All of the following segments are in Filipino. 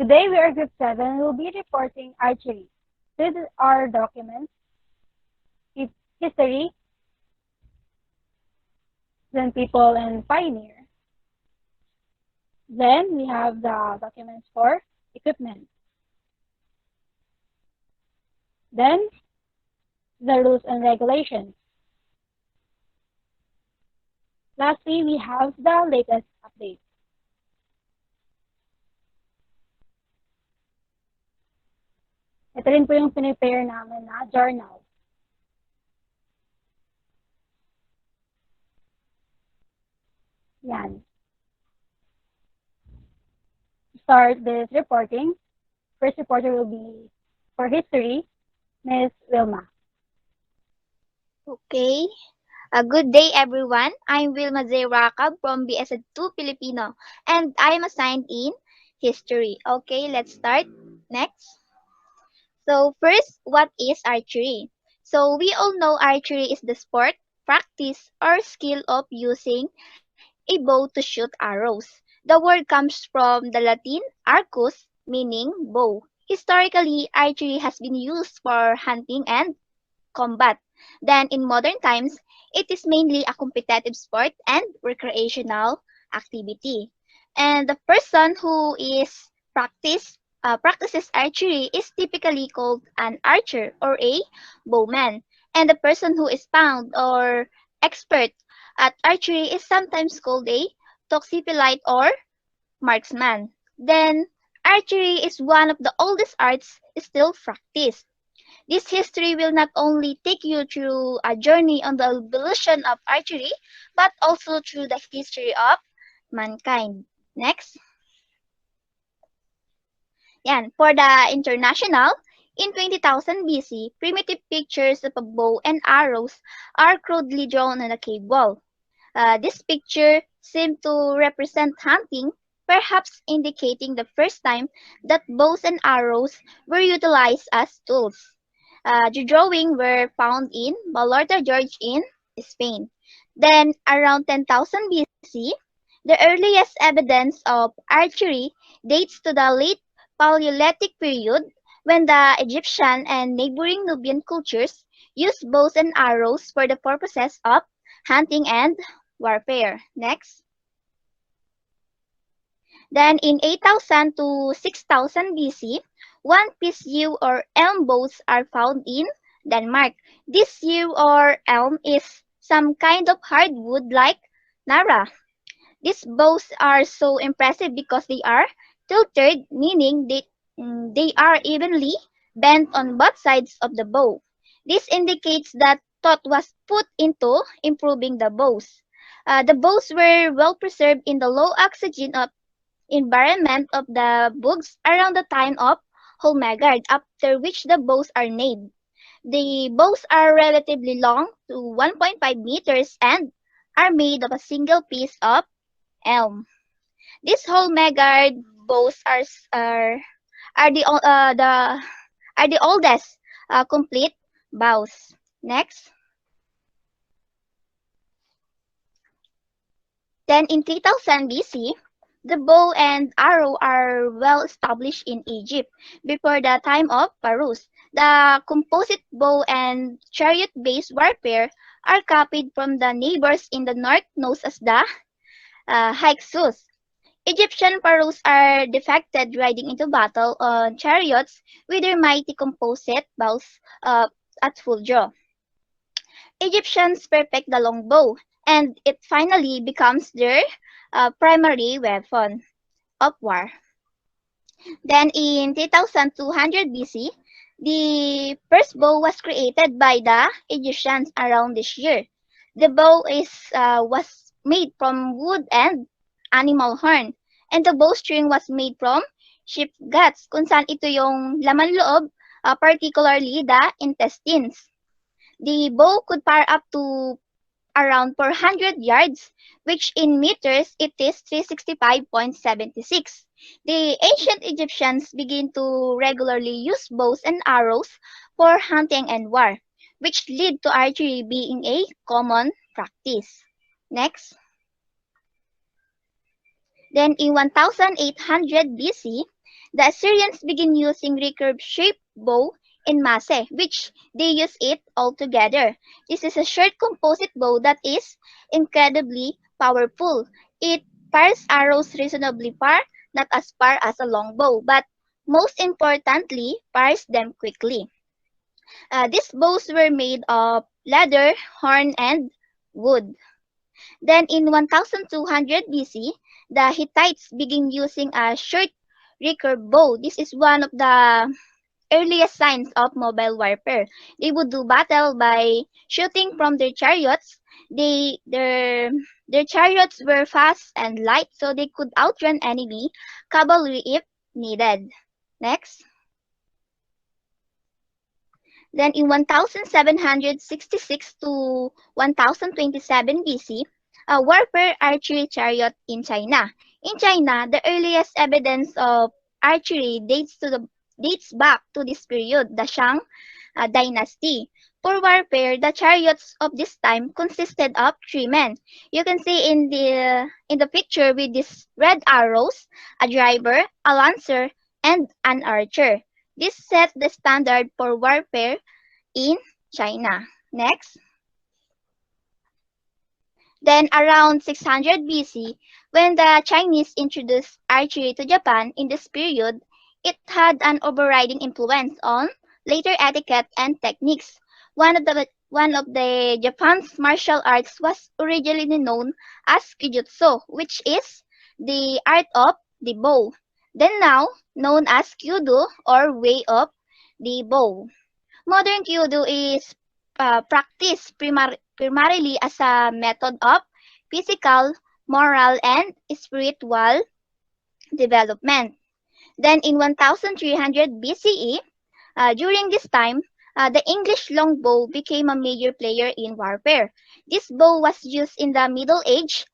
Today we are Group 7. We'll be reporting archery. These are documents, history, then people and pioneer. Then we have the documents for equipment. Then the rules and regulations. Lastly, we have the latest updates. Ito rin po yung pinipare namin na journal. Yan. To start this reporting, first reporter will be for history, Ms. Wilma. Okay. Good day, everyone. I'm Wilma Z. Rakab from BS2 Filipino, and I'm assigned in History. Okay, let's start. Next. So, first, what is archery? So, we all know archery is the sport, practice, or skill of using a bow to shoot arrows. The word comes from the Latin arcus, meaning bow. Historically, archery has been used for hunting and combat. Then in modern times, it is mainly a competitive sport and recreational activity. And the person who is practices archery is typically called an archer or a bowman. And the person who is found or expert at archery is sometimes called a toxophilite or marksman. Then archery is one of the oldest arts still practiced. This history will not only take you through a journey on the evolution of archery, but also through the history of mankind. Next. Yan. For the international, in 20,000 BC, primitive pictures of a bow and arrows are crudely drawn on a cave wall. This picture seemed to represent hunting, perhaps indicating the first time that bows and arrows were utilized as tools. The drawing were found in Balorta George in Spain. Then, around 10,000 BC, the earliest evidence of archery dates to the late Paleolithic period when the Egyptian and neighboring Nubian cultures used bows and arrows for the purposes of hunting and warfare. Next. Then in 8,000 to 6,000 BC, one-piece yew or elm bows are found in Denmark. This yew or elm is some kind of hardwood like Nara. These bows are so impressive because they are tilted, meaning they are evenly bent on both sides of the bow. This indicates that thought was put into improving the bows. The bows were well preserved in the low oxygen of environment of the bogs around the time of Holmegard, after which the bows are named. The bows are relatively long to 1.5 meters and are made of a single piece of elm. These Holmegard bows are the oldest complete bows. Next. Then in 3000 BC, the bow and arrow are well established in Egypt before the time of Pharaohs. The composite bow and chariot-based warfare are copied from the neighbors in the north known as the Hyksos. Egyptian pharaohs are depicted riding into battle on chariots with their mighty composite bows at full draw. Egyptians perfect the longbow, and it finally becomes their primary weapon of war. Then in 3200 BC, the first bow was created by the Egyptians around this year. The bow was made from wood and animal horn, and the bowstring was made from sheep guts, kung saan ito yung laman loob, particularly the intestines. The bow could fire up to around 400 yards, which in meters it is 365.76. The ancient Egyptians began to regularly use bows and arrows for hunting and war, which led to archery being a common practice. Next. Then in 1800 BC, The Assyrians begin using recurve-shaped bow in masse, which they use it all together. This is a short composite bow that is incredibly powerful. It fires arrows reasonably far, not as far as a long bow, but most importantly, fires them quickly. These bows were made of leather, horn, and wood. Then in 1200 BC, the Hittites began using a short recurve bow. This is one of the earliest signs of mobile warfare. They would do battle by shooting from their chariots. Their chariots were fast and light, so they could outrun enemy cavalry if needed. Next. Then in 1766 to 1027 BC, a warfare archery chariot in China. In China, the earliest evidence of archery dates back to this period, the Shang dynasty. For warfare, the chariots of this time consisted of three men. You can see in the picture with these red arrows, a driver, a lancer, and an archer. This set the standard for warfare in China. Next. Then around 600 BC, when the Chinese introduced archery to Japan in this period, it had an overriding influence on later etiquette and techniques. One of the Japan's martial arts was originally known as Kyujutsu, which is the art of the bow, then now known as Kyudo or way of the bow. Modern Kyudo is practiced primarily as a method of physical, moral, and spiritual development. Then in 1300 BCE, during this time, the English longbow became a major player in warfare. This bow was used in the Middle Age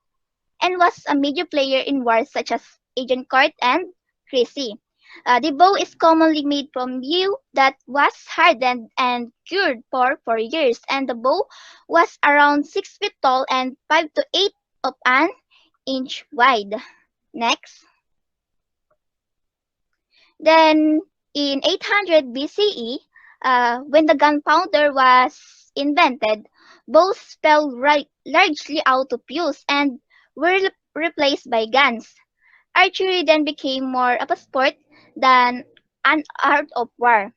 and was a major player in wars such as Agincourt and Crecy. The bow is commonly made from yew that was hardened and cured for 4 years, and the bow was around 6 feet tall and 5 to 8 of an inch wide. Next. Then in 800 BCE, when the gunpowder was invented, bows fell largely out of use and were replaced by guns. Archery then became more of a sport than an art of war.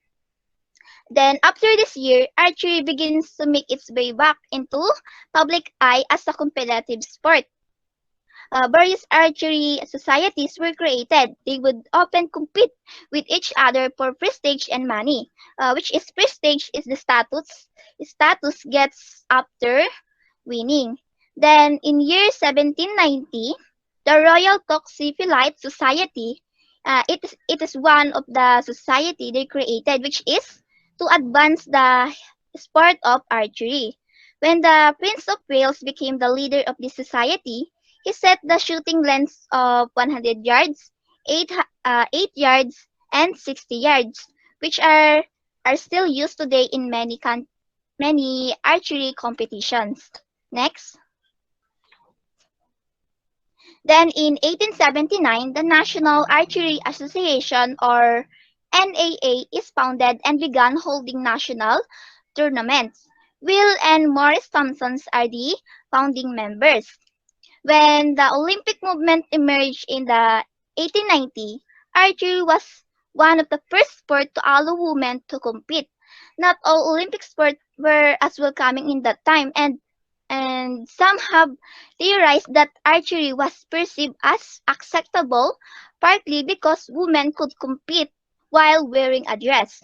Then, after this year, archery begins to make its way back into public eye as a competitive sport. Various archery societies were created. They would often compete with each other for prestige and money, which is prestige is the status gets after winning. Then in year 1790, the Royal Toxophilite Society, it is one of the society they created, which is to advance the sport of archery. When the Prince of Wales became the leader of this society, he set the shooting lengths of 100 yards, 8 yards, and 60 yards, which are still used today in many archery competitions. Next. Then in 1879, the National Archery Association or NAA is founded and began holding national tournaments. Will and Morris Thompsons are the founding members. When the Olympic movement emerged in the 1890, archery was one of the first sports to allow women to compete. Not all Olympic sports were as welcoming in that time, and some have theorized that archery was perceived as acceptable partly because women could compete while wearing a dress.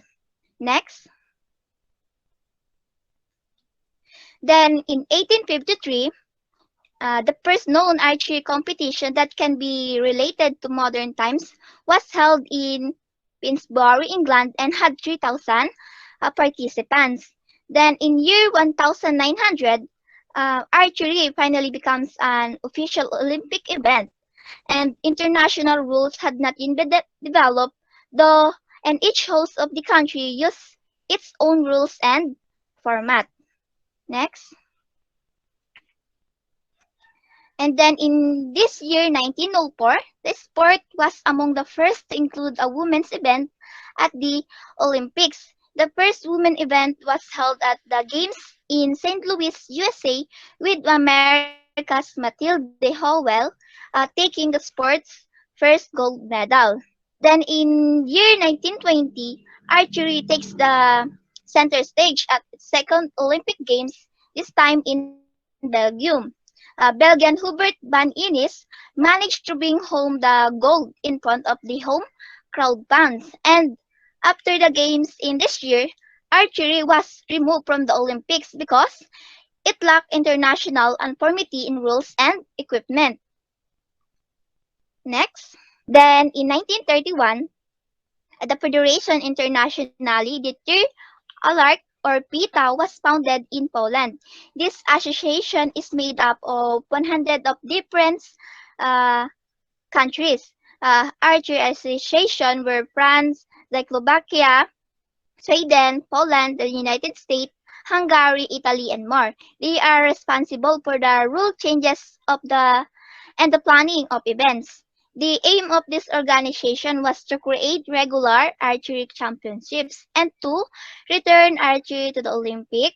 Next. Then in 1853, the first known archery competition that can be related to modern times was held in Finsbury, England, and had 3,000 participants. Then in year 1900, archery finally becomes an official Olympic event, and international rules had not yet been developed, though, and each host of the country used its own rules and format. Next. And then in this year, 1904, the sport was among the first to include a women's event at the Olympics. The first women event was held at the Games in St. Louis, USA, with America's Matilde Howell taking the sport's first gold medal. Then in year 1920, archery takes the center stage at its second Olympic Games, this time in Belgium. Belgian Hubert van Innis managed to bring home the gold in front of the home crowd fans. And after the games in this year, archery was removed from the Olympics because it lacked international uniformity in rules and equipment. Next. Then in 1931, the Federation Internationale de Tir à l'Arc or PETA was founded in Poland. This association is made up of 100 of different uh, countries. Archery association were France, Czechoslovakia, Sweden, Poland, the United States, Hungary, Italy, and more. They are responsible for the rule changes of the planning of events. The aim of this organization was to create regular archery championships and to return archery to the Olympic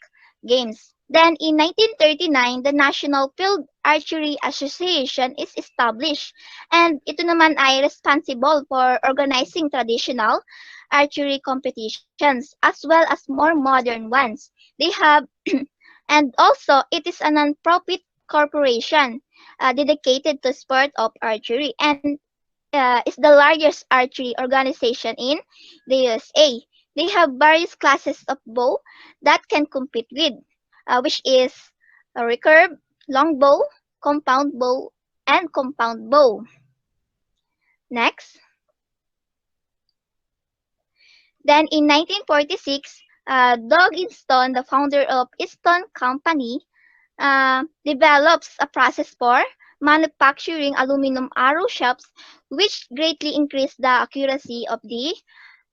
Games. Then in 1939, the National Field Archery Association is established and ito naman ay responsible for organizing traditional archery competitions as well as more modern ones. They have and also it is a non-profit corporation dedicated to sport of archery and is the largest archery organization in the USA. They have various classes of bow that can compete with, which is a recurve, long bow, compound bow, and compound bow. Next. Then in 1946, Doug Easton, the founder of Easton Company, develops a process for manufacturing aluminum arrow shafts, which greatly increased the accuracy of the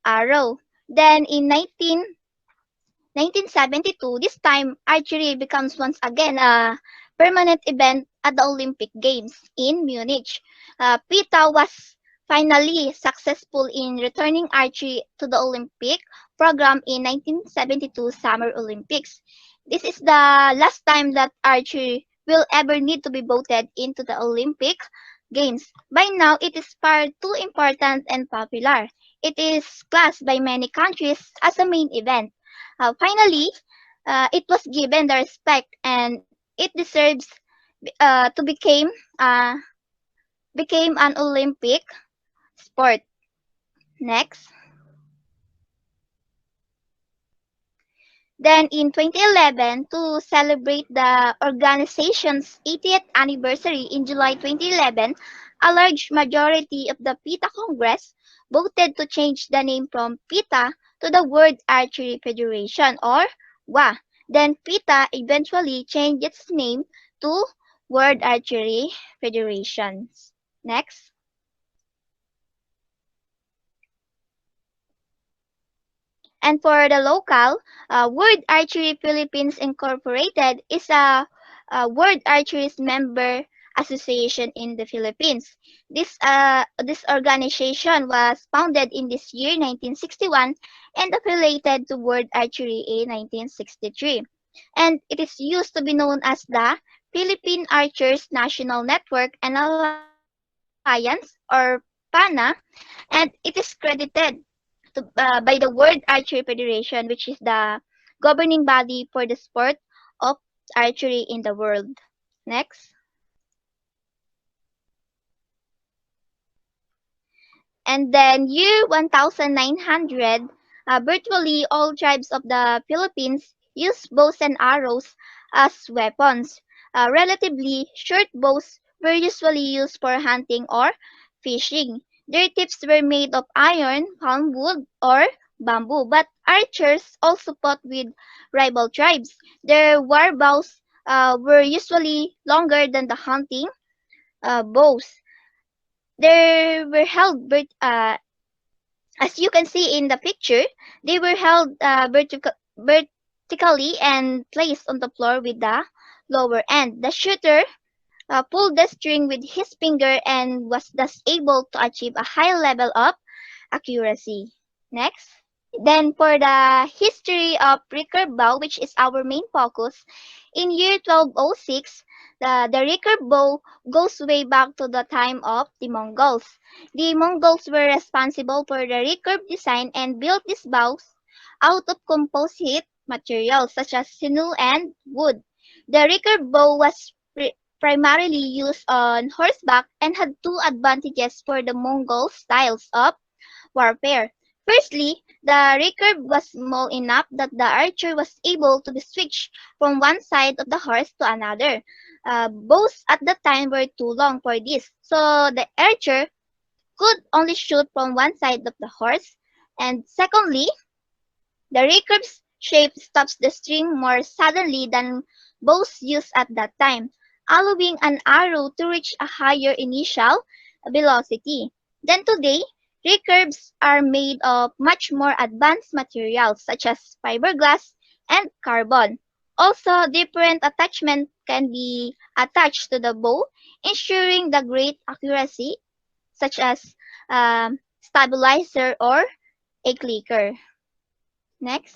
arrow. Then in 1972, this time archery becomes once again a permanent event at the Olympic Games in Munich. PETA was finally successful in returning archery to the Olympic program in 1972 Summer Olympics. This is the last time that archery will ever need to be voted into the Olympic Games. By now, it is far too important and popular. It is classed by many countries as a main event. Finally, it was given the respect and it deserves to became an Olympic sport. Next. Then in 2011, to celebrate the organization's 80th anniversary in July 2011, a large majority of the PETA Congress voted to change the name from PETA to the World Archery Federation or WA. Then PETA eventually changed its name to World Archery Federation. Next. And for the local, World Archery Philippines Incorporated is a World Archery's member association in the Philippines. This organization was founded in this year 1961 and affiliated to World Archery in 1963. And it is used to be known as the Philippine Archers National Network and Alliance or PANA, and it is credited by the World Archery Federation, which is the governing body for the sport of archery in the world. Next. And then year 1900, virtually all tribes of the Philippines used bows and arrows as weapons. Relatively short bows were usually used for hunting or fishing. Their tips were made of iron, palm wood, or bamboo, but archers also fought with rival tribes. Their war bows were usually longer than the hunting bows. They were held as you can see in the picture, they were held vertically and placed on the floor with the lower end. The shooter pulled the string with his finger and was thus able to achieve a high level of accuracy. Next. Then for the history of recurve bow, which is our main focus, in year 1206, the recurve bow goes way back to the time of the Mongols. The Mongols were responsible for the recurve design and built these bows out of composite materials such as sinew and wood. The recurve bow was primarily used on horseback and had two advantages for the Mongol styles of warfare. Firstly, the recurve was small enough that the archer was able to be switched from one side of the horse to another. Bows at the time were too long for this, so the archer could only shoot from one side of the horse. And secondly, the recurve's shape stops the string more suddenly than bows used at that time, allowing an arrow to reach a higher initial velocity. Then today, recurves are made of much more advanced materials such as fiberglass and carbon. Also, different attachments can be attached to the bow, ensuring the great accuracy, such as stabilizer or a clicker. Next.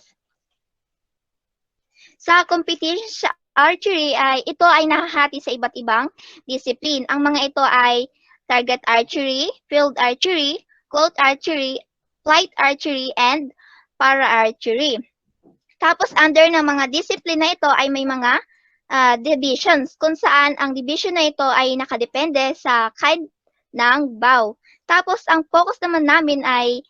Sa competition sa archery ay ito ay nahahati sa iba't ibang discipline. Ang mga ito ay target archery, field archery, cloth archery, flight archery, and para-archery. Tapos under ng mga discipline na ito ay may mga divisions kung saan ang division na ito ay nakadepende sa kind ng bow. Tapos ang focus naman namin ay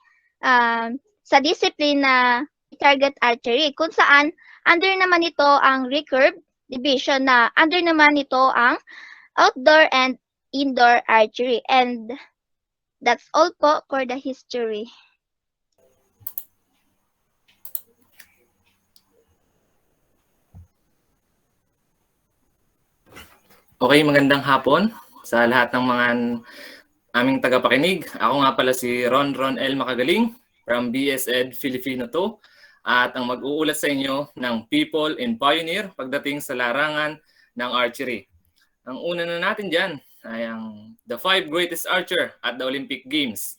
sa discipline na target archery kung saan under naman nito ang recurve division na under naman nito ang outdoor and indoor archery. And that's all po for the history. Okay, magandang hapon sa lahat ng mga aming tagapakinig. Ako nga pala si Ron L. Makagaling from BS Ed Filipino 2 at ang mag-uulat sa inyo ng People in Pioneer pagdating sa larangan ng archery. Ang una na natin dyan ay ang the 5 greatest archer at the Olympic Games.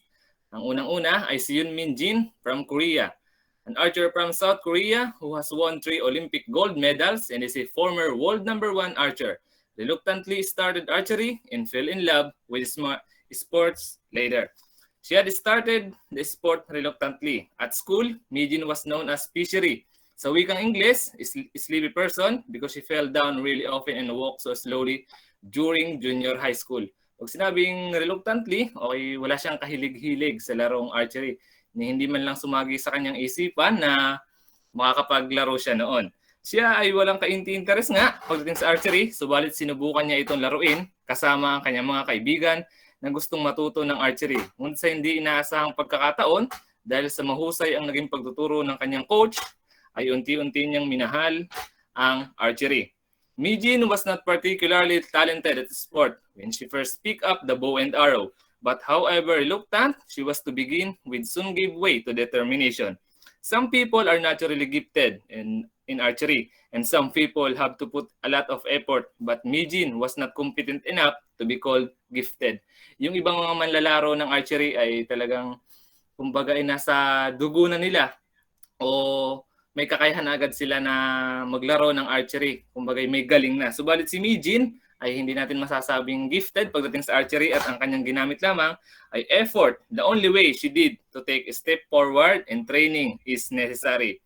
Ang unang-una ay si Yoon Min Jin from Korea, an archer from South Korea who has won 3 Olympic gold medals and is a former world #1 archer. Reluctantly started archery and fell in love with sports later. She had started the sport reluctantly. At school, Mijin was known as fishery. Sa wikang English, sleepy person because she fell down really often and walked so slowly during junior high school. Pag sinabing reluctantly, okay, wala siyang kahilig-hilig sa larong archery. Hindi man lang sumagi sa kanyang isipan na makakapaglaro siya noon. Siya ay walang kainti-interes nga pagdating sa archery, subalit sinubukan niya itong laruin kasama ang kanyang mga kaibigan na gustong matuto ng archery. Ngunit sa hindi inaasahang pagkakataon, dahil sa mahusay ang naging pagtuturo ng kanyang coach, ay unti-unti niyang minahal ang archery. Mijin was not particularly talented at the sport when she first picked up the bow and arrow, but however reluctant she was to begin with soon gave way to determination. Some people are naturally gifted in archery, and some people have to put a lot of effort, but Mijin was not competent enough to be called gifted. Yung ibang mga manlalaro ng archery ay talagang kumbaga ay nasa dugo na nila o may kakayahan agad sila na maglaro ng archery. Kumbaga may galing na. Subalit si Mijin ay hindi natin masasabing gifted pagdating sa archery at ang kanyang ginamit lamang ay effort. The only way she did to take a step forward and training is necessary.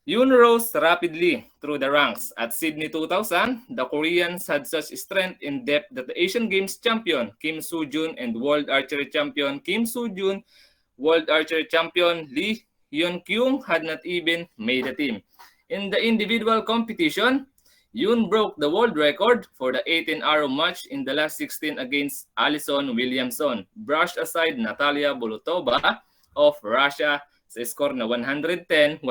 Yoon rose rapidly through the ranks. At Sydney 2000, the Koreans had such strength and depth that the Asian Games champion Kim Soo-jun and World Archery champion Kim Soo-jun, World Archery champion Lee Hyun-kyung had not even made a team. In the individual competition, Yoon broke the world record for the 18-arrow match in the last 16 against Alison Williamson, brushed aside Natalia Bolotova of Russia sa score na 110-105.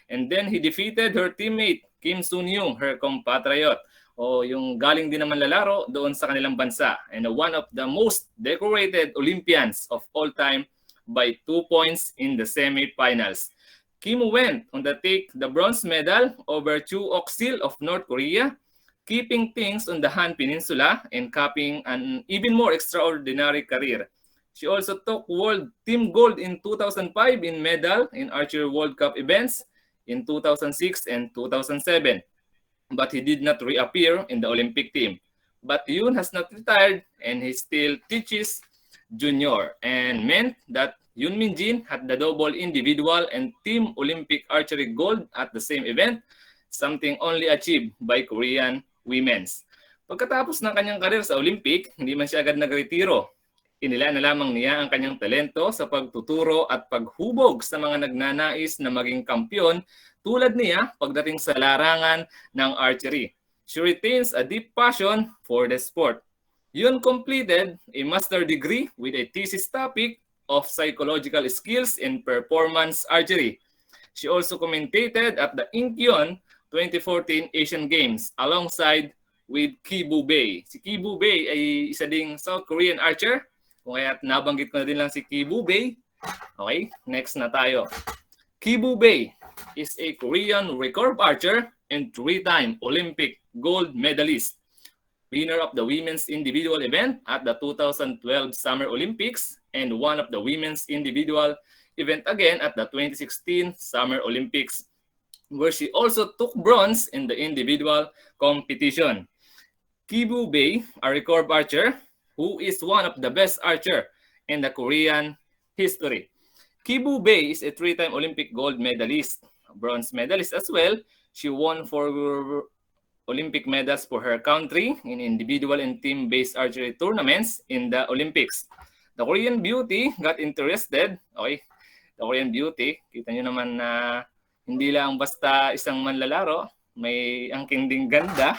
And then he defeated her teammate Kim Sun-young, her compatriot, o yung galing din naman lalaro doon sa kanilang bansa, and one of the most decorated Olympians of all time by 2 points in the semi-finals. Kim went on to take the bronze medal over Chu Ok-sil of North Korea. keeping things on the Han Peninsula and capping an even more extraordinary career. She also took World Team Gold in 2005 in medal in Archery World Cup events in 2006 and 2007, but he did not reappear in the Olympic team. But Yoon has not retired and he still teaches junior and meant that Yoon Min Jin had the double individual and team Olympic archery gold at the same event, something only achieved by Korean women's. Pagkatapos ng kanyang karir sa Olympic, hindi man siya agad nagretiro. Inila na lamang niya ang kanyang talento sa pagtuturo at paghubog sa mga nagnanais na maging kampiyon tulad niya pagdating sa larangan ng archery. She retains a deep passion for the sport. Yun completed a master degree with a thesis topic of psychological skills in performance archery. She also commentated at the Incheon 2014 Asian Games alongside with Kibu Bei. Si Kibu Bei ay isa ding South Korean archer. Kung kaya nabanggit ko na din lang si Kibu Bei. Okay, next na tayo. Kibu Bei is a Korean recurve archer and three-time Olympic gold medalist. Winner of the women's individual event at the 2012 Summer Olympics and one of the women's individual event again at the 2016 Summer Olympics, where she also took bronze in the individual competition. Kibu Bei, a recurve archer, who is one of the best archer in the Korean history. Kibu Bei is a three-time Olympic gold medalist, bronze medalist as well. She won 4 Olympic medals for her country in individual and team-based archery tournaments in the Olympics. The Korean Beauty got interested. Okay, the Korean Beauty, kita nyo naman na hindi lang basta isang manlalaro, may angking ding ganda.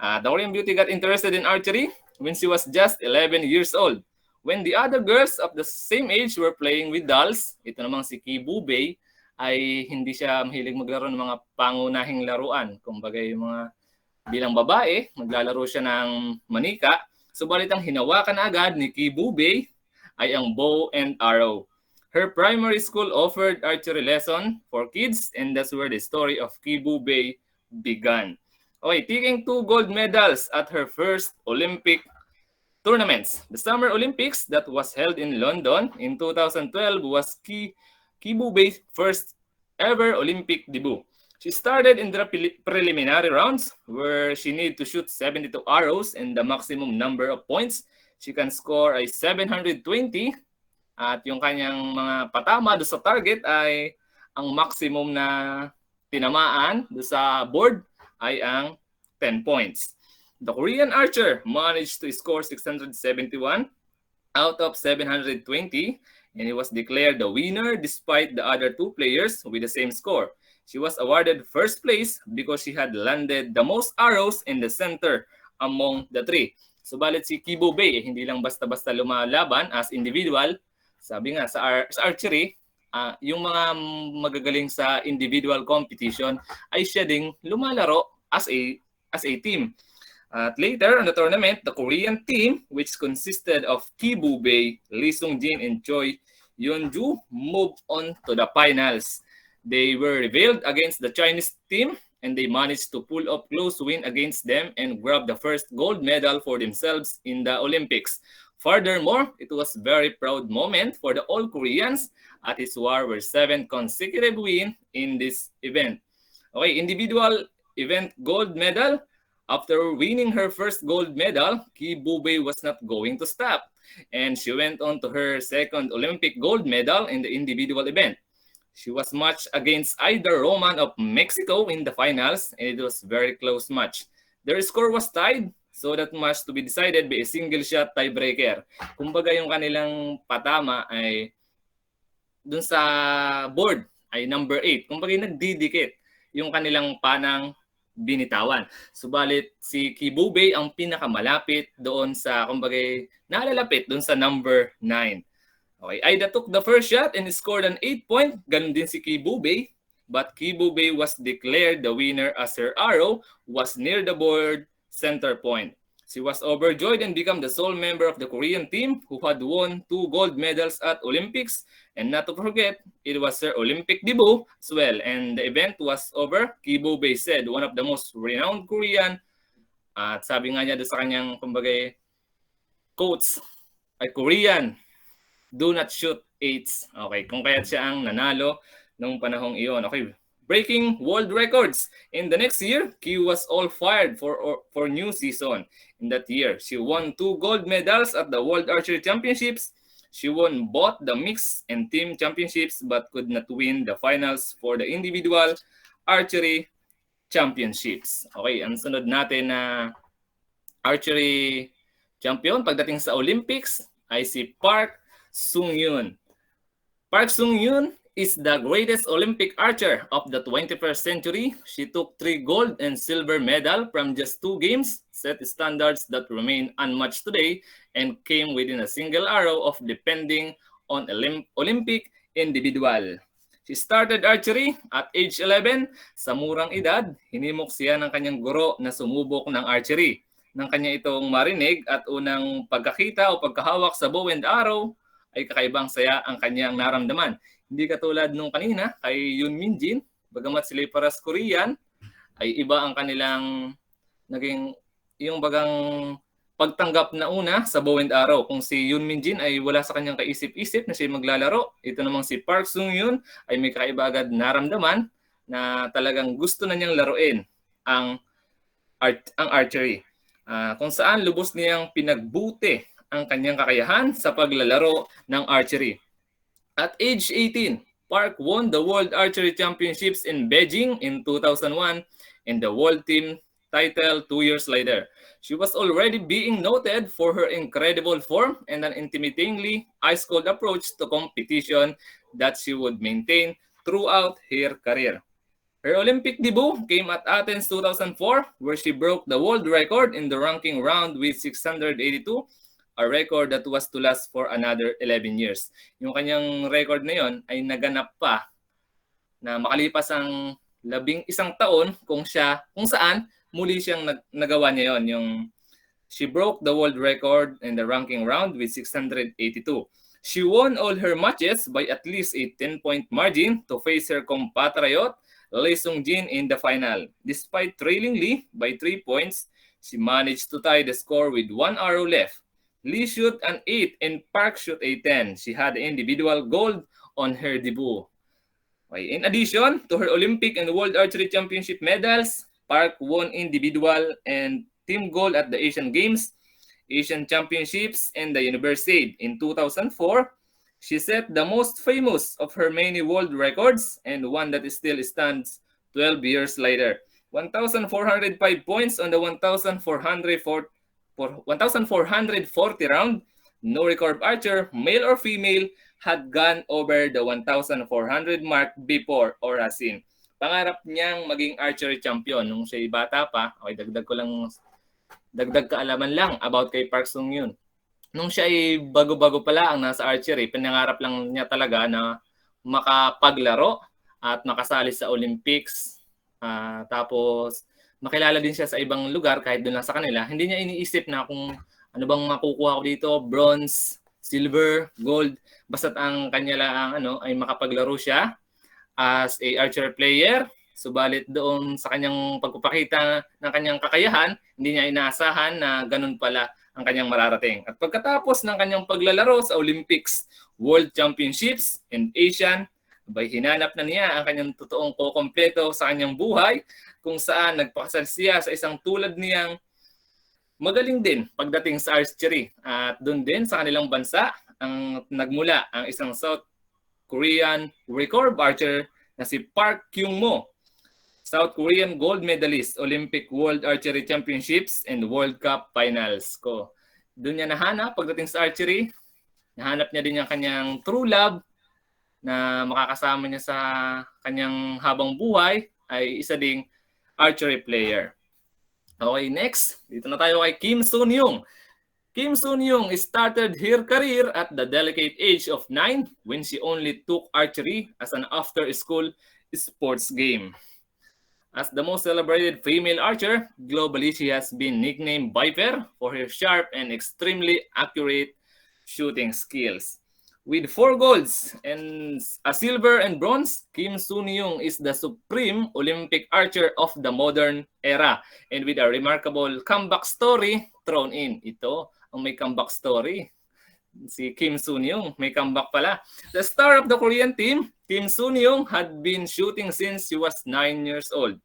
The Korean Beauty got interested in archery when she was just 11 years old. When the other girls of the same age were playing with dolls, ito namang si Kibu Bei ay hindi siya mahilig maglaro ng mga pangunahing laruan. Kumbaga yung mga bilang babae, maglalaro siya ng manika. Subalit ang hinawakan agad ni Kibu Bei ay ang bow and arrow. Her primary school offered archery lesson for kids and that's where the story of Kibu Bei began. Okay, taking 2 gold medals at her first Olympic tournaments. The Summer Olympics that was held in London in 2012 was Kibu Bei's first ever Olympic debut. She started in the preliminary rounds where she needed to shoot 72 arrows and the maximum number of points. She can score ay 720 at yung kanyang mga patama do sa target ay ang maximum na tinamaan do sa board ay ang 10 points. The Korean archer managed to score 671 out of 720 and he was declared the winner despite the other 2 players with the same score. She was awarded first place because she had landed the most arrows in the center among the 3. Subalit si Kibu Bei hindi lang basta-basta lumalaban as individual. Sabi nga sa archery, yung mga magagaling sa individual competition ay siya ding lumalaro as a team. At later in the tournament, the Korean team, which consisted of Kibu Bei, Lee Sung-jin, and Choi Yeon-ju, moved on to the finals. They were revealed against the Chinese team, and they managed to pull off close win against them and grab the first gold medal for themselves in the Olympics. Furthermore, it was a very proud moment for the all Koreans at its war were 7 consecutive win in this event. Okay, individual event gold medal. After winning her first gold medal, Kibu Bei was not going to stop, and she went on to her second Olympic gold medal in the individual event. She was matched against Ida Roman of Mexico in the finals, and it was a very close match. Their score was tied, so that match to be decided by a single shot tiebreaker. Kumbaga yung kanilang patama ay dun sa board ay number 8. Kumbaga nagdidikit yung kanilang panang binitawan. Subalit si Kibu Bei ang pinakamalapit doon sa, kumbaga, nalalapit doon sa number 9. Okay, Aida took the first shot and scored an 8-point. Ganun din si Kibu Bei. But Kibu Bei was declared the winner as her arrow was near the board center point. She was overjoyed and became the sole member of the Korean team who had won 2 gold medals at Olympics. And not to forget, it was her Olympic debut as well. And the event was over. Kibu Bei said, one of the most renowned Korean At sabi nga niya doon sa kanyang, kumbaga, quotes, ay Korean, do not shoot eights. Okay, kung kaya siya ang nanalo nung panahong iyon. Okay, breaking world records. In the next year, Q was all fired for new season. In that year, she won 2 gold medals at the World Archery Championships. She won both the mixed and team championships but could not win the finals for the individual archery championships. Okay, ang sunod natin na archery champion pagdating sa Olympics ay si Park Sung-yoon. Park Sung-yoon is the greatest Olympic archer of the 21st century. She took 3 gold and silver medals from just 2 games, set standards that remain unmatched today, and came within a single arrow of defending on Olympic individual. She started archery at age 11. Sa murang edad, hinimok siya ng kanyang guro na sumubok ng archery. Nang kanya itong marinig at unang pagkakita o pagkahawak sa bow and arrow, ay kakaibang saya ang kanyang naramdaman. Hindi katulad nung kanina kay Yoon Min Jin, bagamat sila paras Korean, ay iba ang kanilang naging yung bagang pagtanggap na una sa bow and arrow. Kung si Yoon Min Jin ay wala sa kanyang kaisip-isip na siya maglalaro, ito namang si Park Sung-yoon ay may kakaiba agad naramdaman na talagang gusto na niyang laruin ang archery. Kung saan lubos niyang pinagbuti ang kanyang kakayahan sa paglalaro ng archery. At age 18, Park won the World Archery Championships in Beijing in 2001 and the World Team title 2 years later. She was already being noted for her incredible form and an intimidatingly ice-cold approach to competition that she would maintain throughout her career. Her Olympic debut came at Athens 2004, where she broke the world record in the ranking round with 682, a record that was to last for another 11 years. Yung kanyang record na yon ay naganap pa na makalipas ang 11 taon kung saan muli siyang nagawa niya yon. She broke the world record in the ranking round with 682. She won all her matches by at least a 10-point margin to face her compatriot Lee Sung-jin in the final. Despite trailing Lee by 3 points, she managed to tie the score with 1 arrow left. Lee shoot an 8 and Park shoot a 10. She had individual gold on her debut. Okay. In addition to her Olympic and World Archery Championship medals, Park won individual and team gold at the Asian Games, Asian Championships, and the Universiade. In 2004, she set the most famous of her many world records and one that still stands 12 years later. 1,405 points on the 1,440 round. No recurve archer, male or female, had gone over the 1,400 mark before or has seen. Pangarap niyang maging archery champion nung siya'y bata pa. Okay, dagdag kaalaman lang about kay Park Sung-yoon. Nung siya ay bago-bago pa lang nasa archery, pinangarap lang niya talaga na makapaglaro at makasali sa Olympics. Tapos makilala din siya sa ibang lugar kahit doon lang sa kanila. Hindi niya iniisip na kung ano bang makukuha ko dito, bronze, silver, gold. Basta't ang kanya lang ay makapaglaro siya as a archer player. Subalit doon sa kanyang pagpapakita ng kanyang kakayahan, hindi niya inaasahan na ganun pala ang kanyang mararating. At pagkatapos ng kanyang paglalaro sa Olympics, World Championships, and Asian, hinanap na niya ang kanyang totoong kukumpleto sa kanyang buhay, kung saan nagpakasal siya sa isang tulad niyang magaling din pagdating sa archery. At doon din sa kanilang bansa, ang nagmula ang isang South Korean recurve archer na si Park Kyung-mo, South Korean gold medalist, Olympic World Archery Championships, and World Cup Finals ko. Doon niya nahanap pagdating sa archery. Nahanap niya din yung kanyang true love na makakasama niya sa kanyang habang buhay ay isa ding archery player. Okay, next. Dito na tayo kay Kim Sun-young. Kim Sun-young started her career at the delicate age of 9 when she only took archery as an after-school sports game. As the most celebrated female archer, globally she has been nicknamed Viper for her sharp and extremely accurate shooting skills. With 4 golds and a silver and bronze, Kim Soon-young is the supreme Olympic archer of the modern era. And with a remarkable comeback story thrown in. Ito ang may comeback story. Si Kim Soon-young, may comeback pala. The star of the Korean team, Kim Soon-young, had been shooting since she was 9 years old.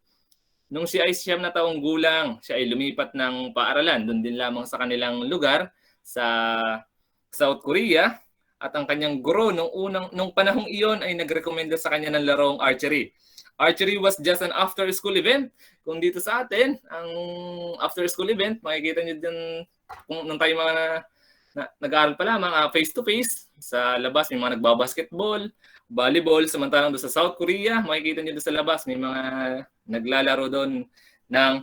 Nung siya ay 9 gulang, siya ay lumipat ng paaralan. Doon din lamang sa kanilang lugar sa South Korea. At ang kanyang guro nung panahong iyon ay nagrekomenda sa kanya ng larong archery. Archery was just an after-school event. Kung dito sa atin, ang after-school event, makikita nyo din kung nung tayo mga nag-aaral pa lamang, face-to-face, sa labas may mga nagbabasketball, volleyball, samantalang doon sa South Korea, makikita nyo doon sa labas, may mga naglalaro doon ng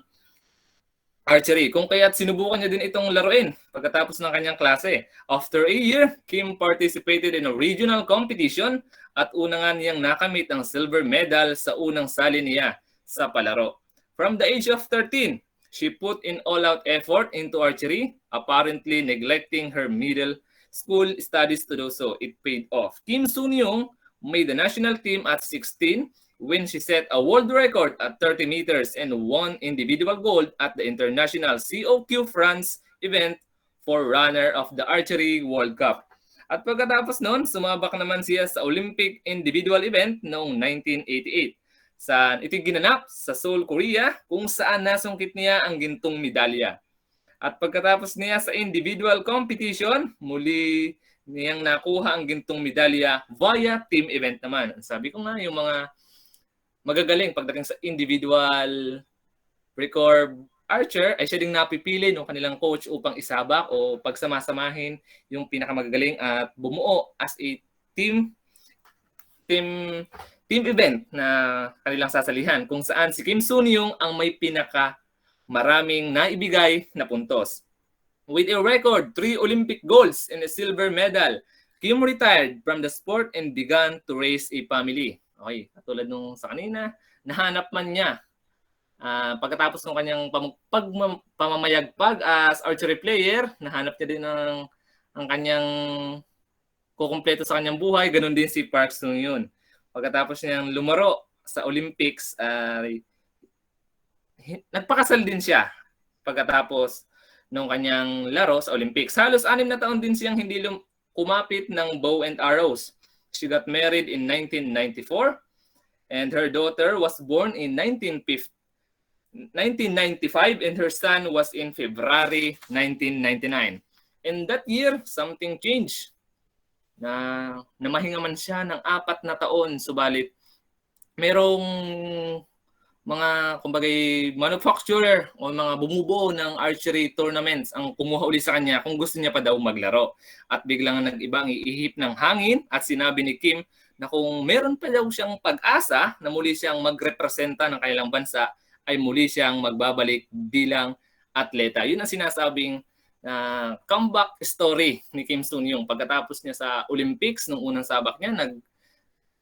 archery. Kung kaya't sinubukan niya din itong laruin pagkatapos ng kanyang klase. After a year, Kim participated in a regional competition at una nga niyang nakamit ang silver medal sa unang sali niya sa palaro. From the age of 13, she put in all-out effort into archery, apparently neglecting her middle school studies to do so. It paid off. Kim Soon-young made the national team at 16 when she set a world record at 30 meters and won individual gold at the International COQ France event for runner of the Archery World Cup. At pagkatapos noon, sumabak naman siya sa Olympic individual event noong 1988. Ito ginanap sa Seoul, Korea, kung saan nasungkit niya ang gintong medalya. At pagkatapos niya sa individual competition, muli niyang nakuha ang gintong medalya via team event naman. Sabi ko nga, yung mga magagaling pagdating sa individual recurve archer ay siya ding napipili ng kanilang coach upang isabak o pagsamasamahin yung pinakamagagaling at bumuo as a team event na kanilang sasalihan kung saan si Kim Soon-young ang may pinaka maraming naibigay na puntos. With a record 3 Olympic golds and a silver medal, Kim retired from the sport and began to raise a family. Okay, katulad nung sa kanina, nahanap man niya pagkatapos ng kanyang pamamayagpag as archery player, nahanap niya din ang kanyang kukumpleto sa kanyang buhay. Ganun din si Park Sung-yoon. Pagkatapos niyang lumaro sa Olympics, nagpakasal din siya pagkatapos ng kanyang laro sa Olympics. Halos 6 na taon din siyang hindi kumapit ng bow and arrows. She got married in 1994 and her daughter was born in 1995 and her son was in February 1999. In that year, something changed. Namahinga man siya ng 4 na taon, subalit merong mga kumbagay manufacturer o mga bumubuo ng archery tournaments ang kumuha uli sa kanya kung gusto niya pa daw maglaro. At biglang nag-ibang iihip ng hangin at sinabi ni Kim na kung meron pa daw siyang pag-asa na muli siyang magrepresenta ng kanilang bansa ay muli siyang magbabalik bilang atleta. Yun ang sinasabing comeback story ni Kim Soon-young. Pagkatapos niya sa Olympics, nung unang sabak niya,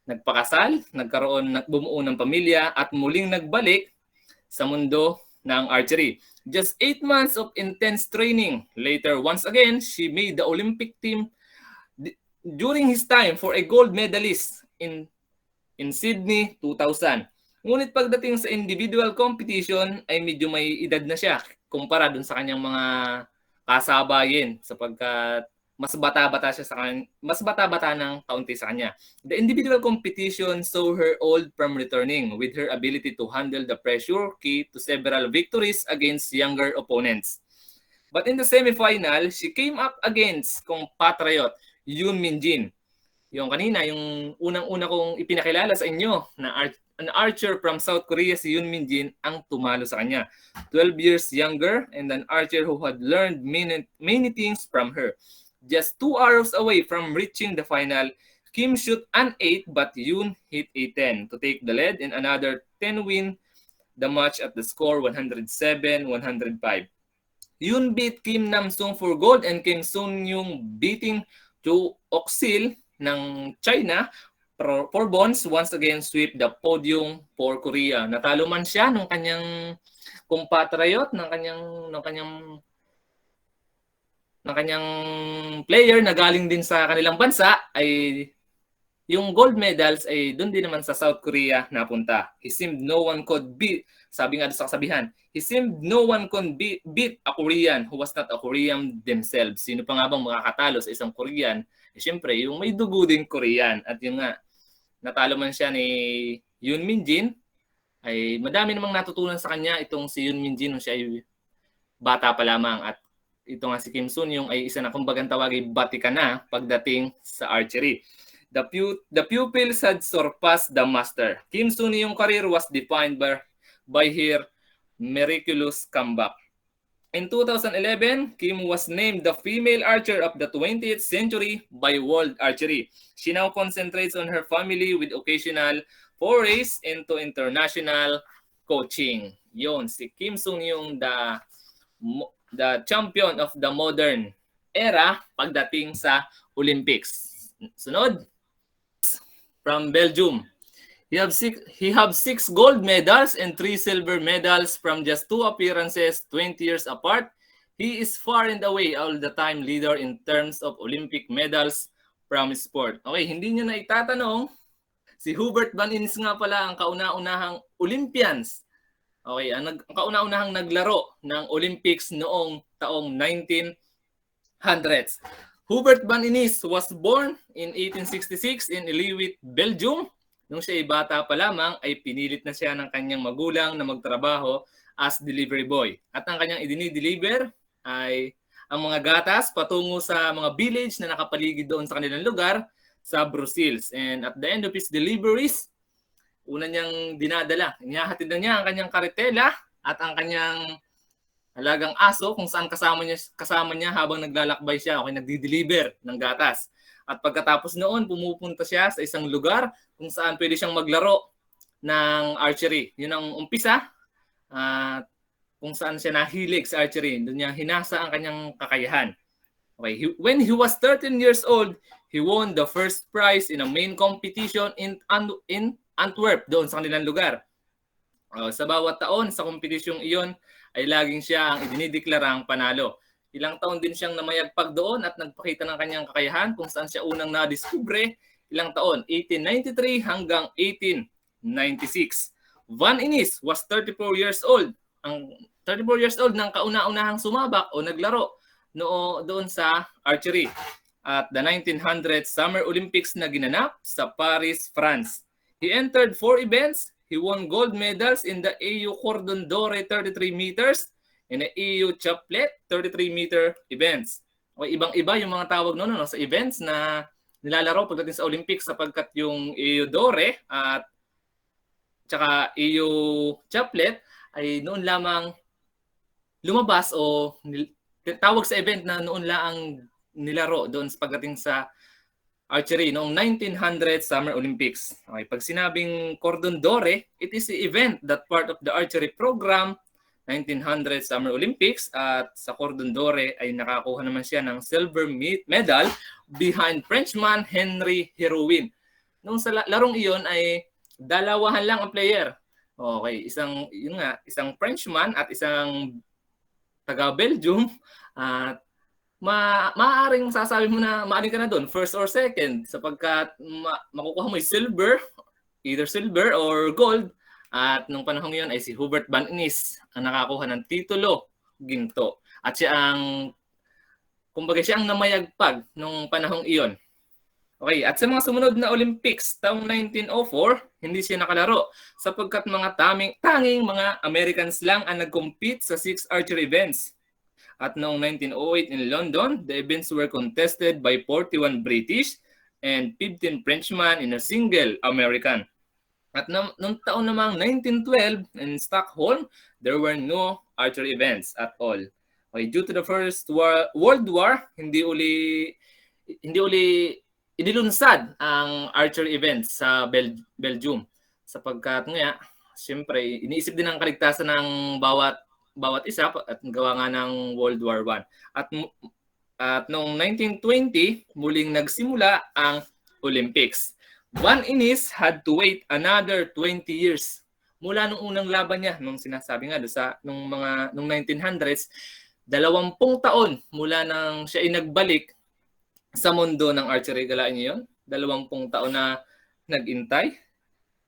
nagpakasal, bumuo ng pamilya at muling nagbalik sa mundo ng archery. Just 8 months of intense training. Later, once again, she made the Olympic team during his time for a gold medalist in Sydney 2000. Ngunit pagdating sa individual competition ay medyo may edad na siya kumpara dun sa kanyang mga kasabayin sapagkat mas bata-bata ng kaunti sa kanya. The individual competition saw her old from returning with her ability to handle the pressure key to several victories against younger opponents. But in the semifinal, she came up against compatriot Yoon Min-jin. Yung kanina, yung unang-una kong ipinakilala sa inyo na an archer from South Korea, si Yoon Min-jin ang tumalo sa kanya. 12 years younger and an archer who had learned many things from her. Just 2 arrows away from reaching the final, Kim shot an 8 but Yoon hit a 10 to take the lead and another 10 win the match at the score 107-105. Yoon beat Kim Nam-sung for gold and Kim Soon-young beating Cho Ok-sil ng China for bronze once again sweep the podium for Korea. Natalo man siya ng kanyang compatriot, ng kanyang ng kanyang player na galing din sa kanilang bansa ay yung gold medals ay doon din naman sa South Korea napunta. He seemed no one could beat, sabi nga sa kasabihan, he seemed no one could beat a Korean who was not a Korean themselves. Sino pa nga bang makakatalo sa isang Korean? Eh, syempre, yung may dugo din Korean. At yun nga, natalo man siya ni Yoon Min Jin, ay madami namang natutunan sa kanya itong si Yoon Min Jin nung siya ay bata pa lamang. At ito nga si Kim Sun Yung ay isa na kumbagang tawagay batika na pagdating sa archery. The pupils had surpassed the master. Kim Sun Yung career was defined by her miraculous comeback. In 2011, Kim was named the female archer of the 20th century by World Archery. She now concentrates on her family with occasional forays into international coaching. Yon, si Kim Sun Yung, the champion of the modern era pagdating sa Olympics. Sunod, from Belgium. He have six gold medals and 3 silver medals from just 2 appearances 20 years apart. He is far and away all the time leader in terms of Olympic medals from sport. Okay, hindi niyo na itatanong, si Hubert Van Innis nga pala ang kauna-unahang Olympians. Okay, ang kauna-unahang naglaro ng Olympics noong taong 1900s. Hubert Van Innis was born in 1866 in Iliwit, Belgium. Nung siya ay bata pa lamang, ay pinilit na siya ng kanyang magulang na magtrabaho as delivery boy. At ang kanyang idinideliver ay ang mga gatas patungo sa mga village na nakapaligid doon sa kanilang lugar sa Brussels. And at the end of his deliveries, una niyang dinadala, inihahatid na niya ang kanyang karetela at ang kanyang alagang aso kung saan kasama niya habang naglalakbay siya o nagdi-deliver ng gatas. At pagkatapos noon, pumupunta siya sa isang lugar kung saan pwede siyang maglaro ng archery. Yun ang umpisa kung saan siya nahilig sa archery. Doon niya hinasa ang kanyang kakayahan. Okay. When he was 13 years old, he won the first prize in a main competition in Antwerp, doon sa kanilang lugar. Sa bawat taon sa kompetisyong iyon, ay laging siya ang idinideklarang panalo. Ilang taon din siyang namayagpag doon at nagpakita ng kanyang kakayahan kung saan siya unang nadiskubre. Ilang taon? 1893 hanggang 1896. Van Innis was 34 years old. Ang 34 years old nang kauna-unahang sumabak o naglaro doon sa archery at the 1900 Summer Olympics na ginanap sa Paris, France. He entered 4 events. He won gold medals in the EU Cordon Dore 33 meters and the EU Chaplet 33-meter events. O ibang-iba yung mga tawag noon sa events na nilalaro pagdating sa Olympics sapagkat yung EU Dore at tsaka EU Chaplet ay noon lamang lumabas o tawag sa event na noon lang nilaro doon pagdating sa archery noong 1900 Summer Olympics. Okay, pag sinabing Cordon Dore, it is the event that part of the archery program 1900 Summer Olympics at sa Cordon Dore ay nakakuha naman siya ng silver medal behind Frenchman Henry Herouin. Noong sa larong iyon ay dalawahan lang ang player. Okay, isang Frenchman at isang taga Belgium at maaaring sasabi mo na maaring ka na doon, first or second, sapagkat makukuha mo yung silver, either silver or gold. At nung panahon yun ay si Hubert Van Innis ang nakakuha ng titulo ginto. At siya ang namayagpag nung panahong iyon. Okay, at sa mga sumunod na Olympics taong 1904, hindi siya nakalaro sapagkat mga tanging mga Americans lang ang nag-compete sa 6 archery events. At noong 1908 in London, the events were contested by 41 British and 15 Frenchmen in a single American. At noong taon namang 1912 in Stockholm, there were no archery events at all. Okay, due to the First World War, hindi uli inilunsad ang archery events sa Belgium sapagkat nga siyempre iniisip din ang kaligtasan ng bawat isa at gawa nga ng World War I. At noong 1920, muling nagsimula ang Olympics. Van Innis had to wait another 20 years mula nung unang laban niya nung sinasabi nga nung 1900s 20 taon mula nang siya ay nagbalik sa mundo ng archery. Galaan niyo yun? 20 taon na nag-intay.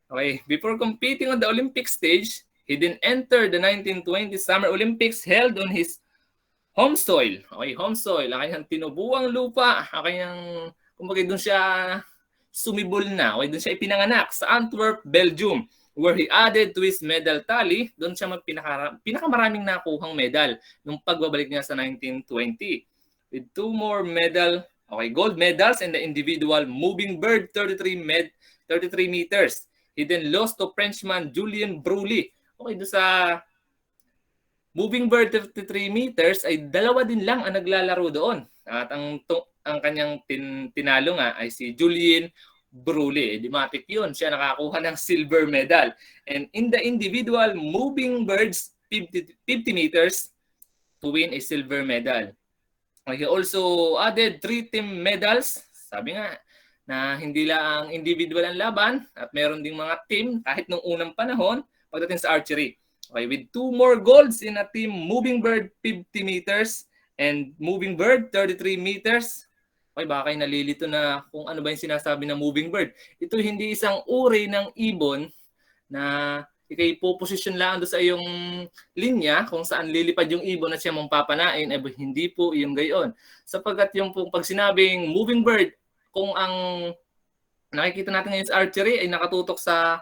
Okay, before competing on the Olympic stage, he then entered the 1920 Summer Olympics held on his home soil. Okay, home soil. Ang kanyang tinubuang lupa. Ang kanyang, kumbaga doon siya sumibol na. Okay, doon siya ipinanganak sa Antwerp, Belgium, where he added to his medal tally. Doon siya pinakamaraming nakuhang medal nung pagbabalik niya sa 1920. With 2 more gold medals in the individual moving bird 33 meters. He then lost to Frenchman Julien Brully. Okay, doon sa moving bird 33 meters ay 2 din lang ang naglalaro doon. At ang kanyang tinalo nga ay si Julien Brully. Dimatic yun. Siya nakakuha ng silver medal. And in the individual moving birds 50 meters to win a silver medal. He also added 3 team medals. Sabi nga na hindi lang individual ang laban at meron ding mga team kahit nung unang panahon pagdating sa archery. Okay, with 2 more golds in a team moving bird 50 meters and moving bird 33 meters. Okay, baka kayo nalilito na kung ano ba yung sinasabi na moving bird. Ito hindi isang uri ng ibon na ikay po-position lang doon sa iyong linya kung saan lilipad yung ibon at siya mong papanain. Eh, hindi po yung gayon. Sapagkat yung pag sinabing moving bird, kung ang nakikita natin ngayon sa archery ay nakatutok sa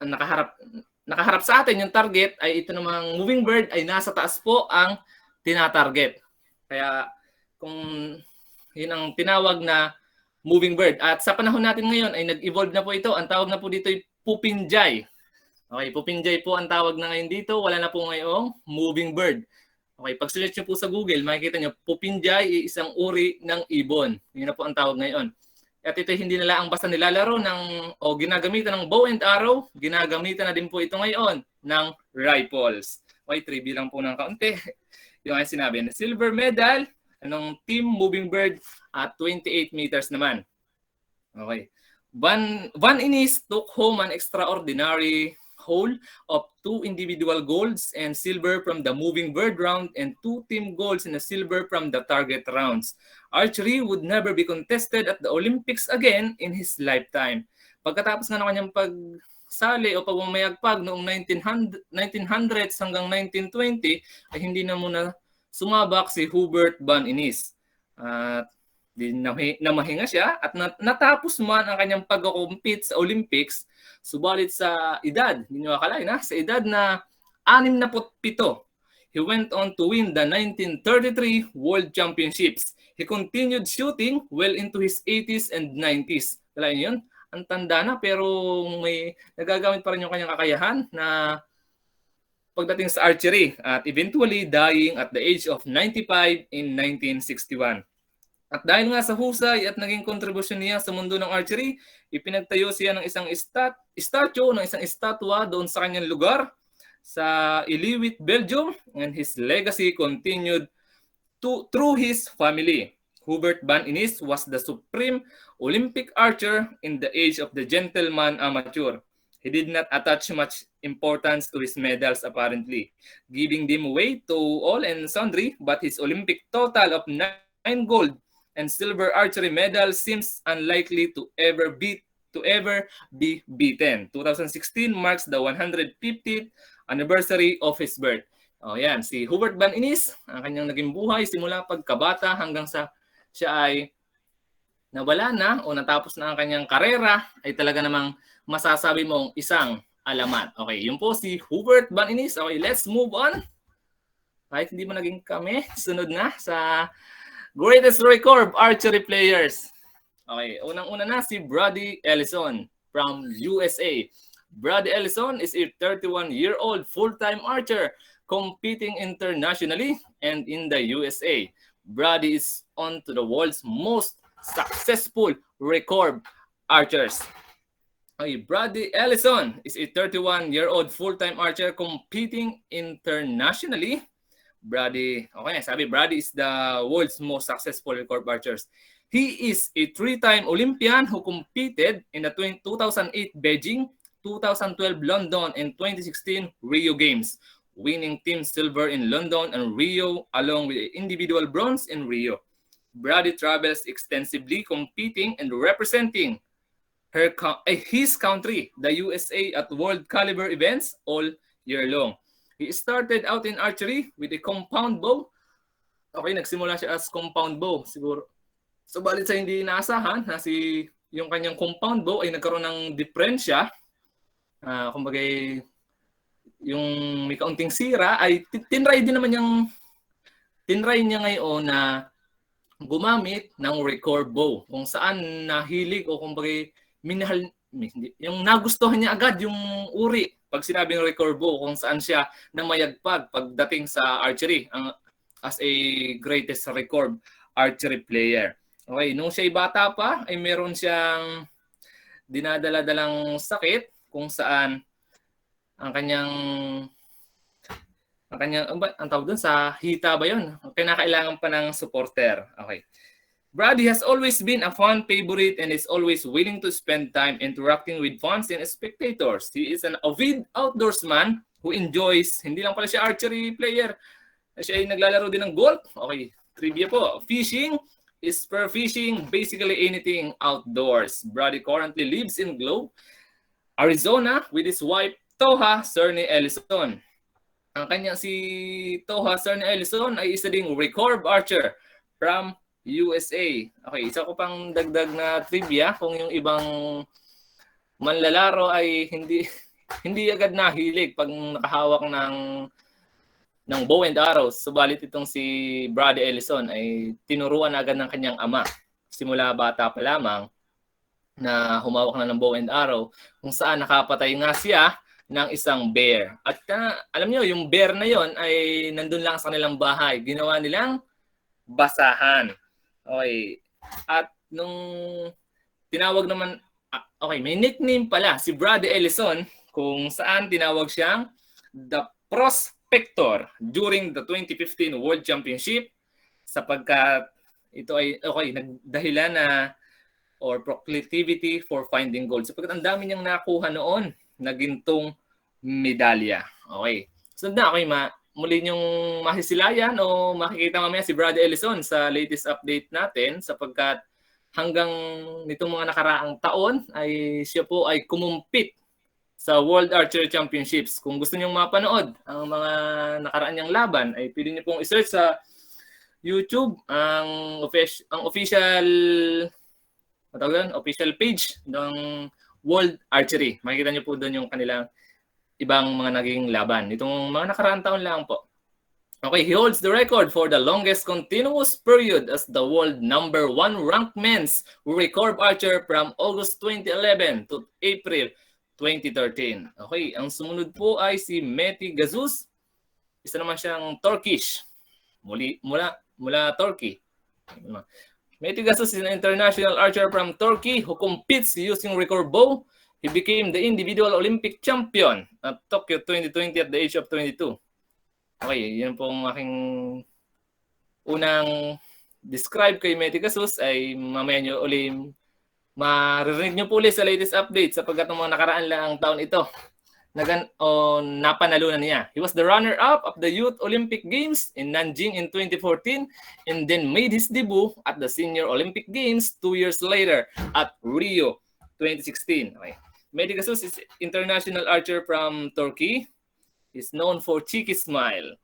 nakaharap sa atin yung target, ay ito namang moving bird ay nasa taas po ang tinatarget. Kaya kung yun ang tinawag na moving bird. At sa panahon natin ngayon ay nag-evolve na po ito. Ang tawag na po dito ay pupinjay. Okay, pupinjay po ang tawag na ngayon dito. Wala na po ngayong moving bird. Okay, pag search nyo po sa Google, makikita nyo, pupinjay ay isang uri ng ibon. Yun na po ang tawag ngayon. At ito hindi nila ang basta nilalaro o ginagamitan ng bow and arrow, ginagamitan na din po ito ngayon ng rifles. Okay, trivia lang po ng kaunti. Yung ay sinabi na silver medal ng team moving bird at 28 meters naman. Okay. Van Innis took home an extraordinary haul of 2 individual golds and silver from the moving bird round and 2 team golds and a silver from the target rounds. Archery would never be contested at the Olympics again in his lifetime. Pagkatapos nga ng kanyang pagsali o pagmamayagpag noong 1900s hanggang 1920 ay hindi na muna sumabak si Hubert Van Innis. At namahinga siya at natapos man ang kanyang pag-compete sa Olympics, subalit sa edad, hindi nyo akalain sa edad na 67, he went on to win the 1933 World Championships. He continued shooting well into his 80s and 90s. Kalain yun? Ang tanda na pero may nagagamit pa rin yung kanyang kakayahan na pagdating sa archery at eventually dying at the age of 95 in 1961. At dahil nga sa husay at naging kontribusyon niya sa mundo ng archery, ipinagtayo siya ng isang statue, ng isang estatwa doon sa kanyang lugar sa Iliwit, Belgium, and his legacy continued through his family. Hubert Van Innis was the supreme Olympic archer in the age of the gentleman amateur. He did not attach much importance to his medals apparently, giving them away to all and sundry, but his Olympic total of 9 gold and silver archery medals seems unlikely to ever be beaten. 2016 marks the 150th anniversary of his birth. Oh, yan, si Hubert Van Innis, ang kanyang naging buhay simula pagkabata hanggang sa siya ay nawala na o natapos na ang kanyang karera, ay talaga namang masasabi mong isang alamat. Okay, yun po si Hubert Van Innis. Okay, let's move on. Kahit hindi mo naging kami, sunod na sa greatest record archery players. Okay, unang-una na si Brady Ellison from USA. Brady Ellison is a 31-year-old full-time archer competing internationally and in the USA. Brady is on to the world's most successful record archers. Okay, Brady Ellison is a 31-year-old full-time archer competing internationally. Brady is the world's most successful record archers. He is a 3-time Olympian who competed in the 2008 Beijing, 2012 London, and 2016 Rio Games. winning team silver in London and Rio along with individual bronze in Rio. Brady travels extensively competing and representing his country, the USA, at world caliber events all year long. He started out in archery with a compound bow. Okay, nagsimula siya as compound bow siguro. Subalit sa hindi inaasahan na yung kanyang compound bow ay nagkaroon ng diferensya. Kumbaga yung may kaunting sira ay tinry niya ngayon na gumamit ng recurve bow kung saan nahilig o kumbaga minahal yung nagustuhan niya agad yung uri pag sinabing recurve bow kung saan siya namayagpag pagdating sa archery as a greatest recurve archery player. Okay, nung siya bata pa ay meron siyang dinadala-dalang sakit kung saan ang tawag dun sa hita ba yun? Kinakailangan pa ng supporter. Okay. Brady has always been a fan favorite and is always willing to spend time interacting with fans and spectators. He is an avid outdoorsman who enjoys, hindi lang pala siya archery player, siya ay naglalaro din ng golf. Okay, trivia po. Fishing is spear fishing, basically anything outdoors. Brady currently lives in Globe, Arizona with his wife, Toha Cerney Ellison. Ang kanyang si Toha Cerney Ellison ay isa ding recurve archer from USA. Okay, isa ko pang dagdag na trivia kung yung ibang manlalaro ay hindi agad nahilig pag nakahawak ng bow and arrows. Subalit itong si Brady Ellison ay tinuruan agad ng kanyang ama simula bata pa lamang na humawak na ng bow and arrow kung saan nakapatay nga siya ng isang bear. At alam niyo, yung bear na yon ay nandun lang sa kanilang bahay. Ginawa nilang basahan. Okay. At nung tinawag naman, okay, may nickname pala si Brady Ellison kung saan tinawag siyang The Prospector during the 2015 World Championship sapagkat ito ay nagdahilan na or proclivity for finding gold. Sapagkat ang dami niyang nakuha noon na gintong medalya. Okay. So muli niyong masisilayan o makikita mamaya si Brady Ellison sa latest update natin sapagkat hanggang nitong mga nakaraang taon ay siya po ay kumumpit sa World Archery Championships. Kung gusto niyong mapanood ang mga nakaraan niyang laban ay pwede niyo pong i-search sa YouTube ang official page ng World Archery. Makikita niyo po doon yung kanilang ibang mga naging laban. Itong mga nakaraang taon lang po. Okay, he holds the record for the longest continuous period as the world number 1 ranked men's recurve archer from August 2011 to April 2013. Okay, ang sumunod po ay si Meti Gazuz. Isa naman siyang Turkish. Mula Turkey. Meti Gazuz is an international archer from Turkey who competes using recurve bow. He became the individual Olympic champion at Tokyo 2020 at the age of 22. Okay, yun po ang aking unang describe kay Meti Gazuz ay mamaya nyo uli maririnig nyo po ulit sa latest update sapagkat ng mga nakaraan lang ang taon ito. Napanalunan niya. He was the runner-up of the Youth Olympic Games in Nanjing in 2014 and then made his debut at the Senior Olympic Games 2 years later at Rio 2016. Okay. Meti Gazuz is international archer from Turkey. He's known for cheeky smile,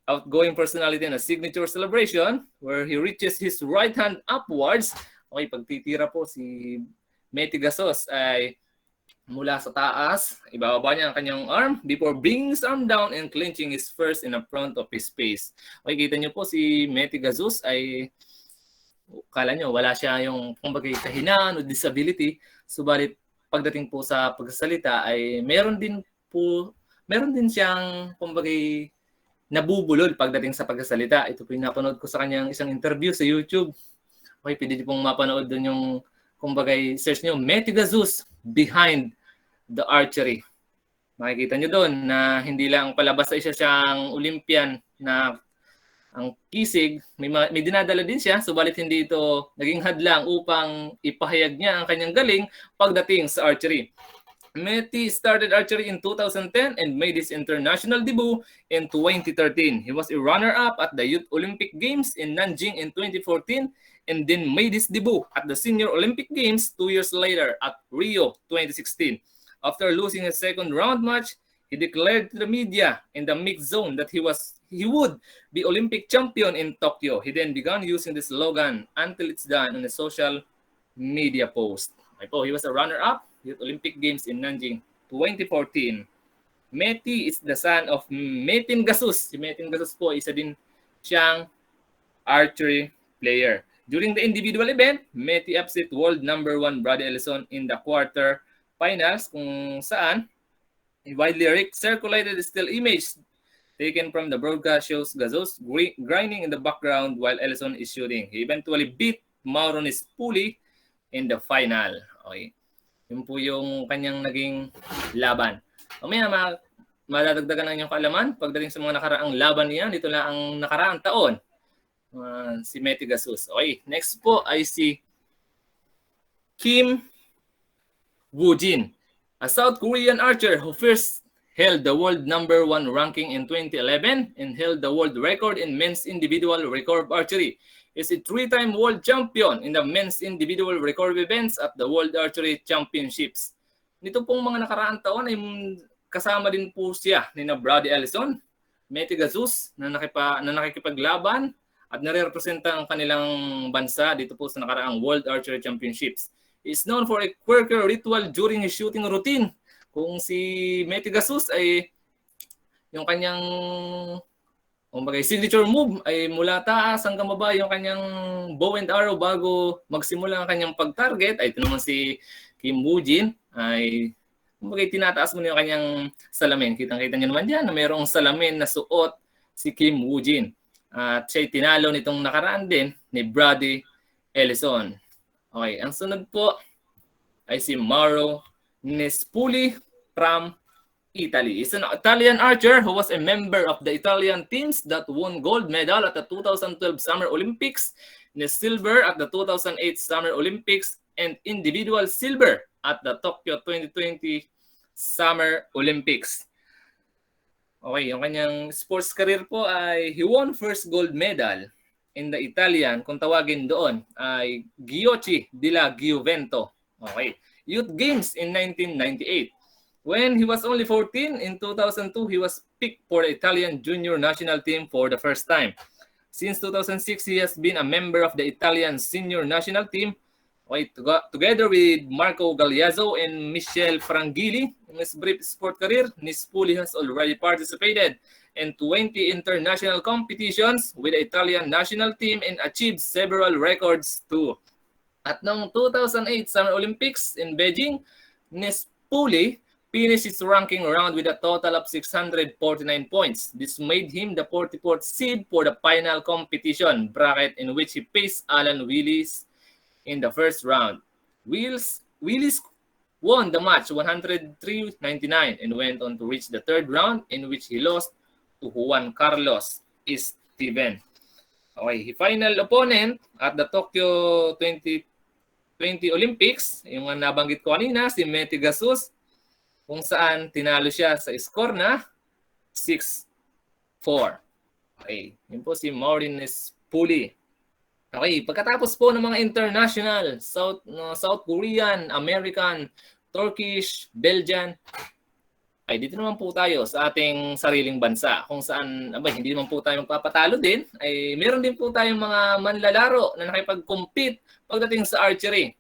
outgoing personality, and a signature celebration where he reaches his right hand upwards. Okay, pagtitira po si Meti Gazuz ay mula sa taas, ibababa niya ang kanyang arm before bringing his arm down and clenching his fist in the front of his face. Okay, kita niyo po si Meti Gazuz ay kala nyo wala siya yung kumbaga kahinaan o disability, subalit pagdating po sa pagsasalita ay meron din siyang kumbaga nabubulol pagdating sa pagsasalita. Ito po yung napanood ko sa kanyang isang interview sa YouTube. Okay, pwede niyo pong mapanood doon yung kumbaga search niyo Meti Gazuz behind the archery. Makikita niyo doon na hindi lang palabas isa siyang Olympian na ang kisig, may dinadala din siya, subalit hindi ito naging hadlang upang ipahayag niya ang kanyang galing pagdating sa archery. Meti started archery in 2010 and made his international debut in 2013. He was a runner-up at the Youth Olympic Games in Nanjing in 2014 and then made his debut at the Senior Olympic Games 2 years later at Rio 2016. After losing a second round match, he declared to the media in the mixed zone that he would be Olympic champion in Tokyo. He then began using the slogan "Until it's done" on a social media post. Ay po, he was a runner-up Youth Olympic Games in Nanjing 2014. Meti is the son of Metin Gasus. Si Metin Gasus po, isa din siyang archery player. During the individual event, Meti upset world number 1 Brady Ellison in the quarter finals kung saan widely circulated still image taken from the broadcast shows Gasus grinding in the background while Ellison is shooting. He eventually beat Mauro Nespoli in the final. Okay. Yun po yung kanyang naging laban. Mamaya madadagdagan ng inyong kaalaman pagdating sa mga nakaraang laban niya. Dito lang ang nakaraang taon. Si Meti Gasus. Okay. Next po ay si Kim Woo-jin, a South Korean archer who first held the world number 1 ranking in 2011 and held the world record in men's individual recurve archery. Is a 3-time world champion in the men's individual recurve events at the World Archery Championships. Nito pong mga nakaraang taon ay kasama din po siya ni na Brady Ellison, Meti Gasus na nakikipaglaban at nare-representa ang kanilang bansa dito po sa nakaraang World Archery Championships. He is known for a quirky ritual during his shooting routine. Kung si Meti Gasus ay yung kanyang signature move ay mula taas hanggang baba yung kanyang bow and arrow bago magsimula ang kanyang pag-target. Ay ito naman si Kim Woo-jin ay tinataas mo na yung kanyang salamin. Kitang-kita niyo naman dyan na mayroong salamin na suot si Kim Woo-jin. At siya'y tinalo nitong nakaraan din ni Brady Ellison. Okay, ang sunod po ay si Mauro Nespoli from Italy. He's an Italian archer who was a member of the Italian teams that won gold medal at the 2012 Summer Olympics, and silver at the 2008 Summer Olympics, and individual silver at the Tokyo 2020 Summer Olympics. Okay, yung kanyang sports career po ay he won first gold medal in the Italian, kung tawagin doon, ay Giochi della Giovento. Okay, Youth Games in 1998. When he was only 14, in 2002, he was picked for the Italian junior national team for the first time. Since 2006, he has been a member of the Italian senior national team. Together with Marco Galeazzo and Michel Frangilli, in his brief sport career, Nespoli has already participated in 20 international competitions with the Italian national team and achieved several records too. At noong 2008 Summer Olympics in Beijing, Nespoli finished his ranking round with a total of 649 points. This made him the 44th seed for the final competition bracket in which he faced Alan Willis in the first round. Willis won the match 103-99 and went on to reach the third round in which he lost to Juan Carlos Esteban. Okay, his final opponent at the Tokyo 2020 Olympics, yung nabanggit ko kanina, si Meti Gasus, kung saan tinalo siya sa score na 6-4. Okay, yun po si Mauro Nespoli. Okay, pagkatapos po ng mga international, South Korean, American, Turkish, Belgian, ay dito naman po tayo sa ating sariling bansa kung saan hindi naman po tayo magpapatalo din, ay meron din po tayong mga manlalaro na nakipag-compete pagdating sa archery.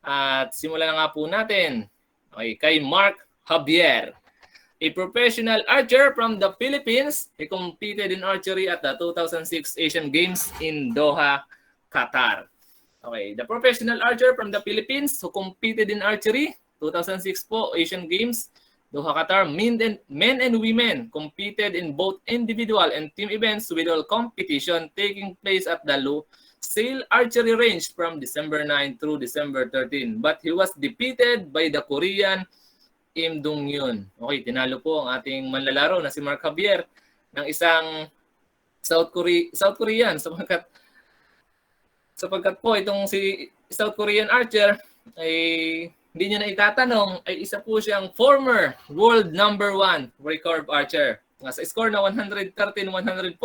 At simulan na nga po natin kay Mark Javier, a professional archer from the Philippines. He competed in archery at the 2006 Asian Games in Doha, Qatar. Okay, the professional archer from the Philippines who competed in archery, 2006 po Asian Games, Doha, Qatar, men and women competed in both individual and team events with all competition taking place at the Lusail Archery Range from December 9 through December 13. But he was defeated by the Korean Kim Dong-yun. Okay, tinalo po ang ating manlalaro na si Mark Javier ng isang South Korean sapagkat po itong si South Korean archer ay hindi nyo na itatanong, ay isa po siyang former world number 1 recurve archer. Sa score na 113-104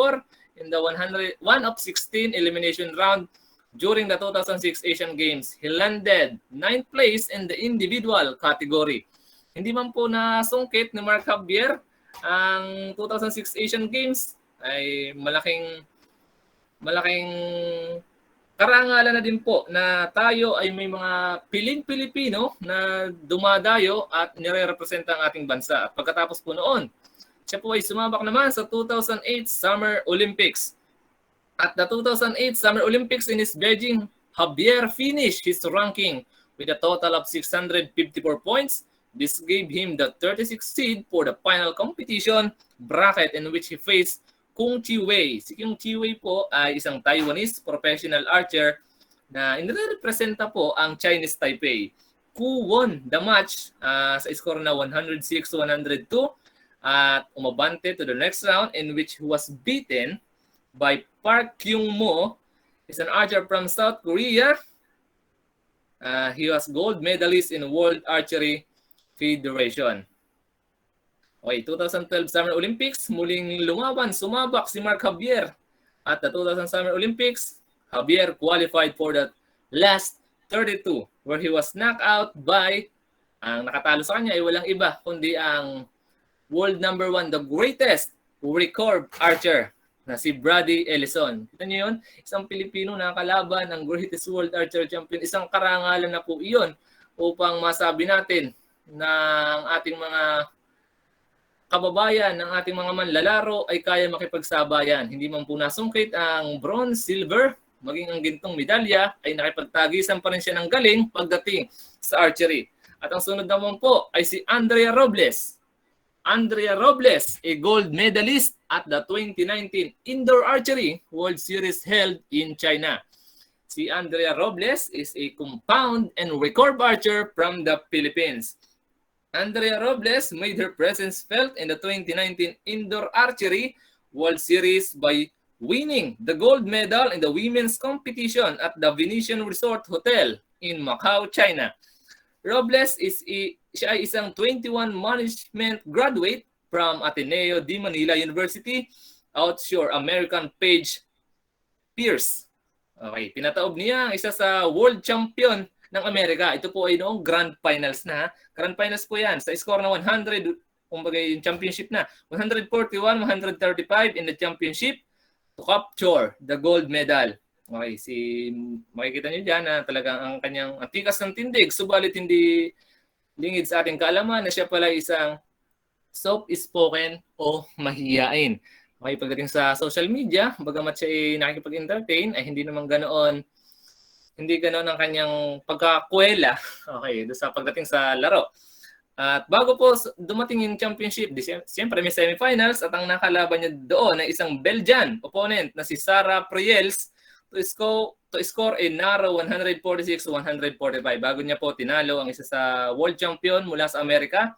in the 1 of 16 elimination round during the 2006 Asian Games. He landed 9th place in the individual category. Hindi man po nasungkit ni Mark Javier ang 2006 Asian Games ay malaking karangalan na din po na tayo ay may mga piling Pilipino na dumadayo at nire-representa ang ating bansa. At pagkatapos po noon, siya po ay sumabak naman sa 2008 Summer Olympics. At the 2008 Summer Olympics in his Beijing, Javier finished his ranking with a total of 654 points. This gave him the 36th seed for the final competition bracket in which he faced Kung Chi-wei. Si Kung Chi-wei po ay isang Taiwanese professional archer na inirepresenta po ang Chinese Taipei. Who won the match sa score na 106-102 at umabante to the next round in which he was beaten by Park Kyung-mo. Is an archer from South Korea. He was gold medalist in World Archery Federation. Okay, 2012 Summer Olympics, muling sumabak si Mark Javier. At the 2000 Summer Olympics, Javier qualified for the last 32 where he was knocked out by, ang nakatalo sa kanya ay walang iba kundi ang world number 1, the greatest recurve archer na si Brady Ellison. Kita niyo yun? Isang Pilipino na kalaban ng greatest world archer champion. Isang karangalan na po iyon upang masabi natin na ang ating mga kababayan ng ating mga manlalaro ay kaya makipagsabayan. Hindi man po nasungkit ang bronze, silver, maging ang gintong medalya ay nakipagtagisan pa rin siya ng galing pagdating sa archery. At ang sunod naman po ay si Andrea Robles. Andrea Robles, a gold medalist at the 2019 Indoor Archery World Series held in China. Si Andrea Robles is a compound and recurve archer from the Philippines. Andrea Robles made her presence felt in the 2019 Indoor Archery World Series by winning the gold medal in the women's competition at the Venetian Resort Hotel in Macau, China. Robles siya ay isang 21 management graduate from Ateneo de Manila University, Outshore American Page Pierce. Okay, pinataob niya ang isa sa world champion ng Amerika. Ito po ay noong Grand Finals na. Grand Finals po yan. Sa score na 100, kumbaga yung championship na. 141-135 in the championship to capture the gold medal. Okay, makikita niyo dyan na talagang ang kanyang antikas ng tindig, subalit hindi lingid sa ating kaalaman na siya pala isang soft-spoken o mahiyain. Okay, pagdating sa social media, bagamat siya ay nakikipag-entertain, ay hindi ganoon ang kanyang pagkakuwela, okay, sa pagdating sa laro. At bago po dumating yung championship, siyempre may semifinals at ang nakalaban niya doon ay isang Belgian opponent na si Sarah Priels to score a narrow 146-145. Bago niya po tinalo ang isa sa world champion mula sa Amerika,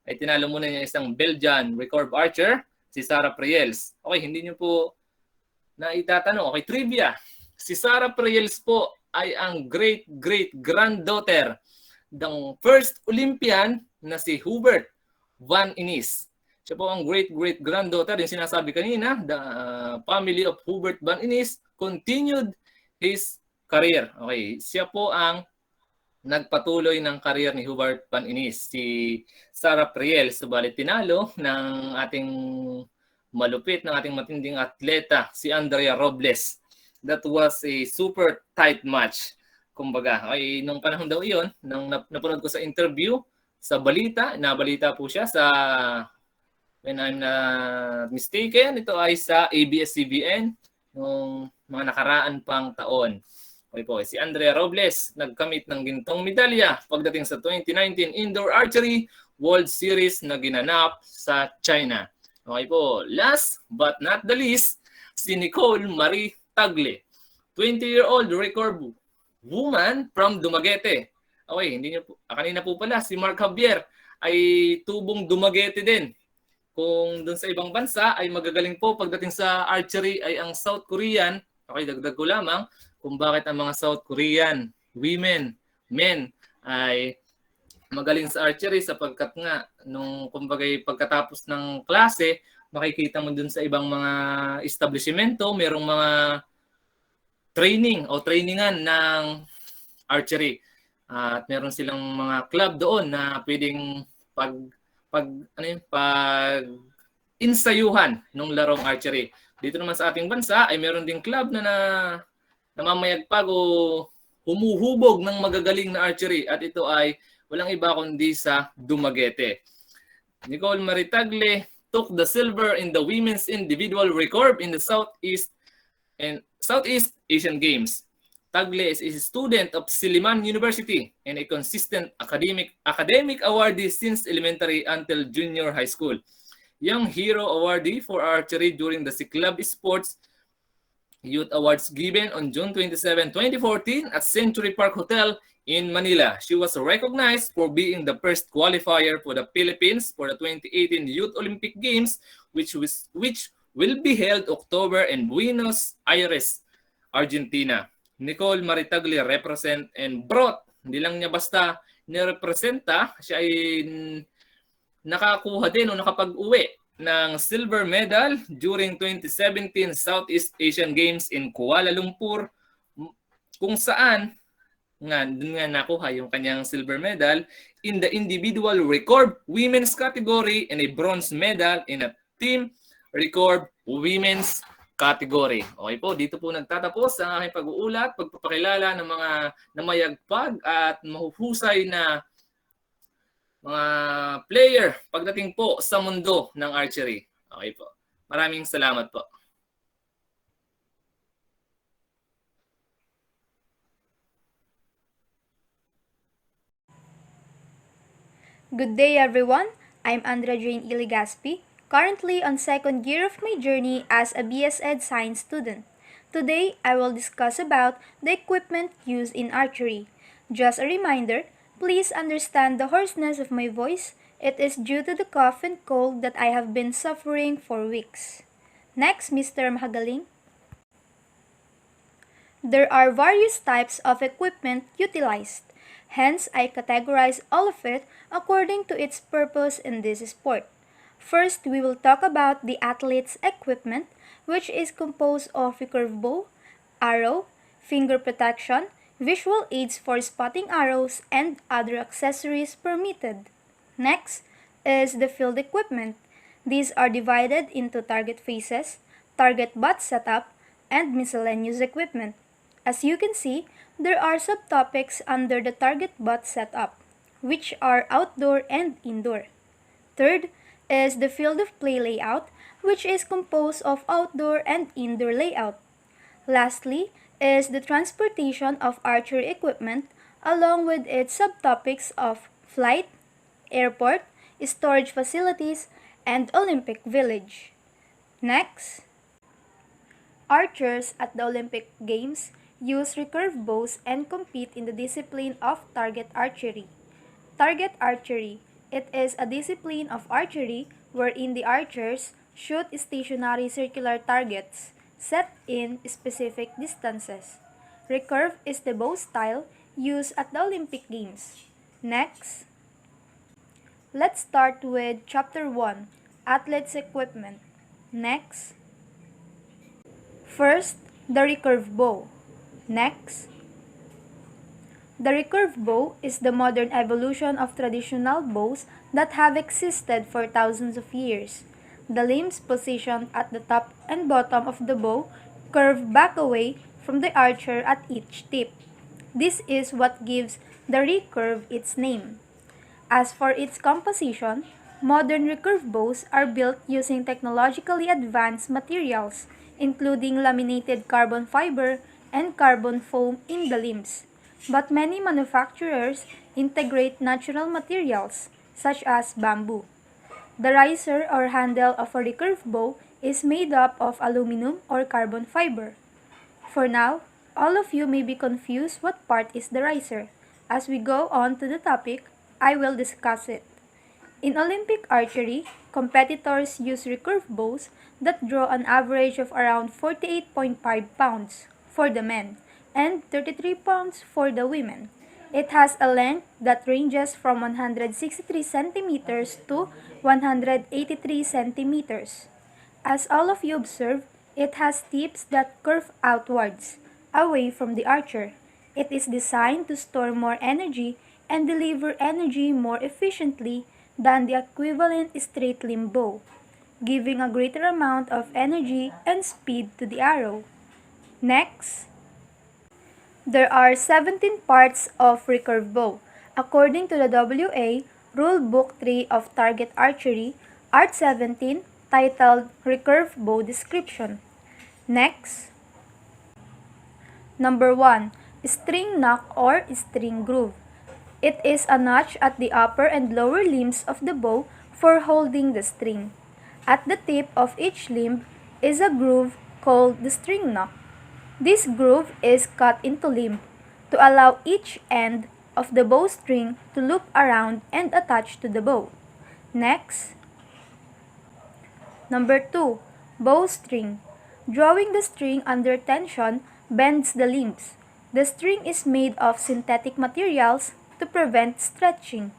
ay tinalo muna niya isang Belgian recurve archer, si Sarah Priels. Okay, hindi niyo po na itatanong. Okay, trivia. Si Sarah Priels po ay ang great-great-granddaughter ng first Olympian na si Hubert Van Inis. Siya po ang great-great-granddaughter, yung sinasabi kanina, the family of Hubert Van Inis continued his career. Okay, siya po ang nagpatuloy ng career ni Hubert Van Inis, si Sarah Priels. Subalit tinalo ng ating matinding atleta, si Andrea Robles. That was a super tight match. Kumbaga, ay nung panahon daw iyon, nung napanood ko sa interview, sa balita, nabalita po siya sa, when I'm not mistaken, ito ay sa ABS-CBN nung mga nakaraan pang taon. Okay po, si Andrea Robles nagkamit ng gintong medalya pagdating sa 2019 Indoor Archery World Series na ginanap sa China. Okay po, last but not the least, si Nicole Marie Tagle, 20-year-old recurve woman from Dumaguete. Okay, kanina po pala si Mark Javier ay tubong Dumaguete din. Kung doon sa ibang bansa ay magagaling po pagdating sa archery ay ang South Korean. Okay, dagdag ko lamang kung bakit ang mga South Korean women, men ay magaling sa archery sapagkat nga nung kumbagay pagkatapos ng klase, makikita mo dun sa ibang mga establishmento, merong mga training o trainingan ng archery. At meron silang mga club doon na pwedeng pag pag ano yun, pag insayuhan ng larong archery. Dito naman sa ating bansa ay meron ding club na namamayagpag o humuhubog ng magagaling na archery at ito ay walang iba kundi sa Dumaguete. Nicole Maritagle took the silver in the women's individual recurve in the Southeast Asian Games. Tagle is a student of Silliman University and a consistent academic awardee since elementary until junior high school. Young Hero Awardee for Archery during the Club Sports Youth Awards given on June 27, 2014 at Century Park Hotel in Manila. She was recognized for being the first qualifier for the Philippines for the 2018 Youth Olympic Games, which will be held October in Buenos Aires, Argentina. Nicole Maritagli represent and brought, hindi lang niya basta nirepresenta, siya ay nakakuha din o nakapag-uwi ng silver medal during 2017 Southeast Asian Games in Kuala Lumpur, kung saan doon nga nakuha yung kanyang silver medal in the individual recurve women's category and a bronze medal in a team recurve women's category. Okay po, dito po nagtatapos ang aking pag-uulat, pagpapakilala ng mga namayagpag at mahuhusay na mga player pagdating po sa mundo ng archery. Okay po. Maraming salamat po. Good day everyone, I'm Andra Jane Iligaspi, currently on second year of my journey as a BS Ed Science student. Today, I will discuss about the equipment used in archery. Just a reminder, please understand the hoarseness of my voice. It is due to the cough and cold that I have been suffering for weeks. Next, Mr. Mahagaling. There are various types of equipment utilized. Hence, I categorize all of it according to its purpose in this sport. First, we will talk about the athlete's equipment, which is composed of a curve bow, arrow, finger protection, visual aids for spotting arrows, and other accessories permitted. Next is the field equipment. These are divided into target faces, target butt setup, and miscellaneous equipment. As you can see, there are subtopics under the target butt setup, which are outdoor and indoor. Third is the field of play layout, which is composed of outdoor and indoor layout. Lastly is the transportation of archery equipment along with its subtopics of flight, airport, storage facilities, and Olympic Village. Next, archers at the Olympic Games use recurve bows and compete in the discipline of target archery. Target archery. It is a discipline of archery wherein the archers shoot stationary circular targets set in specific distances. Recurve is the bow style used at the Olympic Games. Next, let's start with Chapter 1, Athletes Equipment. Next, first, the recurve bow. Next, the recurve bow is the modern evolution of traditional bows that have existed for thousands of years. The limbs positioned at the top and bottom of the bow curve back away from the archer at each tip. This is what gives the recurve its name. As for its composition, modern recurve bows are built using technologically advanced materials, including laminated carbon fiber and carbon foam in the limbs. But many manufacturers integrate natural materials, such as bamboo. The riser or handle of a recurve bow is made up of aluminum or carbon fiber. For now, all of you may be confused what part is the riser. As we go on to the topic, I will discuss it. In Olympic archery, competitors use recurve bows that draw an average of around 48.5 pounds for the men and 33 pounds for the women. It has a length that ranges from 163 centimeters to 183 centimeters. As all of you observe, it has tips that curve outwards, away from the archer. It is designed to store more energy and deliver energy more efficiently than the equivalent straight limb bow, giving a greater amount of energy and speed to the arrow. Next, there are 17 parts of recurve bow. According to the WA Rule Book 3 of Target Archery, Art 17, titled Recurve Bow Description. Next, number 1. String knock or string groove. It is a notch at the upper and lower limbs of the bow for holding the string. At the tip of each limb is a groove called the string knock. This groove is cut into limb to allow each end of the bowstring to loop around and attach to the bow. Next, number 2. Bowstring. Drawing the string under tension bends the limbs. The string is made of synthetic materials to prevent stretching.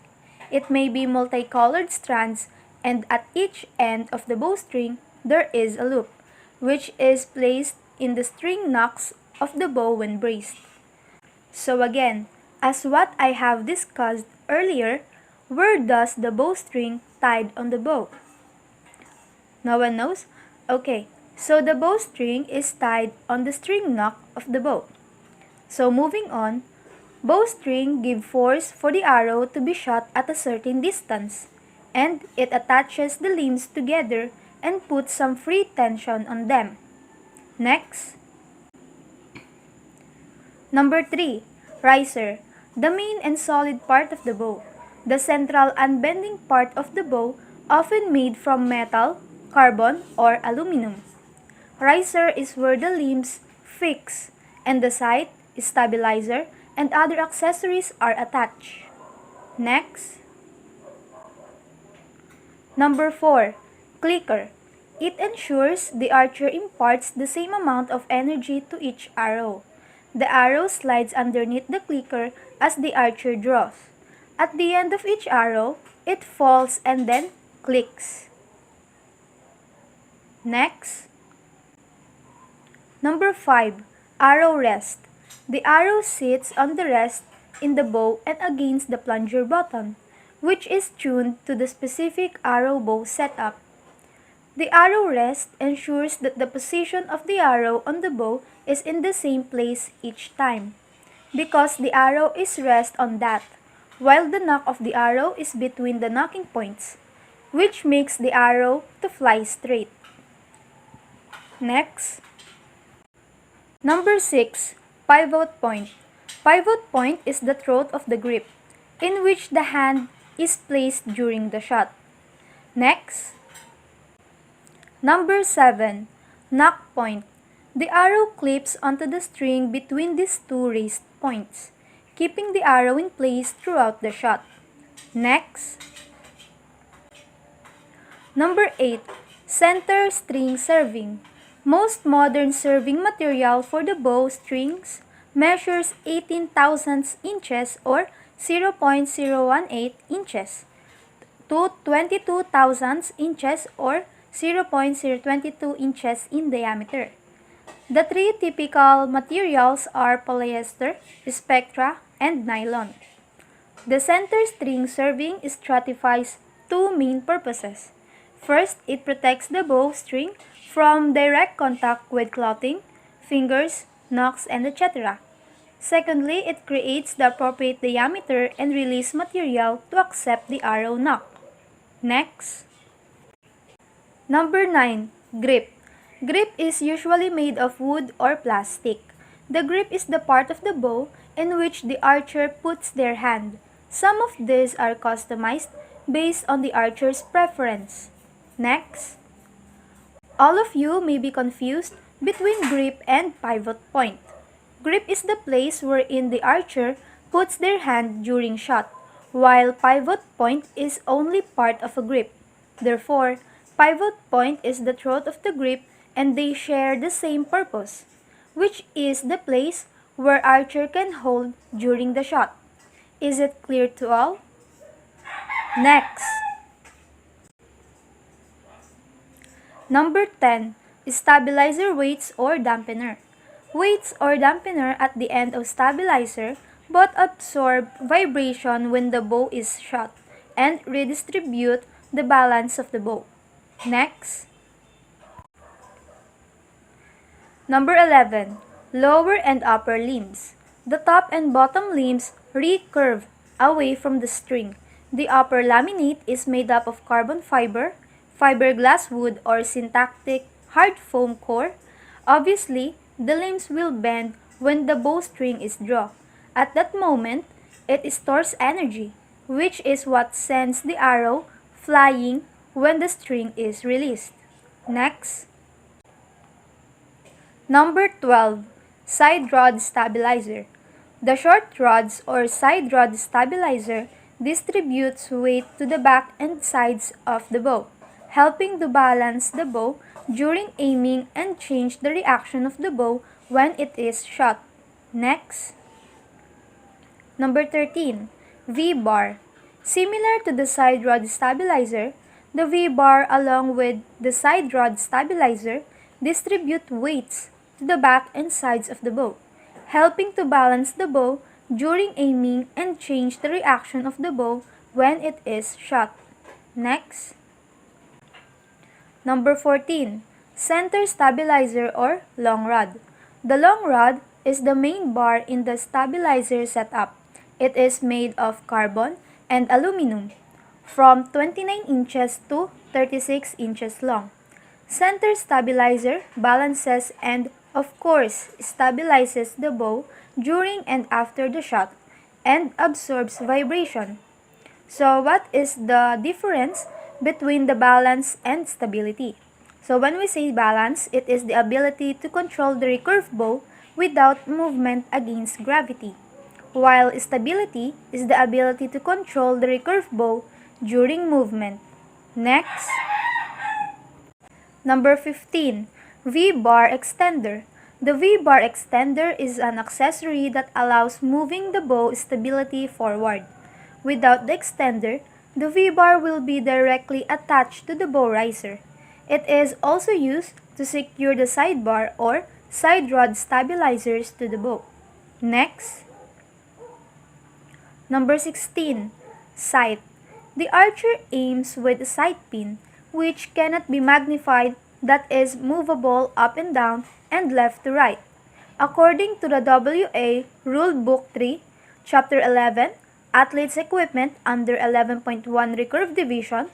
It may be multicolored strands, and at each end of the bowstring there is a loop, which is placed in the string nocks of the bow when braced. So again, as what I have discussed earlier, where does the bowstring tied on the bow? No one knows? Okay, so the bowstring is tied on the string knock of the bow. So moving on, bowstring give force for the arrow to be shot at a certain distance, and it attaches the limbs together and puts some free tension on them. Next, number 3. Riser, the main and solid part of the bow. The central unbending part of the bow, often made from metal, carbon, or aluminum. Riser is where the limbs fix and the sight, stabilizer, and other accessories are attached. Next, number 4. Clicker. It ensures the archer imparts the same amount of energy to each arrow. The arrow slides underneath the clicker as the archer draws. At the end of each arrow, it falls and then clicks. Next, number 5. Arrow rest. The arrow sits on the rest in the bow and against the plunger button, which is tuned to the specific arrow bow setup. The arrow rest ensures that the position of the arrow on the bow is in the same place each time, because the arrow is rest on that, while the knock of the arrow is between the knocking points, which makes the arrow to fly straight. Next, number 6. Pivot point. Pivot point is the throat of the grip, in which the hand is placed during the shot. Next, number 7. Knock point. The arrow clips onto the string between these two raised points, keeping the arrow in place throughout the shot. Next, number 8. Center string serving. Most modern serving material for the bow strings measures 18 thousandths inches or 0.018 inches to 22 thousandths inches or 0.022 inches in diameter. The three typical materials are polyester, spectra, and nylon. The center string serving stratifies two main purposes. First, it protects the bow string from direct contact with clothing, fingers, knocks, and etc. Secondly, it creates the appropriate diameter and release material to accept the arrow knock. Next, number 9. Grip. Grip is usually made of wood or plastic. The grip is the part of the bow in which the archer puts their hand. Some of these are customized based on the archer's preference. Next, all of you may be confused between grip and pivot point. Grip is the place wherein the archer puts their hand during shot, while pivot point is only part of a grip. Therefore, pivot point is the throat of the grip and they share the same purpose, which is the place where archer can hold during the shot. Is it clear to all? Next. Number 10. Stabilizer weights or dampener. Weights or dampener at the end of stabilizer both absorb vibration when the bow is shot and redistribute the balance of the bow. Next. Number 11. Lower and upper limbs. The top and bottom limbs recurve away from the string. The upper laminate is made up of carbon fiber, fiberglass wood or syntactic hard foam core. Obviously, the limbs will bend when the bowstring is drawn. At that moment, it stores energy, which is what sends the arrow flying when the string is released. Next. Number 12. Side rod stabilizer. The short rods or side rod stabilizer distributes weight to the back and sides of the bow, helping to balance the bow during aiming and change the reaction of the bow when it is shot. Next. Number 13. V-bar. Similar to the side rod stabilizer, the V-bar along with the side rod stabilizer distribute weights to the back and sides of the bow, helping to balance the bow during aiming and change the reaction of the bow when it is shot. Next. Number 14. Center stabilizer or long rod. The long rod is the main bar in the stabilizer setup. It is made of carbon and aluminum, from 29 inches to 36 inches long. Center stabilizer balances and, of course, stabilizes the bow during and after the shot and absorbs vibration. So what is the difference between the balance and stability? So when we say balance, it is the ability to control the recurve bow without movement against gravity, while stability is the ability to control the recurve bow during movement. Next. Number 15. V-bar extender. The V-bar extender is an accessory that allows moving the bow stability forward. Without the extender, the V-bar will be directly attached to the bow riser. It is also used to secure the sidebar or side rod stabilizers to the bow. Next. Number 16. Sight. The archer aims with a sight pin, which cannot be magnified, that is movable up and down and left to right. According to the WA Rule Book 3, Chapter 11, Athletes Equipment under 11.1 Recurve Division,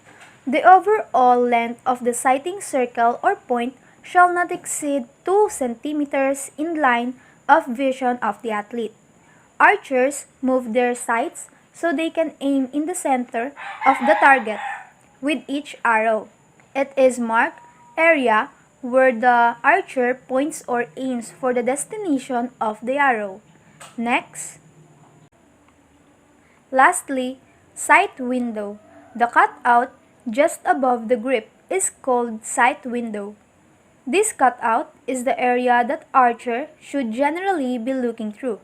the overall length of the sighting circle or point shall not exceed 2 centimeters in line of vision of the athlete. Archers move their sights so they can aim in the center of the target with each arrow. It is marked area where the archer points or aims for the destination of the arrow. Next. Lastly, sight window. The cutout just above the grip is called sight window. This cutout is the area that archer should generally be looking through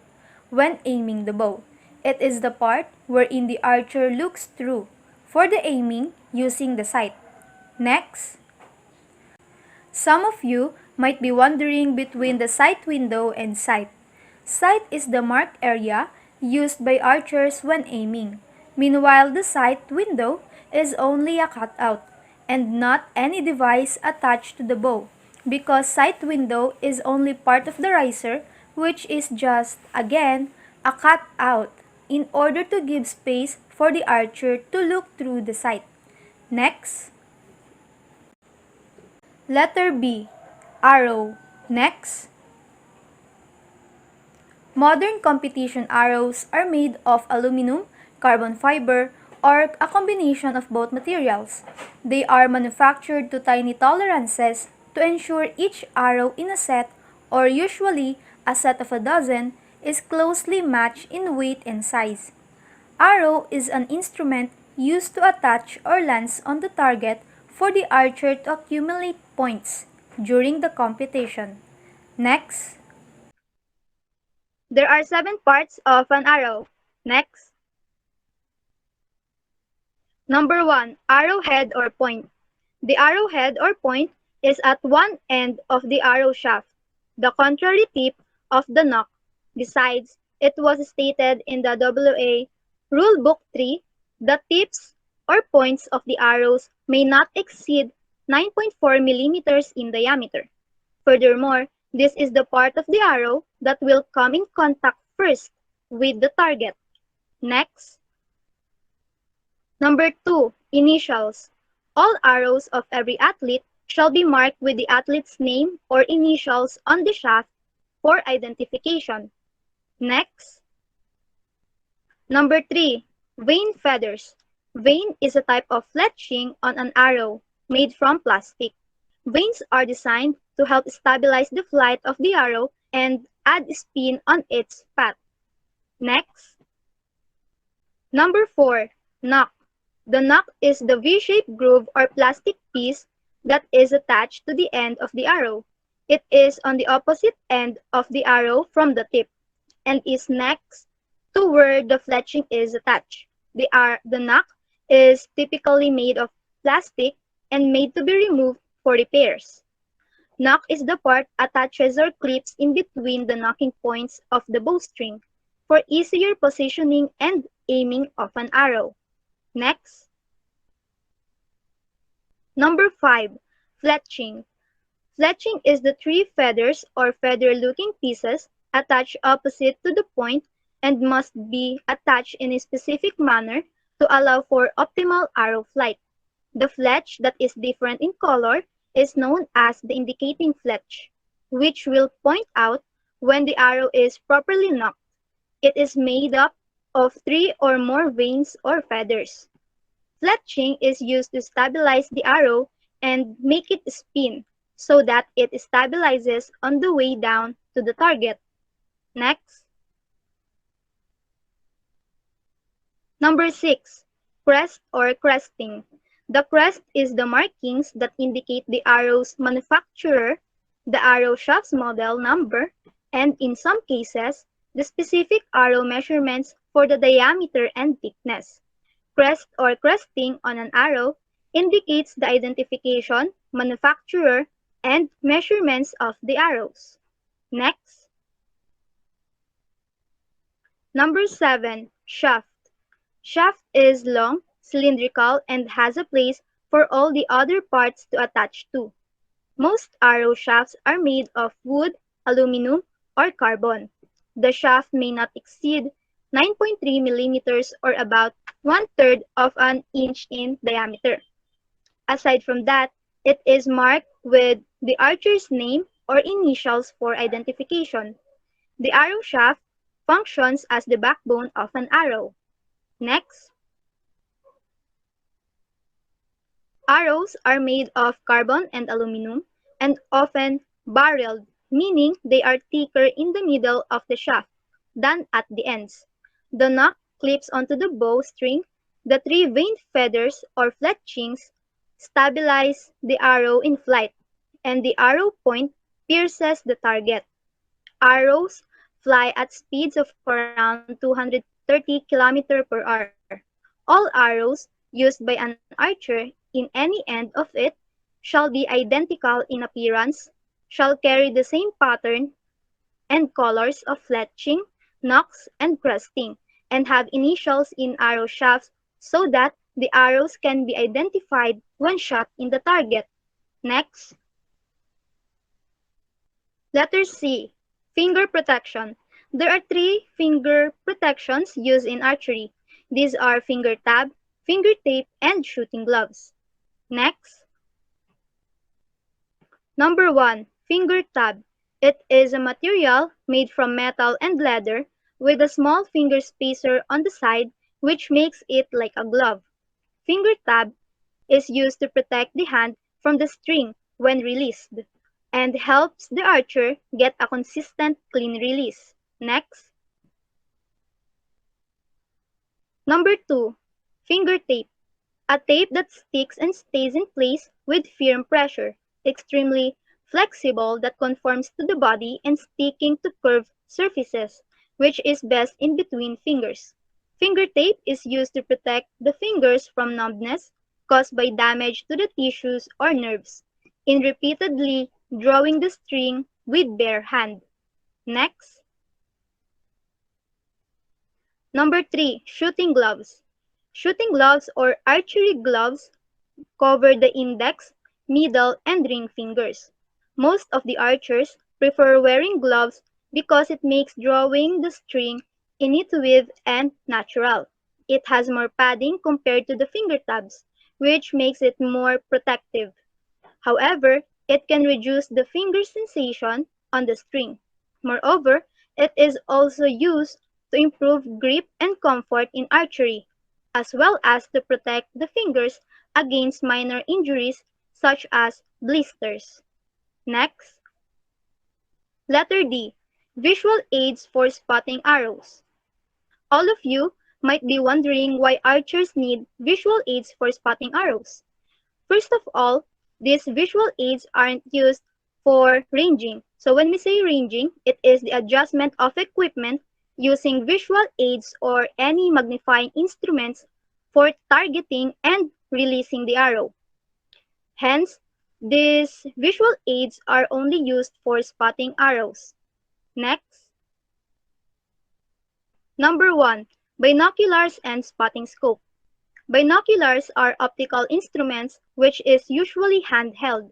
when aiming the bow. It is the part wherein the archer looks through for the aiming using the sight. Next. Some of you might be wondering between the sight window and sight. Sight is the marked area used by archers when aiming. Meanwhile, the sight window is only a cutout and not any device attached to the bow, because sight window is only part of the riser, which is just, again, a cutout in order to give space for the archer to look through the sight. Next. Letter B. Arrow. Next. Modern competition arrows are made of aluminum, carbon fiber, or a combination of both materials. They are manufactured to tiny tolerances to ensure each arrow in a set, or usually a set of a dozen, is closely matched in weight and size. Arrow is an instrument used to attach or lance on the target for the archer to accumulate points during the competition. Next. There are 7 parts of an arrow. Next. Number 1. Arrowhead or point. The arrowhead or point is at one end of the arrow shaft, the contrary tip of the nock. Besides, it was stated in the WA Rule Book 3 that tips or points of the arrows may not exceed 9.4 millimeters in diameter. Furthermore, this is the part of the arrow that will come in contact first with the target. Next, number 2, initials. All arrows of every athlete shall be marked with the athlete's name or initials on the shaft for identification. Next, number 3, vane feathers. Vane is a type of fletching on an arrow made from plastic. Vanes are designed to help stabilize the flight of the arrow and add spin on its path. Next, number 4, nock. The nock is the V-shaped groove or plastic piece that is attached to the end of the arrow. It is on the opposite end of the arrow from the tip and is next to where the fletching is attached. The nock is typically made of plastic and made to be removed for repairs. Nock is the part attaches or clips in between the nocking points of the bowstring for easier positioning and aiming of an arrow. Next, number 5, fletching. Fletching is the three feathers or feather-looking pieces attached opposite to the point and must be attached in a specific manner to allow for optimal arrow flight. The fletch that is different in color is known as the indicating fletch, which will point out when the arrow is properly nocked. It is made up of 3 or more vanes or feathers. Fletching is used to stabilize the arrow and make it spin so that it stabilizes on the way down to the target. Next. Number 6, crest or cresting. The crest is the markings that indicate the arrow's manufacturer, the arrow shaft's model number, and in some cases, the specific arrow measurements for the diameter and thickness. Crest or cresting on an arrow indicates the identification, manufacturer, and measurements of the arrows. Next. Number 7, shaft. Shaft is long, cylindrical, and has a place for all the other parts to attach to. Most arrow shafts are made of wood, aluminum, or carbon. The shaft may not exceed 9.3 millimeters or about 1/3 of an inch in diameter. Aside from that, it is marked with the archer's name or initials for identification. The arrow shaft functions as the backbone of an arrow. Next, arrows are made of carbon and aluminum and often barreled, meaning they are thicker in the middle of the shaft than at the ends. The nock clips onto the bow string. The three vane feathers or fletchings stabilize the arrow in flight, and the arrow point pierces the target. Arrows fly at speeds of around 230 km per hour. All arrows used by an archer in any end of it shall be identical in appearance, shall carry the same pattern and colors of fletching, nocks, and cresting, and have initials in arrow shafts so that the arrows can be identified when shot in the target. Next. Letter C. Finger protection. There are 3 finger protections used in archery. These are finger tab, finger tape, and shooting gloves. Next. Number 1. Finger tab. It is a material made from metal and leather with a small finger spacer on the side which makes it like a glove. Finger tab is used to protect the hand from the string when released and helps the archer get a consistent clean release. Next. Number 2. Finger tape. A tape that sticks and stays in place with firm pressure, extremely flexible that conforms to the body and sticking to curved surfaces, which is best in between fingers. Finger tape is used to protect the fingers from numbness caused by damage to the tissues or nerves in repeatedly drawing the string with bare hand. Next. Number 3. Shooting gloves. Shooting gloves or archery gloves cover the index, middle, and ring fingers. Most of the archers prefer wearing gloves because it makes drawing the string intuitive and natural. It has more padding compared to the finger tabs, which makes it more protective. However, it can reduce the finger sensation on the string. Moreover, it is also used to improve grip and comfort in archery, as well as to protect the fingers against minor injuries such as blisters. Next, letter D. Visual aids for spotting arrows. All of you might be wondering why archers need visual aids for spotting arrows. First of all, these visual aids aren't used for ranging. So when we say ranging, it is the adjustment of equipment using visual aids or any magnifying instruments for targeting and releasing the arrow. Hence, these visual aids are only used for spotting arrows. Next. Number 1. Binoculars and spotting scope. Binoculars are optical instruments which is usually handheld,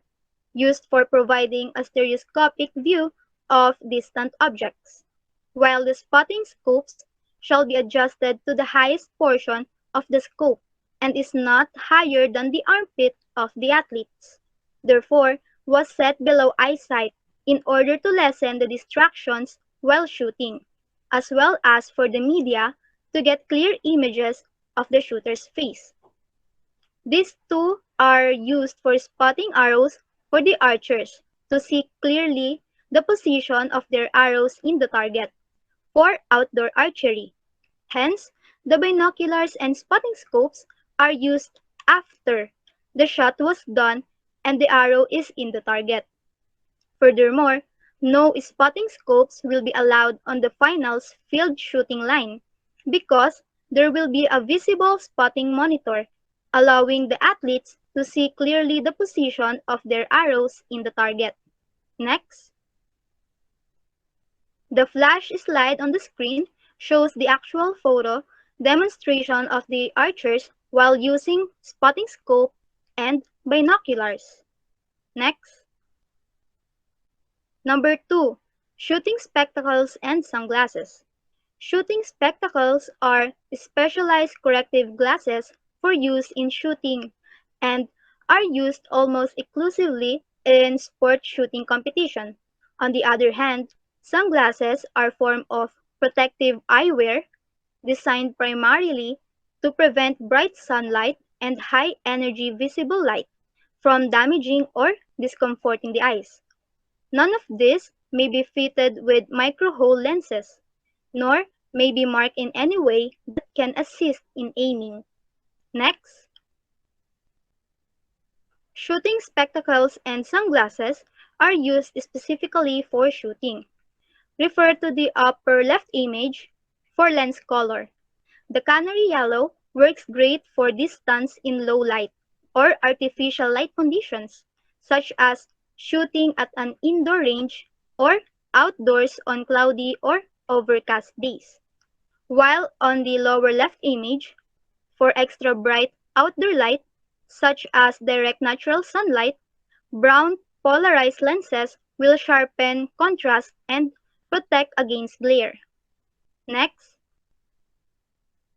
used for providing a stereoscopic view of distant objects, while the spotting scopes shall be adjusted to the highest portion of the scope and is not higher than the armpit of the athletes. Therefore, was set below eyesight in order to lessen the distractions while shooting, as well as for the media to get clear images of the shooter's face. These two are used for spotting arrows for the archers to see clearly the position of their arrows in the target for outdoor archery. Hence, the binoculars and spotting scopes are used after the shot was done and the arrow is in the target. Furthermore, no spotting scopes will be allowed on the finals field shooting line because there will be a visible spotting monitor allowing the athletes to see clearly the position of their arrows in the target. Next. The flash slide on the screen shows the actual photo demonstration of the archers while using spotting scope and binoculars. Next. Number 2. Shooting spectacles and sunglasses. Shooting spectacles are specialized corrective glasses for use in shooting and are used almost exclusively in sport shooting competition. On the other hand, sunglasses are a form of protective eyewear designed primarily to prevent bright sunlight and high-energy visible light from damaging or discomforting the eyes. None of this may be fitted with micro-hole lenses, nor may be marked in any way that can assist in aiming. Next. Shooting spectacles and sunglasses are used specifically for shooting. Refer to the upper left image for lens color. The canary yellow works great for distance in low light or artificial light conditions, such as shooting at an indoor range or outdoors on cloudy or overcast days. While on the lower left image, for extra bright outdoor light, such as direct natural sunlight, brown polarized lenses will sharpen contrast and protect against glare. Next.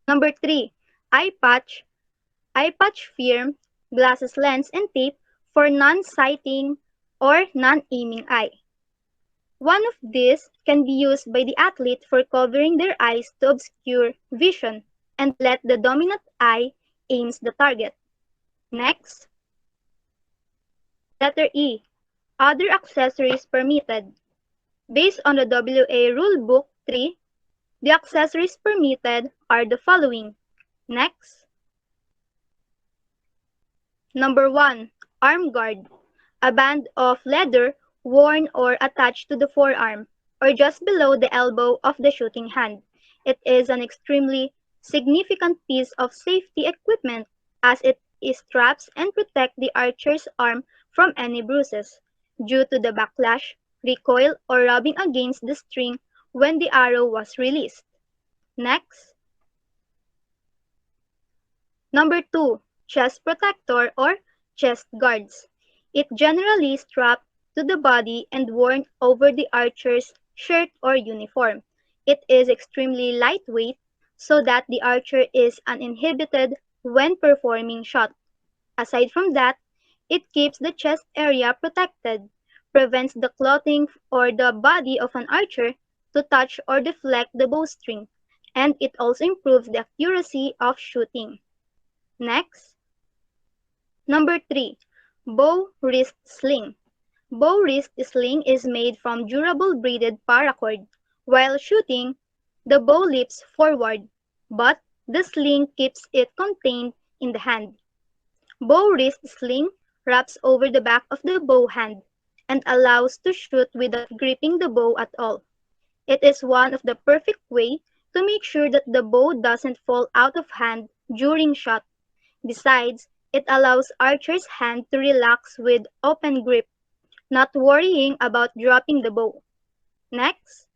Number 3. Eye patch. Eye patch firm, glasses lens and tape for non-sighting or non-aiming eye. One of these can be used by the athlete for covering their eyes to obscure vision and let the dominant eye aims the target. Next. Letter E. Other accessories permitted. Based on the WA Rulebook 3, the accessories permitted are the following. Next. Number 1. Arm guard. A band of leather worn or attached to the forearm or just below the elbow of the shooting hand. It is an extremely significant piece of safety equipment as it straps and protects the archer's arm from any bruises due to the backlash, recoil, or rubbing against the string when the arrow was released. Next, number 2, chest protector or chest guards. It generally strapped to the body and worn over the archer's shirt or uniform. It is extremely lightweight so that the archer is uninhibited when performing shot. Aside from that, it keeps the chest area protected, prevents the clothing or the body of an archer to touch or deflect the bowstring, and it also improves the accuracy of shooting. Next, number 3, bow wrist sling. Bow wrist sling is made from durable braided paracord. While shooting, the bow leaps forward, but the sling keeps it contained in the hand. Bow wrist sling wraps over the back of the bow hand and allows to shoot without gripping the bow at all. It is one of the perfect way to make sure that the bow doesn't fall out of hand during shot. Besides, it allows archer's hand to relax with open grip, not worrying about dropping the bow. Next,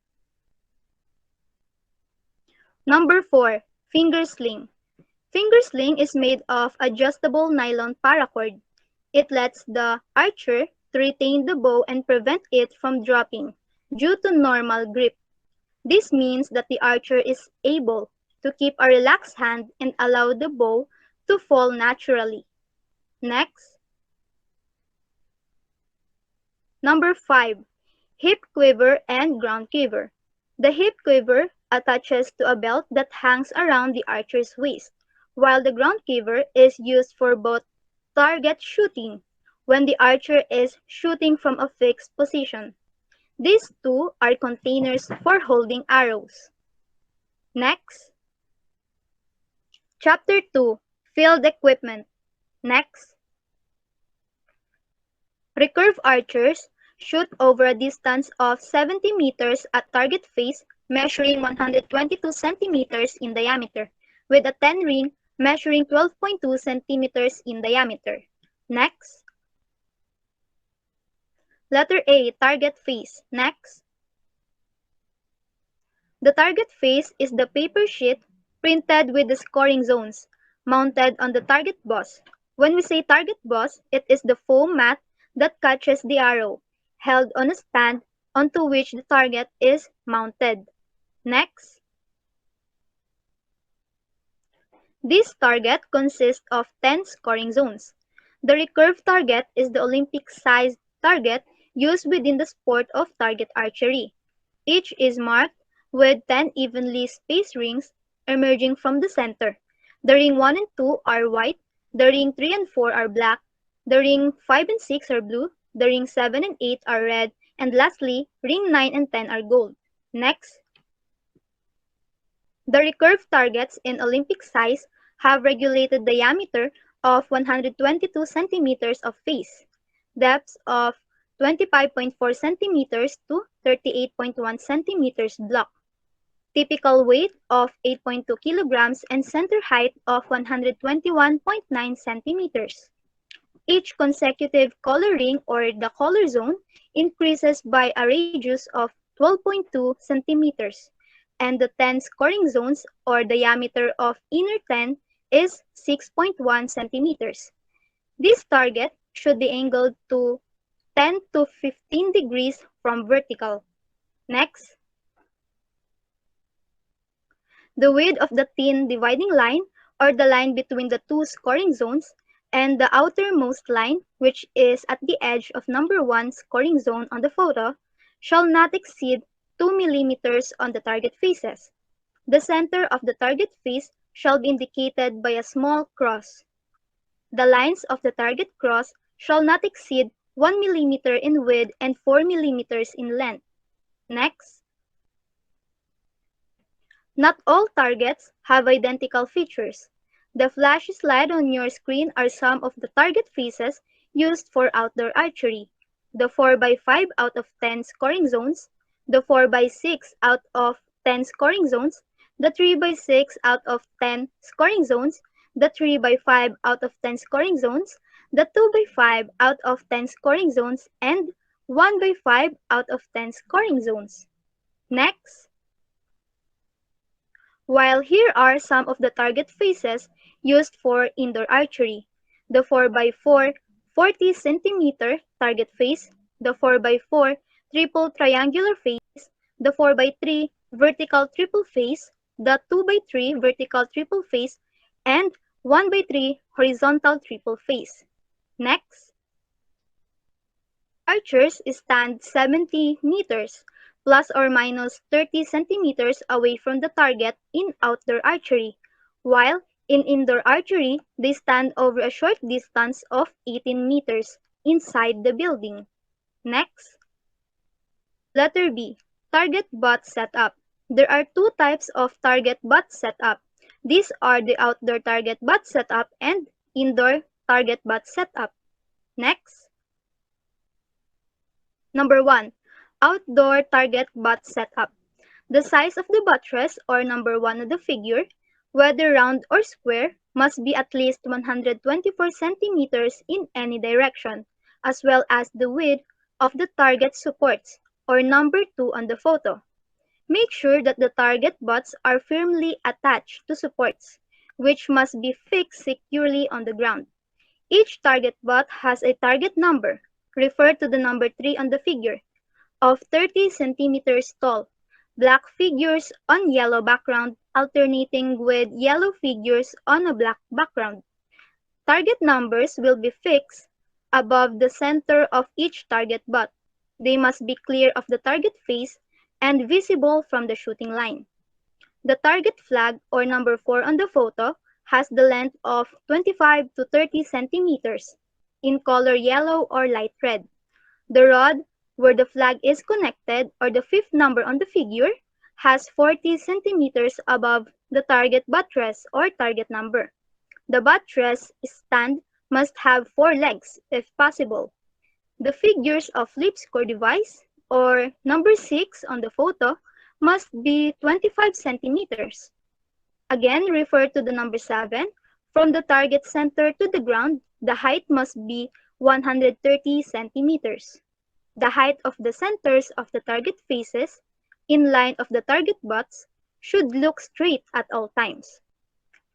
number 4, finger sling. Finger sling is made of adjustable nylon paracord. It lets the archer to retain the bow and prevent it from dropping due to normal grip. This means that the archer is able to keep a relaxed hand and allow the bow to fall naturally. Next, number 5, hip quiver and ground quiver. The hip quiver attaches to a belt that hangs around the archer's waist, while the ground quiver is used for both target shooting when the archer is shooting from a fixed position. These two are containers for holding arrows. Next, Chapter 2, Field Equipment. Next, recurve archers shoot over a distance of 70 meters at target face measuring 122 centimeters in diameter, with a 10 ring measuring 12.2 centimeters in diameter. Next, letter A, target face. Next, the target face is the paper sheet printed with the scoring zones mounted on the target boss. When we say target boss, it is the foam mat that catches the arrow, held on a stand onto which the target is mounted. Next, this target consists of 10 scoring zones. The recurve target is the Olympic-sized target used within the sport of target archery. Each is marked with 10 evenly spaced rings emerging from the center. The ring 1 and 2 are white, the ring 3 and 4 are black, the ring 5 and 6 are blue, the ring 7 and 8 are red, and lastly, ring 9 and 10 are gold. Next, the recurve targets in Olympic size have regulated diameter of 122 centimeters of face, depths of 25.4 centimeters to 38.1 centimeters block, typical weight of 8.2 kilograms, and center height of 121.9 centimeters. Each consecutive color ring or the color zone increases by a radius of 12.2 centimeters, and the 10 scoring zones or diameter of inner 10 is 6.1 centimeters. This target should be angled to 10 to 15 degrees from vertical. Next, the width of the thin dividing line or the line between the two scoring zones and the outermost line, which is at the edge of number 1 scoring zone on the photo, shall not exceed 2 millimeters on the target faces. The center of the target face shall be indicated by a small cross. The lines of the target cross shall not exceed 1 millimeter in width and 4 millimeters in length. Next, not all targets have identical features. The flash slide on your screen are some of the target faces used for outdoor archery. The 4x5 out of 10 scoring zones, the 4x6 out of 10 scoring zones, the 3x6 out of 10 scoring zones, the 3x5 out of 10 scoring zones, the 2x5 out of 10 scoring zones, and 1x5 out of 10 scoring zones. Next, while here are some of the target faces used for indoor archery: the 4x4 40 cm target face, the 4x4 triple triangular face, the 4x3 vertical triple face, the 2x3 vertical triple face, and 1x3 horizontal triple face. Next, archers stand 70 meters plus or minus 30 centimeters away from the target in outdoor archery, while in indoor archery they stand over a short distance of 18 meters inside the building. Next, letter B, target butt setup. There are two types of target butt setup. These are the outdoor target butt setup and indoor target butt setup. Next, number 1, outdoor target butt setup. The size of the buttress or number 1 of the figure, whether round or square, must be at least 124 centimeters in any direction, as well as the width of the target supports, or number 2 on the photo. Make sure that the target butts are firmly attached to supports, which must be fixed securely on the ground. Each target butt has a target number, refer to the number 3 on the figure, of 30 centimeters tall. Black figures on yellow background alternating with yellow figures on a black background. Target numbers will be fixed above the center of each target butt. They must be clear of the target face and visible from the shooting line. The target flag or number 4 on the photo has the length of 25 to 30 centimeters in color yellow or light red. The rod where the flag is connected, or the fifth number on the figure, has 40 centimeters above the target buttress or target number. The buttress stand must have 4 legs if possible. The figures of flip score device, or number 6 on the photo, must be 25 centimeters. Again, refer to the number 7. From the target center to the ground, the height must be 130 centimeters. The height of the centers of the target faces, in line of the target butts, should look straight at all times.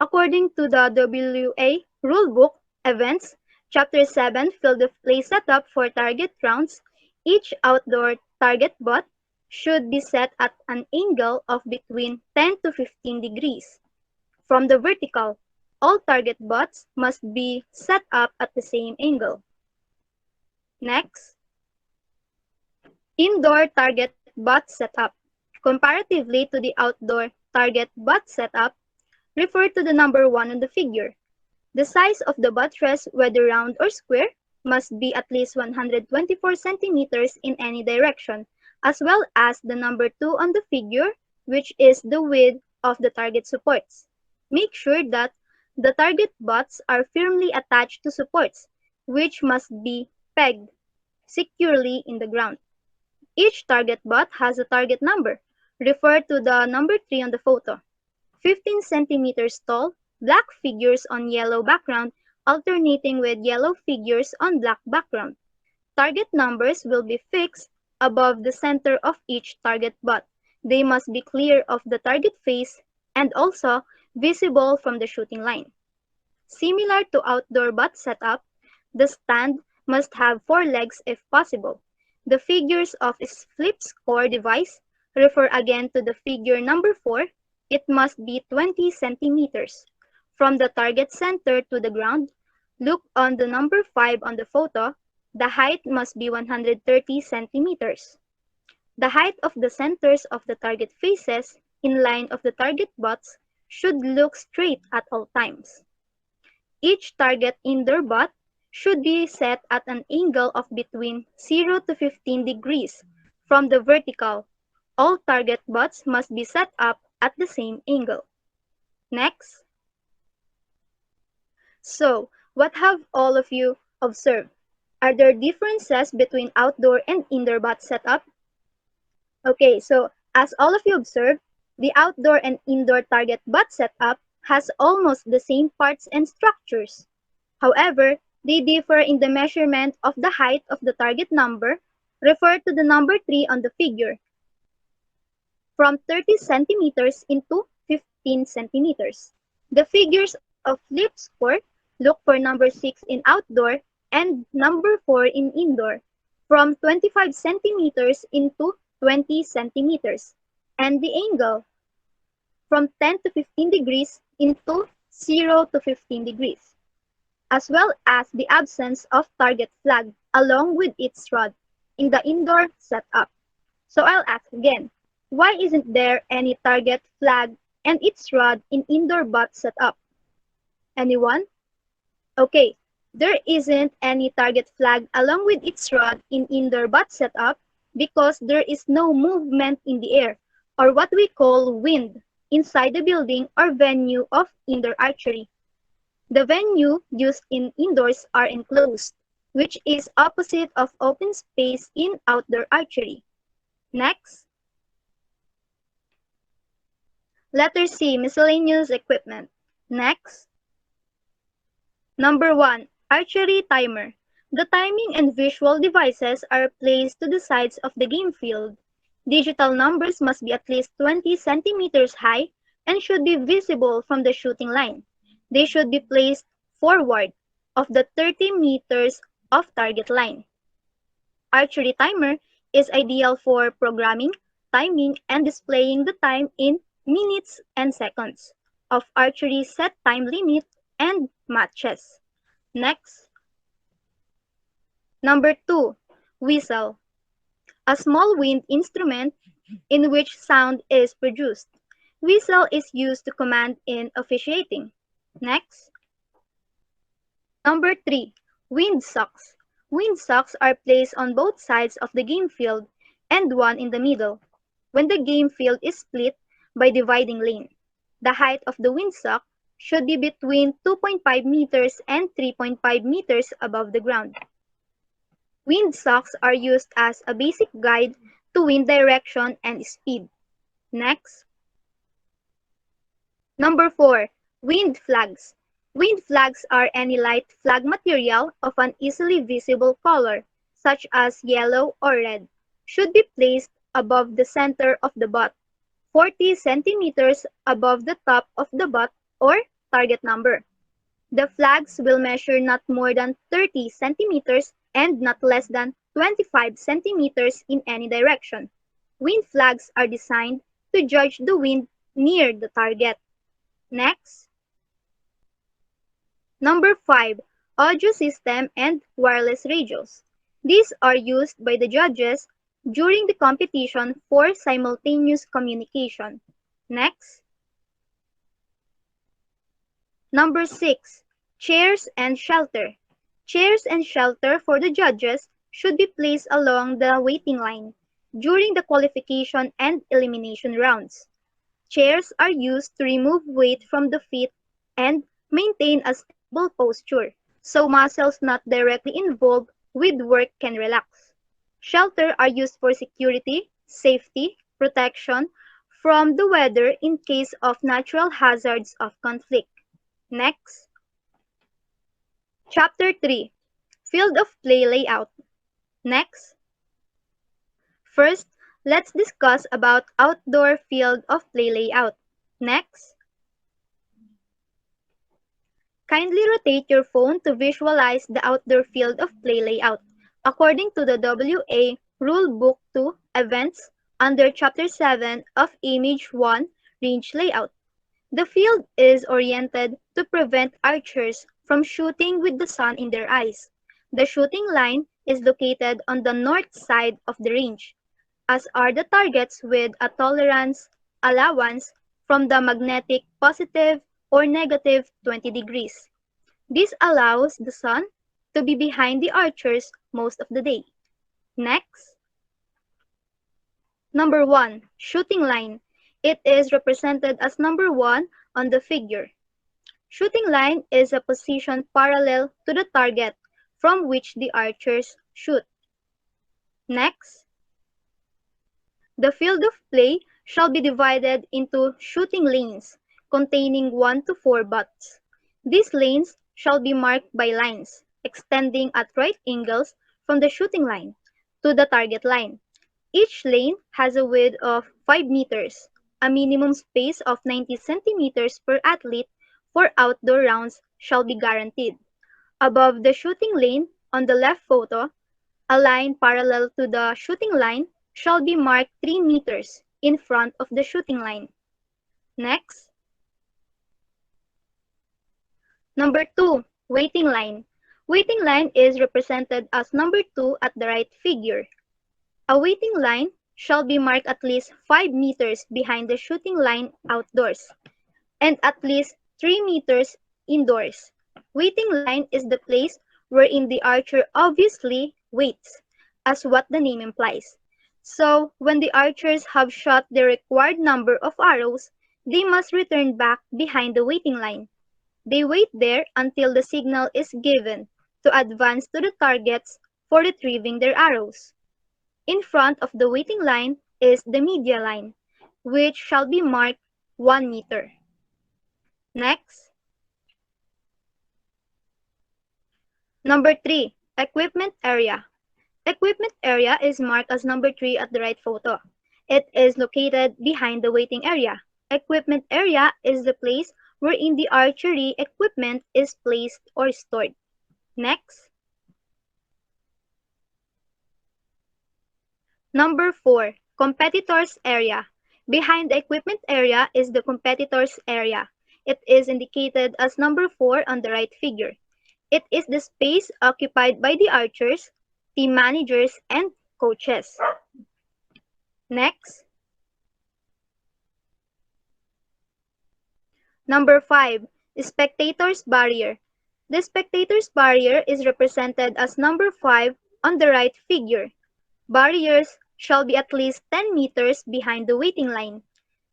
According to the WA Rulebook, Events, Chapter 7, Field of Play Setup for Target Rounds, each outdoor target butt should be set at an angle of between 10 to 15 degrees. From the vertical, all target butts must be set up at the same angle. Next, indoor target butt setup. Comparatively to the outdoor target butt setup, refer to the number 1 on the figure. The size of the buttress, whether round or square, must be at least 124 centimeters in any direction, as well as the number 2 on the figure, which is the width of the target supports. Make sure that the target butts are firmly attached to supports, which must be pegged securely in the ground. Each target butt has a target number. Refer to the number 3 on the photo. 15 centimeters tall, black figures on yellow background alternating with yellow figures on black background. Target numbers will be fixed above the center of each target butt. They must be clear of the target face and also visible from the shooting line. Similar to outdoor butt setup, the stand must have 4 legs if possible. The figures of a flip score device, refer again to the figure number 4. It must be 20 centimeters. From the target center to the ground, look on the number 5 on the photo. The height must be 130 centimeters. The height of the centers of the target faces, in line of the target butts, should look straight at all times. Each target indoor butt should be set at an angle of between 0 to 15 degrees from the vertical. All target butts must be set up at the same angle. Next. So, what have all of you observed? Are there differences between outdoor and indoor butt setup? Okay, so as all of you observed, The outdoor and indoor target butt setup has almost the same parts and structures. However, they differ in the measurement of the height of the target number, referred to the number 3 on the figure, from 30 centimeters into 15 centimeters. The figures of flip score look for number 6 in outdoor and number 4 in indoor, from 25 centimeters into 20 centimeters, and the angle from 10 to 15 degrees into 0 to 15 degrees, as well as the absence of target flag along with its rod in the indoor setup. So I'll ask again, why isn't there any target flag and its rod in indoor butt setup? Anyone? Okay, there isn't any target flag along with its rod in indoor butt setup because there is no movement in the air, or what we call wind, inside the building or venue of indoor archery. The venue used in indoors are enclosed, which is opposite of open space in outdoor archery. Next. Letter C, miscellaneous equipment. Next. Number 1, archery timer. The timing and visual devices are placed to the sides of the game field. Digital numbers must be at least 20 centimeters high and should be visible from the shooting line. They should be placed forward of the 30 meters of target line. Archery timer is ideal for programming, timing, and displaying the time in minutes and seconds of archery set time limit and matches. Next. Number 2, whistle. A small wind instrument in which sound is produced. Whistle is used to command in officiating. Next. Number 3, wind socks. Wind socks are placed on both sides of the game field and one in the middle, when the game field is split by dividing lane. The height of the windsock should be between 2.5 meters and 3.5 meters above the ground. Windsocks are used as a basic guide to wind direction and speed. Next. Number 4, wind flags. Wind flags are any light flag material of an easily visible color, such as yellow or red, should be placed above the center of the butt, 40 centimeters above the top of the butt or target number. The flags will measure not more than 30 centimeters and not less than 25 centimeters in any direction. Wind flags are designed to judge the wind near the target. Next. Number 5, audio system and wireless radios. These are used by the judges during the competition for simultaneous communication. Next. Number 6, chairs and shelter. Chairs and shelter for the judges should be placed along the waiting line during the qualification and elimination rounds. Chairs are used to remove weight from the feet and maintain a stable posture, so muscles not directly involved with work can relax. Shelter are used for security, safety, protection from the weather in case of natural hazards of conflict. Next. Chapter 3, Field of Play Layout. Next. First, let's discuss about outdoor field of play layout. Next. Kindly rotate your phone to visualize the outdoor field of play layout according to the WA Rule Book 2 Events under Chapter 7 of Image 1 Range Layout. The field is oriented to prevent archers from shooting with the sun in their eyes. The shooting line is located on the north side of the range, as are the targets with a tolerance allowance from the magnetic positive or negative 20 degrees. This allows the sun to be behind the archers most of the day. Next. Number 1, shooting line. It is represented as number 1 on the figure. Shooting line is a position parallel to the target from which the archers shoot. Next. The field of play shall be divided into shooting lanes containing 1 to 4 butts. These lanes shall be marked by lines extending at right angles from the shooting line to the target line. Each lane has a width of 5 meters. A minimum space of 90 centimeters per athlete for outdoor rounds shall be guaranteed. Above the shooting lane on the left photo, a line parallel to the shooting line shall be marked 3 meters in front of the shooting line. Next, number 2, waiting line. Waiting line is represented as number 2 at the right figure. A waiting line shall be marked at least 5 meters behind the shooting line outdoors and at least 3 meters indoors. Waiting line is the place wherein the archer obviously waits, as what the name implies. So, when the archers have shot the required number of arrows, they must return back behind the waiting line. They wait there until the signal is given to advance to the targets for retrieving their arrows. In front of the waiting line is the media line, which shall be marked 1 meter. Next, number 3, equipment area. Equipment area is marked as number 3 at the right photo. It is located behind the waiting area. Equipment area is the place wherein the archery equipment is placed or stored. Next, number 4, competitors area. Behind the equipment area is the competitors area. It is indicated as number 4 on the right figure. It is the space occupied by the archers, team managers, and coaches. Next, number 5, spectators barrier. The spectators barrier is represented as number 5 on the right figure. Barriers shall be at least 10 meters behind the waiting line.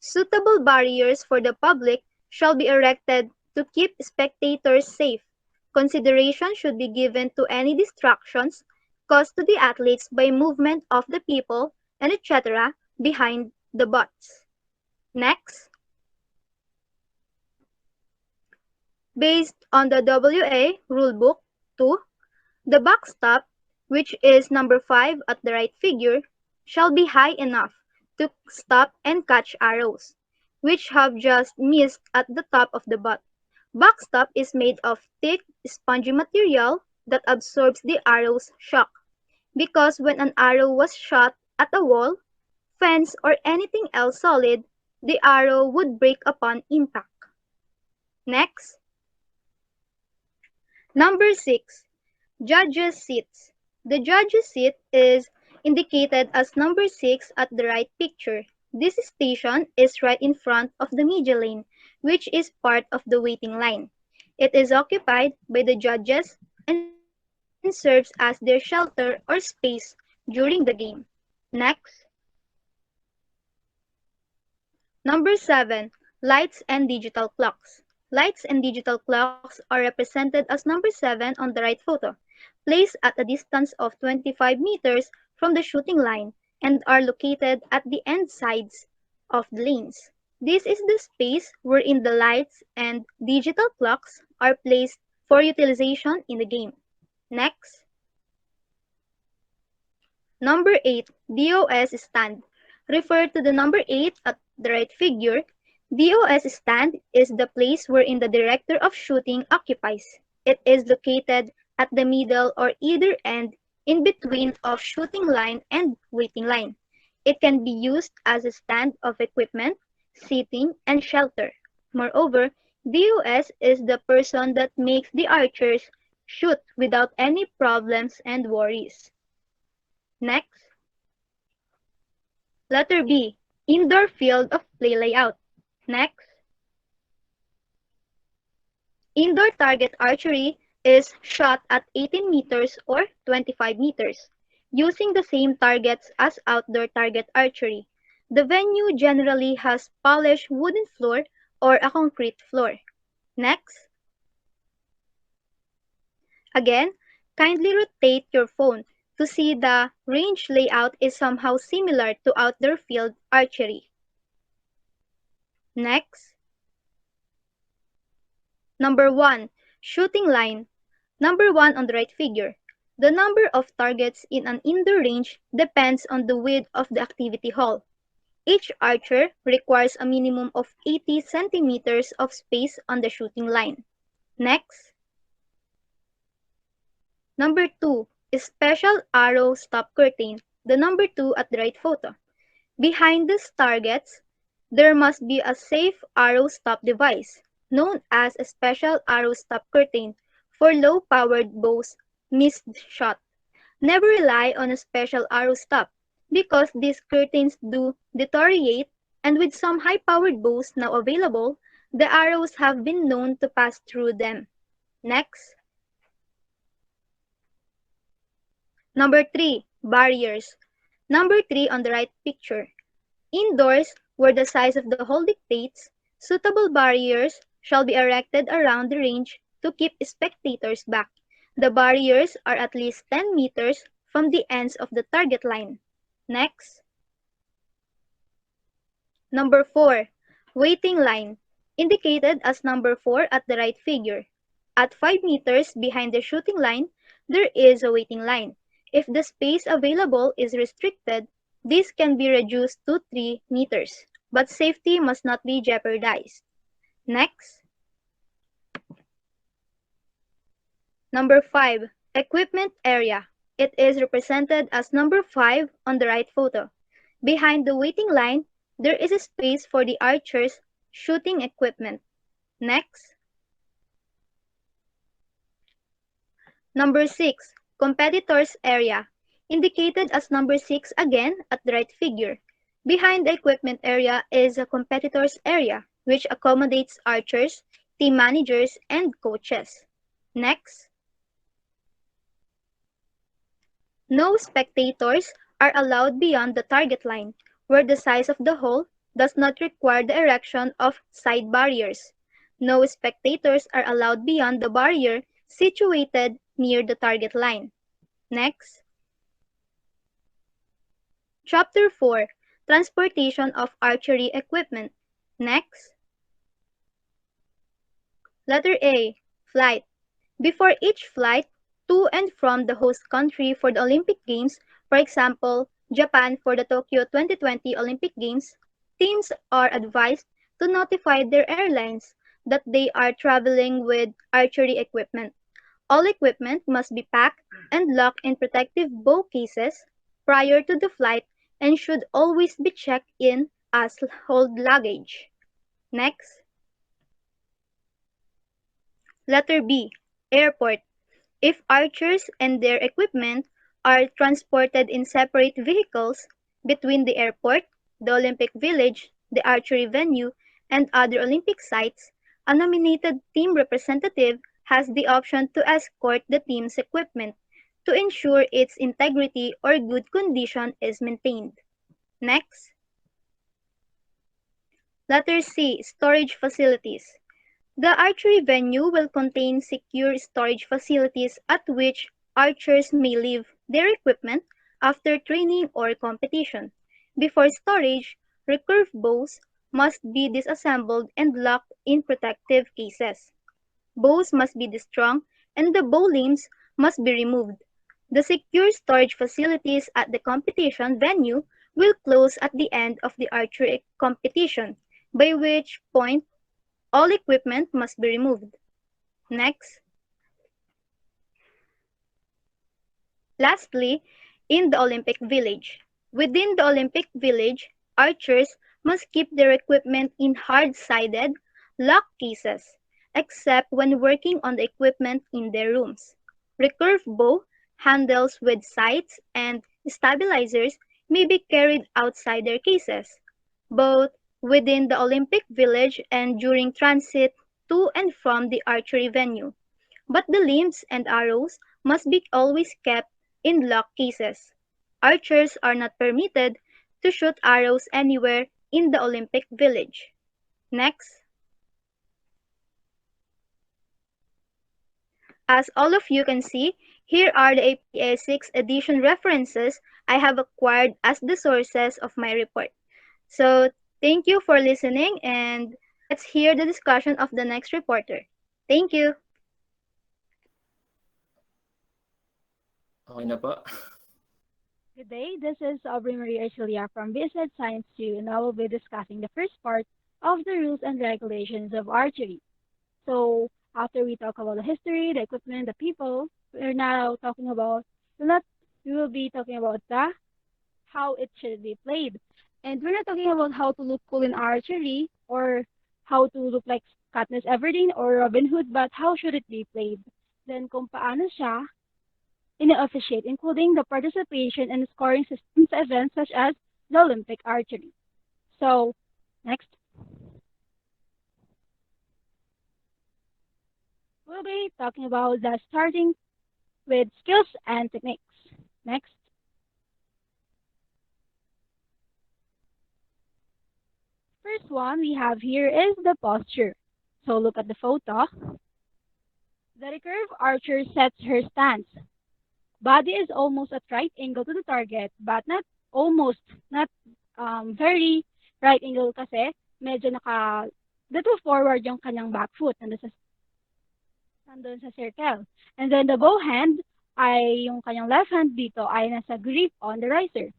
Suitable barriers for the public shall be erected to keep spectators safe. Consideration should be given to any distractions caused to the athletes by movement of the people and etc. behind the butts. Next, based on the WA Rulebook 2, the backstop, which is number 5 at the right figure, shall be high enough to stop and catch arrows, which have just missed at the top of the butt. Backstop is made of thick, spongy material that absorbs the arrow's shock, because when an arrow was shot at a wall, fence, or anything else solid, the arrow would break upon impact. Next, number 6, judges' seats. The judges' seat is indicated as number 6 at the right picture. This station is right in front of the media lane, which is part of the waiting line. It is occupied by the judges and serves as their shelter or space during the game. Next, number 7, lights and digital clocks. Lights and digital clocks are represented as number 7 on the right photo, placed at a distance of 25 meters from the shooting line and are located at the end sides of the lanes. This is the space wherein the lights and digital clocks are placed for utilization in the game. Next, number 8, DOS stand. Refer to the number 8 at the right figure. DOS stand is the place wherein the director of shooting occupies. It is located at the middle or either end in between of shooting line and waiting line. It can be used as a stand of equipment, seating, and shelter. Moreover, DOS is the person that makes the archers shoot without any problems and worries. Next, letter B, indoor field of play layout. Next, indoor target archery is shot at 18 meters or 25 meters, using the same targets as outdoor target archery. The venue generally has polished wooden floor or a concrete floor. Next, again, kindly rotate your phone to see the range layout is somehow similar to outdoor field archery. Next, number 1, shooting line. Number 1 on the right figure. The number of targets in an indoor range depends on the width of the activity hall. Each archer requires a minimum of 80 centimeters of space on the shooting line. Next, number 2 is special arrow stop curtain, the number 2 at the right photo. Behind these targets, there must be a safe arrow stop device, known as a special arrow stop curtain, for low-powered bows missed shot. Never rely on a special arrow stop, because these curtains do deteriorate, and with some high-powered bows now available, the arrows have been known to pass through them. Next. Number 3, barriers. Number 3 on the right picture. Indoors, where the size of the hole dictates, suitable barriers shall be erected around the range to keep spectators back. The barriers are at least 10 meters from the ends of the target line. Next. Number 4, waiting line, indicated as number 4 at the right figure. At 5 meters behind the shooting line, there is a waiting line. If the space available is restricted, this can be reduced to 3 meters, but safety must not be jeopardized. Next. Number 5, equipment area. It is represented as number 5 on the right photo. Behind the waiting line, there is a space for the archer's shooting equipment. Next. Number 6, competitors area, indicated as number 6 again at the right figure. Behind the equipment area is a competitors area, which accommodates archers, team managers, and coaches. Next. No spectators are allowed beyond the target line, where the size of the hole does not require the erection of side barriers. No spectators are allowed beyond the barrier situated near the target line. Next. Chapter 4, Transportation of Archery Equipment. Next. Letter A, flight. Before each flight to and from the host country for the Olympic Games, for example, Japan for the Tokyo 2020 Olympic Games, teams are advised to notify their airlines that they are traveling with archery equipment. All equipment must be packed and locked in protective bow cases prior to the flight and should always be checked in as hold luggage. Next. Letter B, airport. If archers and their equipment are transported in separate vehicles between the airport, the Olympic Village, the archery venue, and other Olympic sites, a nominated team representative has the option to escort the team's equipment to ensure its integrity or good condition is maintained. Next. Letter C, storage facilities. The archery venue will contain secure storage facilities at which archers may leave their equipment after training or competition. Before storage, recurve bows must be disassembled and locked in protective cases. Bows must be destrung and the bow limbs must be removed. The secure storage facilities at the competition venue will close at the end of the archery competition, by which point all equipment must be removed. Next. Lastly, in the Olympic Village. Within the Olympic Village, archers must keep their equipment in hard-sided, locked cases, except when working on the equipment in their rooms. Recurve bow handles with sights and stabilizers may be carried outside their cases, both within the Olympic Village and during transit to and from the archery venue. But the limbs and arrows must be always kept in locked cases. Archers are not permitted to shoot arrows anywhere in the Olympic Village. Next. As all of you can see, here are the APA 6th edition references I have acquired as the sources of my report. So Thank you for listening, and let's hear the discussion of the next reporter. Thank you. Okay na po. Good day, this is Aubrey Marie Arcelia from BSED Science 2, and I will be discussing the first part of the rules and regulations of archery. So, after we talk about the history, the equipment, the people, we're not, we will be talking about the how it should be played. And we're not talking about how to look cool in archery or how to look like Katniss Everdeen or Robin Hood, but how should it be played. Then kung paano siya in-officiate, including the participation and scoring systems events such as the Olympic archery. So, next, we'll be talking about the starting with skills and techniques. Next, first one we have here is the posture. So look at the photo. The recurve archer sets her stance. Body is almost at right angle to the target, but not almost, not very right angle kasi medyo little forward yung kanyang back foot nandun sa circle. And then the bow hand ay yung kanyang left hand dito ay nasa grip on the riser.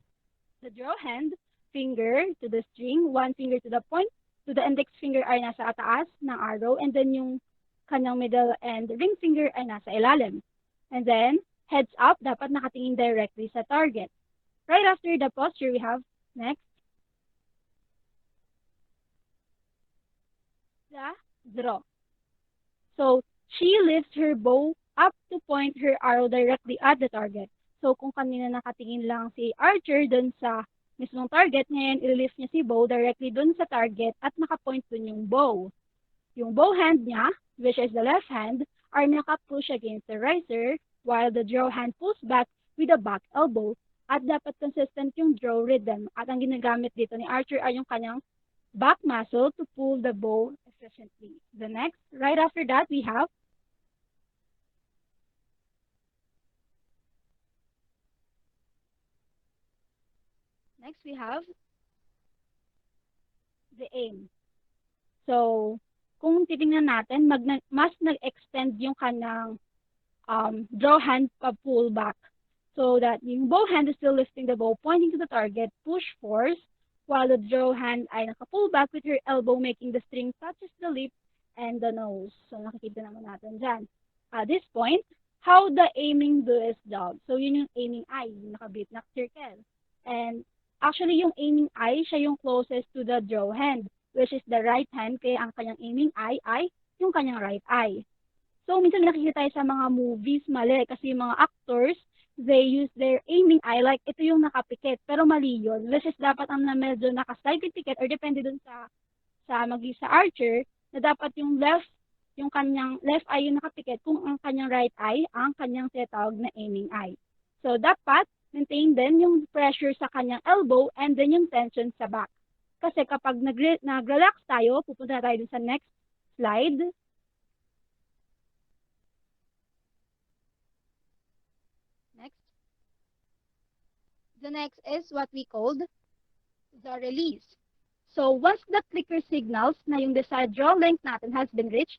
The draw hand, finger to the string, one finger to the point, to the index finger ay nasa ataas ng arrow, and then yung kanyang middle and ring finger ay nasa ilalim. And then, heads up, dapat nakatingin directly sa target. Right after the posture, we have next, the draw. So, she lifts her bow up to point her arrow directly at the target. So, kung kanina nakatingin lang si Archer dun sa mismong target, ngayon ililift niya si bow directly dun sa target at nakapoint dun yung bow. Yung bow hand niya, which is the left hand, are naka-push against the riser, while the draw hand pulls back with the back elbow. At dapat consistent yung draw rhythm. At ang ginagamit dito ni Archer ay yung kanyang back muscle to pull the bow efficiently. The next, right after that, we have the aim. So, kung titingnan natin, mas nag-extend yung kanyang draw hand pa-pull back. So that yung bow hand is still lifting the bow, pointing to the target, push force, while the draw hand ay naka-pull back with her elbow, making the string touches the lip and the nose. So nakikita naman natin dyan. At this point, how the aiming do is dog. So yun yung aiming eye, yung nakabit na circle. And actually yung aiming eye, siya yung closest to the draw hand, which is the right hand, kaya ang kanyang aiming eye ay yung kanyang right eye. So, minsan nakikita tayo sa mga movies, mali. Kasi yung mga actors, they use their aiming eye like ito yung nakapikit. Pero mali yun. Which is dapat ang na medyo nakaslide pikit or depende dun sa archer, na dapat yung kanyang left eye yung nakapikit kung ang kanyang right eye ang kanyang tinatawag na aiming eye. So, dapat maintain din yung pressure sa kanyang elbow and then yung tension sa back. Kasi kapag nag-relax tayo, pupunta tayo dun sa next slide. Next. The next is what we called the release. So, once the clicker signals na yung desired draw length natin has been reached,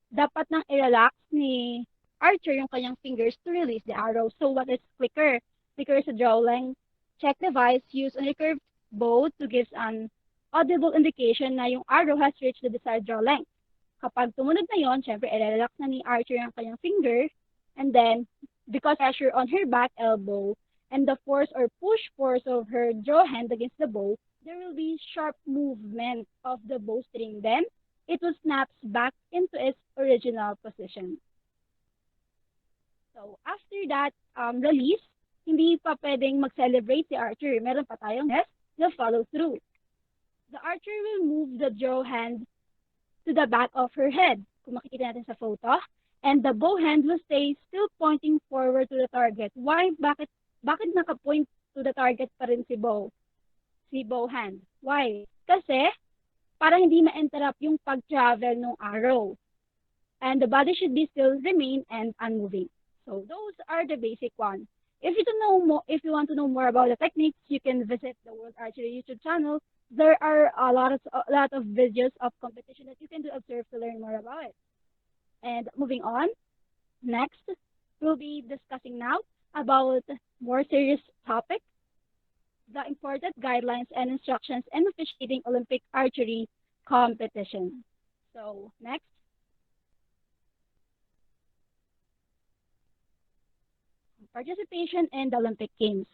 dapat nang i-relax ni Archer yung kanyang fingers to release the arrow. So, what is clicker? Clicker is a draw length check device used on a curved bow to give an audible indication na yung arrow has reached the desired draw length. Kapag tumunod na yon, syempre, i-relax na ni Archer yung kanyang finger, and then, because pressure on her back elbow and the force or push force of her draw hand against the bow, there will be sharp movement of the bowstring. Then, it will snaps back into its original position. So, after that release, hindi pa pwedeng mag-celebrate si Archer. Meron pa tayong next, the follow through. The archer will move the draw hand to the back of her head, kung makikita natin sa photo, and the bow hand will stay still pointing forward to the target. Why? Bakit naka-point to the target pa rin si bow hand? Why? Kasi, para hindi ma-interrupt yung pag-travel ng arrow. And the body should be still remain and unmoving. So, those are the basic ones. if you want to know more about the techniques, you can visit the World Archery YouTube channel. There are a lot of videos of competition that you can do observe to learn more about it. And moving on, next we'll be discussing now about more serious topic, the important guidelines and instructions in officiating Olympic archery competition. So next, participation in the Olympic Games.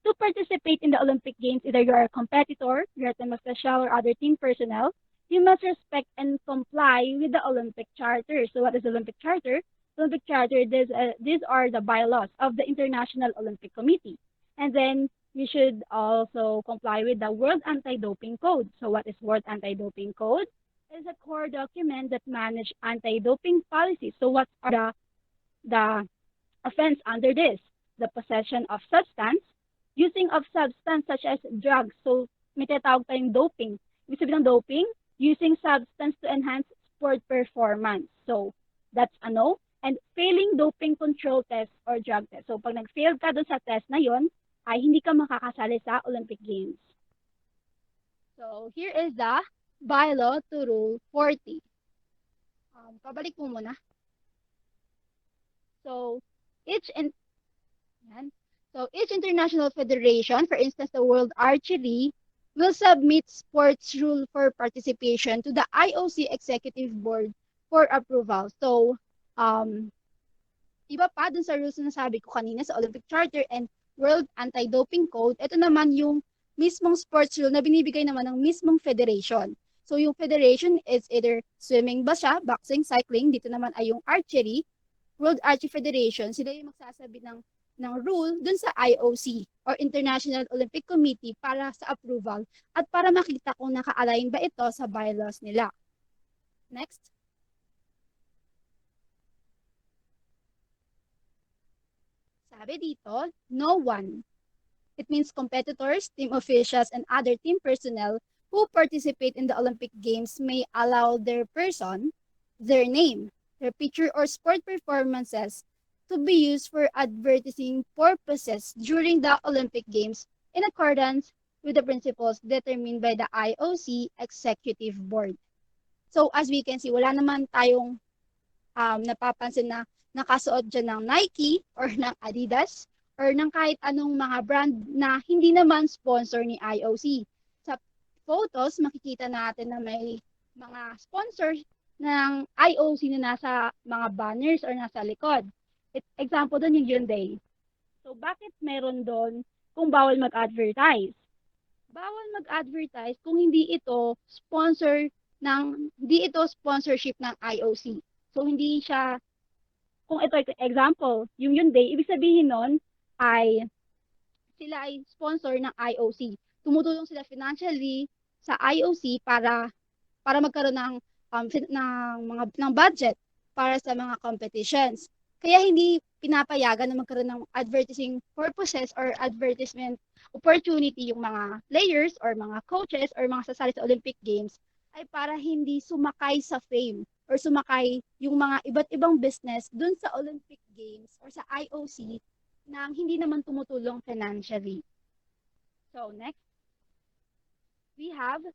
To participate in the Olympic Games, either you are a competitor, you're a team official, or other team personnel, you must respect and comply with the Olympic Charter. So what is the Olympic Charter? Olympic Charter, these are the bylaws of the International Olympic Committee. And then you should also comply with the World Anti-Doping Code. So what is World Anti-Doping Code? It is a core document that manages anti-doping policies. So what are the offense under this? The possession of substance, using of substance such as drugs. So, may tinatawag tayong doping. Ibig sabihin ng doping, using substance to enhance sport performance. So, that's a no. And failing doping control test or drug test. So, pag nag-fail ka dun sa test na yon, ay hindi ka makakasali sa Olympic Games. So, here is the bylaw to Rule 40. Pabalik mo muna. So, each international federation, for instance, the World Archery, will submit sports rule for participation to the IOC Executive Board for approval. So, iba pa dun sa rules na nasabi ko kanina sa Olympic Charter and World Anti-Doping Code, ito naman yung mismong sports rule na binibigay naman ng mismong federation. So, yung federation is either swimming ba siya, boxing, cycling, dito naman ay yung archery, World Archery Federation, sila yung magsasabi ng rule dun sa IOC or International Olympic Committee para sa approval at para makita kung naka-align ba ito sa bylaws nila. Next. Sabi dito, no one. It means competitors, team officials, and other team personnel who participate in the Olympic Games may allow their person, their name, their picture or sport performances to be used for advertising purposes during the Olympic Games in accordance with the principles determined by the IOC Executive Board. So as we can see, wala naman tayong napapansin na nakasuot dyan ng Nike or ng Adidas or ng kahit anong mga brand na hindi naman sponsor ni IOC. Sa photos, makikita natin na may mga sponsors ng IOC na nasa mga banners or nasa likod. Example doon yung Hyundai. So, bakit meron doon kung bawal mag-advertise? Bawal mag-advertise kung hindi ito sponsorship ng IOC. So, hindi siya, kung ito example, yung Hyundai, ibig sabihin nun ay sila ay sponsor ng IOC. Tumutulong sila financially sa IOC para magkaroon ng budget para sa mga competitions. Kaya hindi pinapayagan na magkaroon ng advertising purposes or advertisement opportunity yung mga players or mga coaches or mga sasali sa Olympic Games ay para hindi sumakay sa fame or sumakay yung mga iba't ibang business dun sa Olympic Games or sa IOC na hindi naman tumutulong financially. So next, we have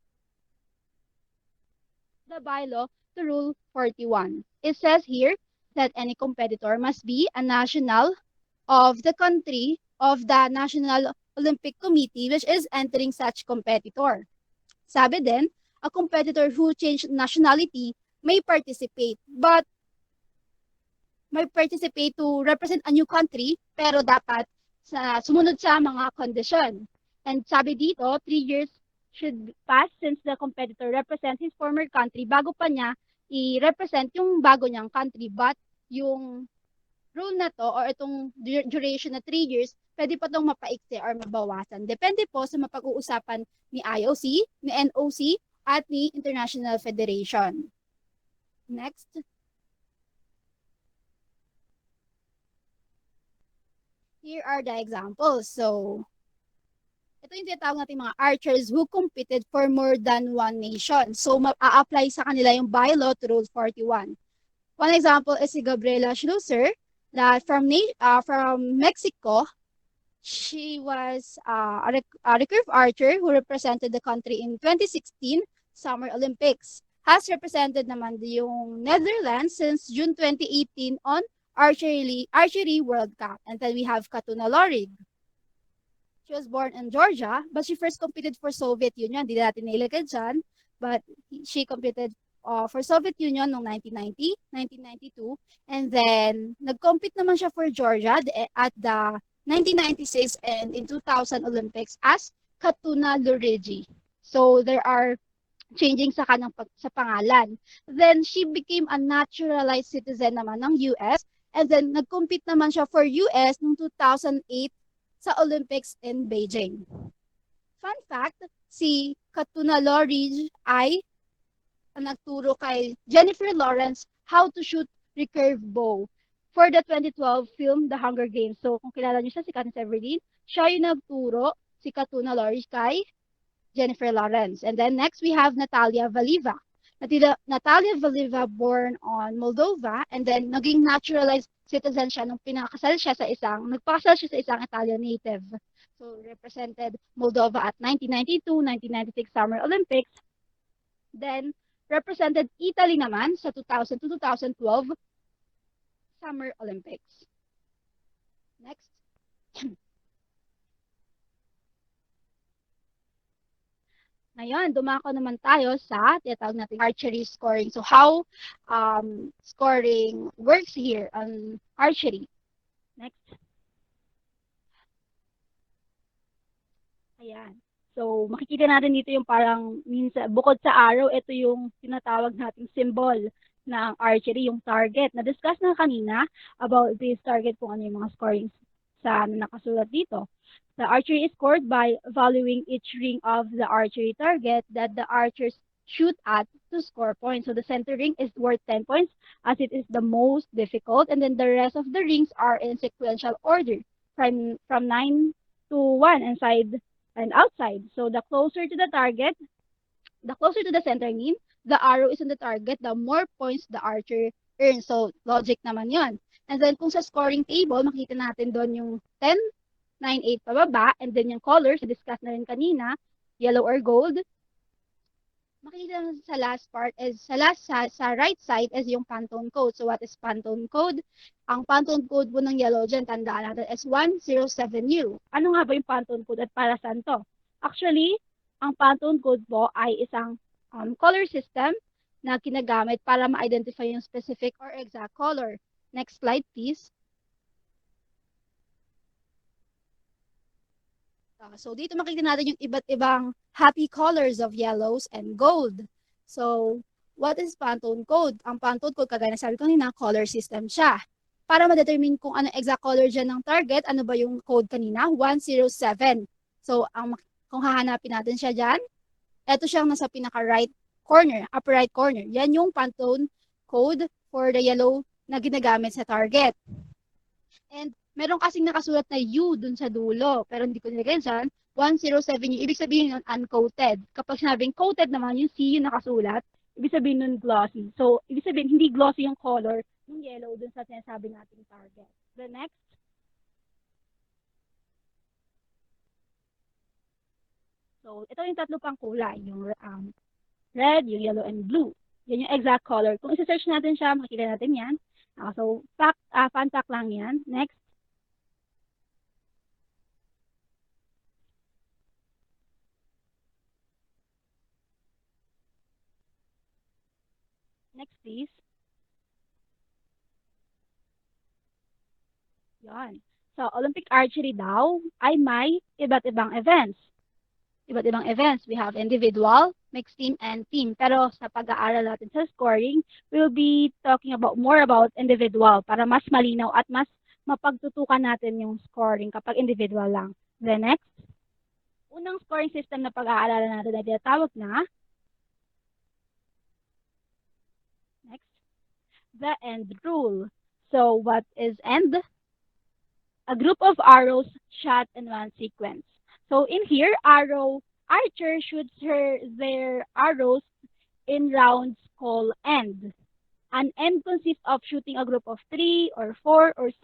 the bylaw to Rule 41. It says here that any competitor must be a national of the country of the National Olympic Committee which is entering such competitor. Sabi din, a competitor who changed nationality may participate, but may participate to represent a new country, pero dapat sumunod sa mga condition. And sabi dito, 3 years should pass since the competitor represents his former country bago pa niya i-represent yung bago niyang country. But yung rule na to or itong duration na 3 years, pwede pa itong mapaikse or mabawasan. Depende po sa mapag-uusapan ni IOC, ni NOC, at ni International Federation. Next. Here are the examples. So, ito yung tinatawag natin mga archers who competed for more than one nation. So, ma-apply sa kanila yung bylaw to Rule 41. One example is si Gabriela Schlusser, that from Mexico. She was a recurve archer who represented the country in 2016 Summer Olympics. Has represented naman yung Netherlands since June 2018 on Archery World Cup. And then we have Katuna Lorig. She was born in Georgia, but she first competed for Soviet Union. Hindi natin nailagay dyan. But she competed for Soviet Union noong 1990, 1992. And then, nag-compete naman siya for Georgia at the 1996 and in 2000 Olympics as Katuna Lurigi. So, there are changing sa kanang sa pangalan. Then, she became a naturalized citizen naman ng US. And then, nag-compete naman siya for US noong 2008 sa Olympics in Beijing. Fun fact, si Katuna Lorige ay nagturo kay Jennifer Lawrence how to shoot recurve bow for the 2012 film The Hunger Games. So, kung kilala niyo siya, si Katniss Everdeen, siya yung nagturo si Katuna Lorige kay Jennifer Lawrence. And then next, we have Natalia Valiva. Natalia Valiva born on Moldova and then naging naturalized citizen siya nung nagpakasal siya sa isang Italian native. So, represented Moldova at 1992, 1996 Summer Olympics. Then, represented Italy naman sa 2000 to 2012 Summer Olympics. Next. Ngayon, dumako naman tayo sa tinatawag nating archery scoring. So, how scoring works here on archery. Next. Ayan. So, makikita natin dito yung parang minsan, bukod sa arrow, ito yung tinatawag nating symbol ng archery, yung target. Na-discuss na kanina about this target kung ano yung mga scoring sa nakasulat dito. The archery is scored by valuing each ring of the archery target that the archers shoot at to score points. So the center ring is worth 10 points as it is the most difficult, and then the rest of the rings are in sequential order from 9 to 1 inside and outside. So the closer to the target, the closer to the center ring, the arrow is on the target, the more points the archer earns. So logic naman yon. And then kung sa scoring table, makita natin doon yung 10, 9, 8 pababa, and then yung colors, discuss na rin kanina, yellow or gold. Makikita sa last part is, sa right side is yung Pantone code. So what is Pantone code? Ang Pantone code po ng yellow dyan, tandaan natin, is 107U. Ano nga ba yung Pantone code at para saan to? Actually, ang Pantone code po ay isang color system na ginagamit para ma-identify yung specific or exact color. Next slide, please. So, dito makikita natin yung iba't ibang happy colors of yellows and gold. So, what is Pantone code? Ang Pantone code, kagaya na sabi ko kanina, color system siya. Para ma-determine kung ano exact color dyan ng target, ano ba yung code kanina? 107. So, kung hahanapin natin siya dyan, ito siyang nasa pinaka-right corner, upper right corner. Yan yung Pantone code for the yellow na ginagamit sa target. And meron kasing nakasulat na U dun sa dulo, pero hindi ko nilagay dyan, 107U. Ibig sabihin yun, uncoated. Kapag sinabing coated naman, yung C yung nakasulat, ibig sabihin nun glossy. So, ibig sabihin, hindi glossy yung color, yung yellow dun sa sinasabi nating target. The next. So, ito yung tatlo pang kulay, yung red, yung yellow, and blue. Yan yung exact color. Kung isa-search natin siya, makikita natin yan. So, fun fact lang yan. Next. Next, please. Yan. So, Olympic archery daw ay may iba't ibang events. Iba't ibang events. We have individual, mixed team, and team. Pero sa pag-aaral natin sa scoring, we'll be talking more about individual para mas malinaw at mas mapagtutukan natin yung scoring kapag individual lang. The next, unang scoring system na pag-aaralan natin ay tinatawag na the end rule. So, what is end? A group of arrows shot in one sequence. So, in here, archer shoots their arrows in rounds called end. An end consists of shooting a group of 3 or 4 or 6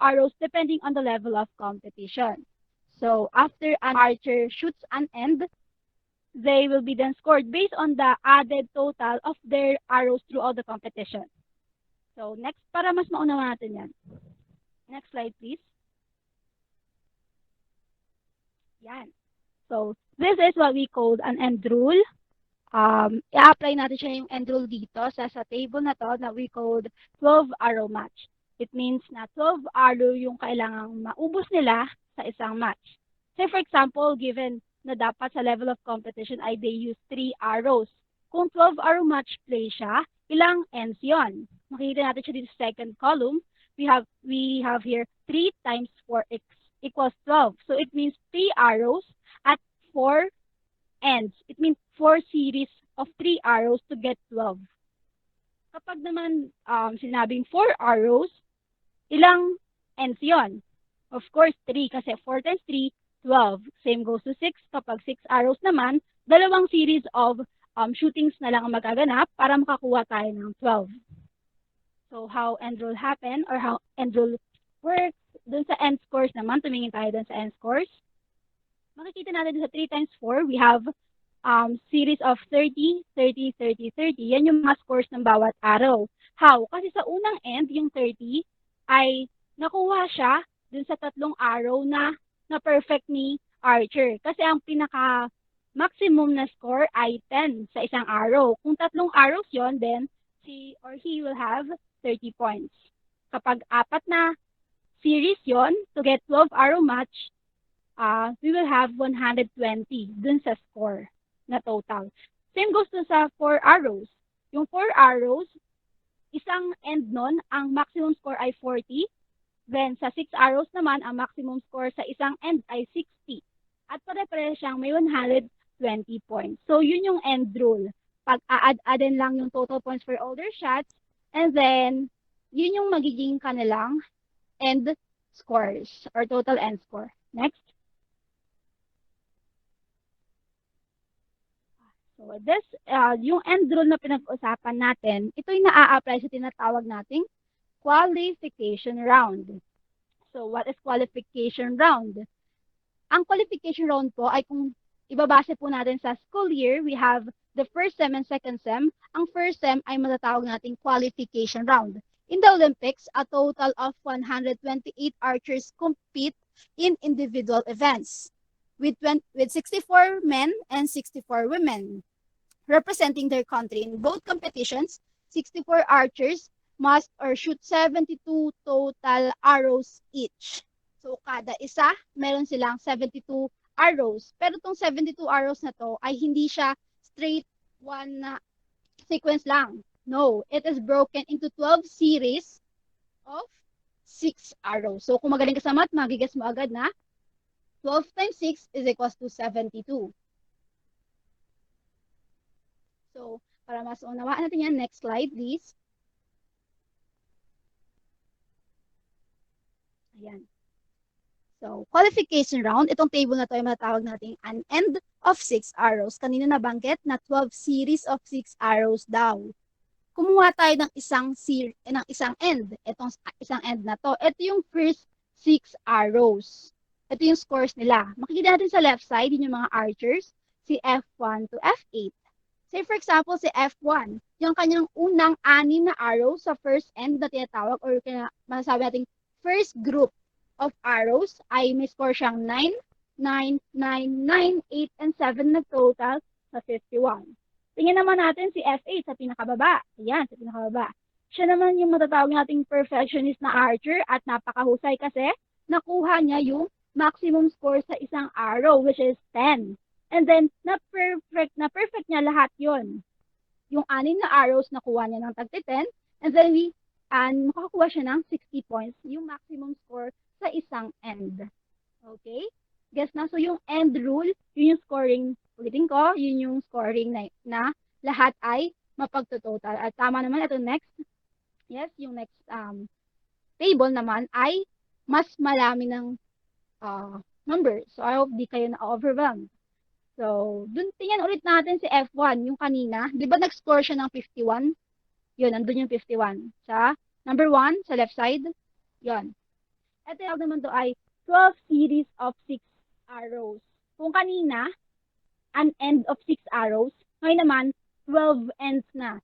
arrows depending on the level of competition. So after an archer shoots an end, they will be then scored based on the added total of their arrows throughout the competition. So next, para mas maunawa natin yan. Next slide, please. Yan. So this is what we call an end rule. I-apply natin siya yung end rule dito sa table na to na we called 12 arrow match. It means na 12 arrow yung kailangang maubos nila sa isang match. Say for example, given na dapat sa level of competition ay they use 3 arrows. Kung 12 arrow match play siya, ilang ends yon? Makikita natin siya dito sa second column. We have here 3 times 4 equals 12. So it means 3 arrows at 4 ends. It means 4 series of 3 arrows to get 12. Kapag naman sinabing 4 arrows, ilang ends yon? Of course, 3 kasi 4 times 3, 12. Same goes to 6. Kapag 6 arrows naman, dalawang series of shootings na lang ang magaganap para makakuha tayo ng 12. So how end rule happen or how end rule works, dun sa end scores naman, tumingin tayo dun sa end scores. Makikita natin sa 3 times 4, we have series of 30, 30, 30, 30. Yan yung mga scores ng bawat arrow. How? Kasi sa unang end, yung 30, ay nakuha siya dun sa tatlong arrow na perfect ni Archer. Kasi ang pinaka maximum na score ay 10 sa isang arrow. Kung tatlong arrows yon, then she or he will have 30 points. Kapag apat na series yon, to get 12 arrow match, we will have 120 dun sa score na total. Same goes to sa 4 arrows. Yung 4 arrows, isang end nun, ang maximum score ay 40. Then sa 6 arrows naman, ang maximum score sa isang end ay 60. At pare-pare siyang may 120 points. So yun yung end rule. Pag add-addin lang yung total points for all their shots, and then yun yung magiging kanilang end scores or total end score. Next. So this, yung end rule na pinag-usapan natin, ito yung na-a-apply sa tinatawag nating qualification round. So what is qualification round? Ang qualification round po ay kung ibabase po natin sa school year, we have the first sem and second sem. Ang first sem ay matatawag nating qualification round. In the Olympics, a total of 128 archers compete in individual events with 64 men and 64 women representing their country. In both competitions, 64 archers must or shoot 72 total arrows each. So kada isa, meron silang 72 arrows. Pero itong 72 arrows na to ay hindi siya straight one sequence lang. No, it is broken into 12 series of 6 arrows. So kung magaling ka sa math, magigas mo agad na 12 times 6 is equals to 72. So, para mas unawaan natin yan, next slide, please. Ayan. So, qualification round, itong table na to ay matawag natin an end of 6 arrows. Kanina nabanggit na 12 series of 6 arrows daw. Kumuha tayo ng isang end. Itong isang end na to. Ito yung first 6 arrows. Ito yung scores nila. Makikita natin sa left side, yun yung mga archers, si F1 to F8. Say for example, si F1, yung kanyang unang 6 na arrows sa first end na tinatawag or masasabi natin first group of arrows ay may score siyang 9, 9, 9, 9, 8, and 7 na total sa 51. Tingnan naman natin si F8 sa pinakababa. Ayan, sa pinakababa. Siya naman yung matatawag nating perfectionist na archer at napakahusay kasi nakuha niya yung maximum score sa isang arrow which is 10. And then, na-perfect niya lahat yon. Yung 6 na arrows, nakuha niya ng tag-10. And then, makakuha siya ng 60 points, yung maximum score sa isang end. Okay? Guess na. So, yung end rule, yun yung scoring, ulitin ko, yun yung scoring na lahat ay mapagtototal. At tama naman, ito next. Yes, yung next table naman ay mas marami ng numbers. So, I hope di kayo na-overwhelmed. So, dun tingnan ulit natin si F1, yung kanina. Di ba nag-score siya ng 51? Yun, nandun yung 51. Sa number 1, sa left side. Yun. Ito yung naman to ay 12 series of 6 arrows. Kung kanina, an end of 6 arrows, ngayon naman, 12 ends na.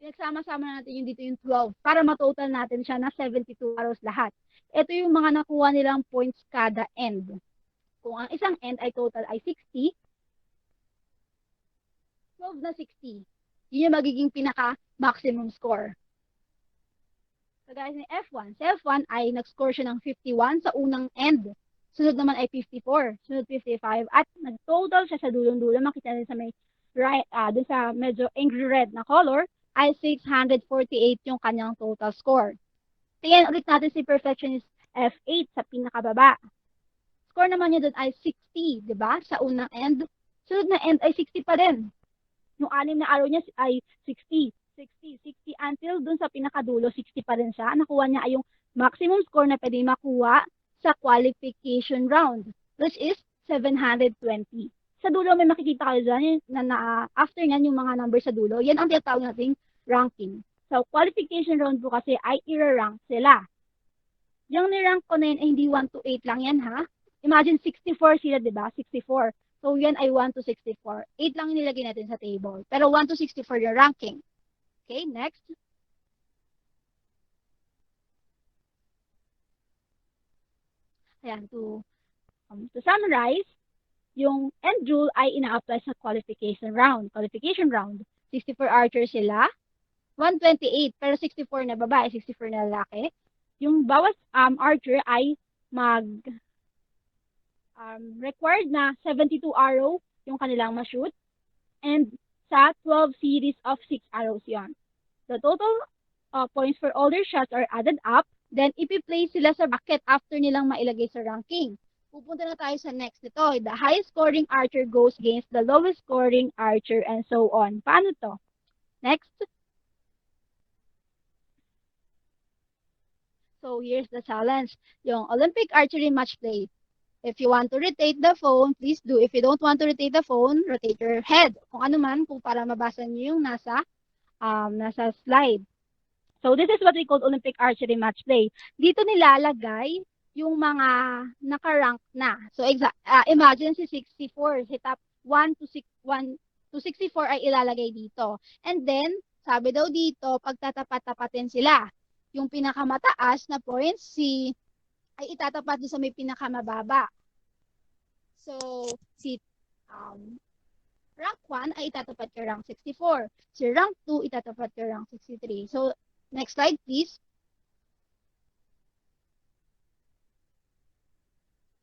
Pinagsama-sama natin yung dito yung 12 para matotal natin siya na 72 arrows lahat. Ito yung mga nakuha nilang points kada end. Kung ang isang end ay total ay 60, 12 na 60. Yun yung magiging pinaka-maximum score. So guys, ni F1. Sa F1 ay nag-score siya ng 51 sa unang end. Sunod naman ay 54. Sunod 55. At nag-total siya sa dulong-dulo. Makita natin sa may right, dun sa medyo angry red na color, ay 648 yung kanyang total score. Tingnan ulit natin si Perfectionist F8 sa pinakababa. Score naman niya dun ay 60, di ba? Sa unang end. Sunod na end ay 60 pa rin. Yung anim na arrow niya ay 60. 60, 60 until dun sa pinakadulo, 60 pa rin siya. Nakuha niya ay yung maximum score na pwede makuha sa qualification round, which is 720. Sa dulo, may makikita kayo dyan na after nyan yung mga numbers sa dulo. Yan ang tinatawag nating ranking. So, qualification round po kasi ay i-rank sila. Yung ni-rank ko na yun ay hindi 1 to 8 lang yan, ha? Imagine 64 sila, di ba? 64. So, yan ay 1 to 64. 8 lang yung nilagay natin sa table. Pero 1 to 64 yung ranking. Okay, next. Ayan, to summarize, yung end rule ay ina-apply sa qualification round. Qualification round, 64 archers sila, 128, pero 64 na babae, 64 na lalaki. Yung bawat archer ay required na 72 arrow yung kanilang ma-shoot, and sa 12 series of 6 arrows yon. The total points for all their shots are added up, then ipi-place sila sa bracket after nilang mailagay sa ranking. Pupunta na tayo sa next nito. The highest scoring archer goes against the lowest scoring archer and so on. Paano to? Next. So here's the challenge. Yung Olympic archery match play. If you want to rotate the phone, please do. If you don't want to rotate the phone, rotate your head. Kung ano man, kung para mabasa niyo yung nasa slide. So this is what we call Olympic archery match play. Dito nilalagay yung mga naka-rank na. So imagine si 64, si top 1 to 64 ay ilalagay dito. And then, sabi daw dito, pagtatapat-tapatin sila. Yung pinakamataas na points ay itatapat doon sa may pinakamababa. So, si rank 1 ay itatapat kay rank 64. Si rank 2 itatapat kay rank 63. So, next slide please.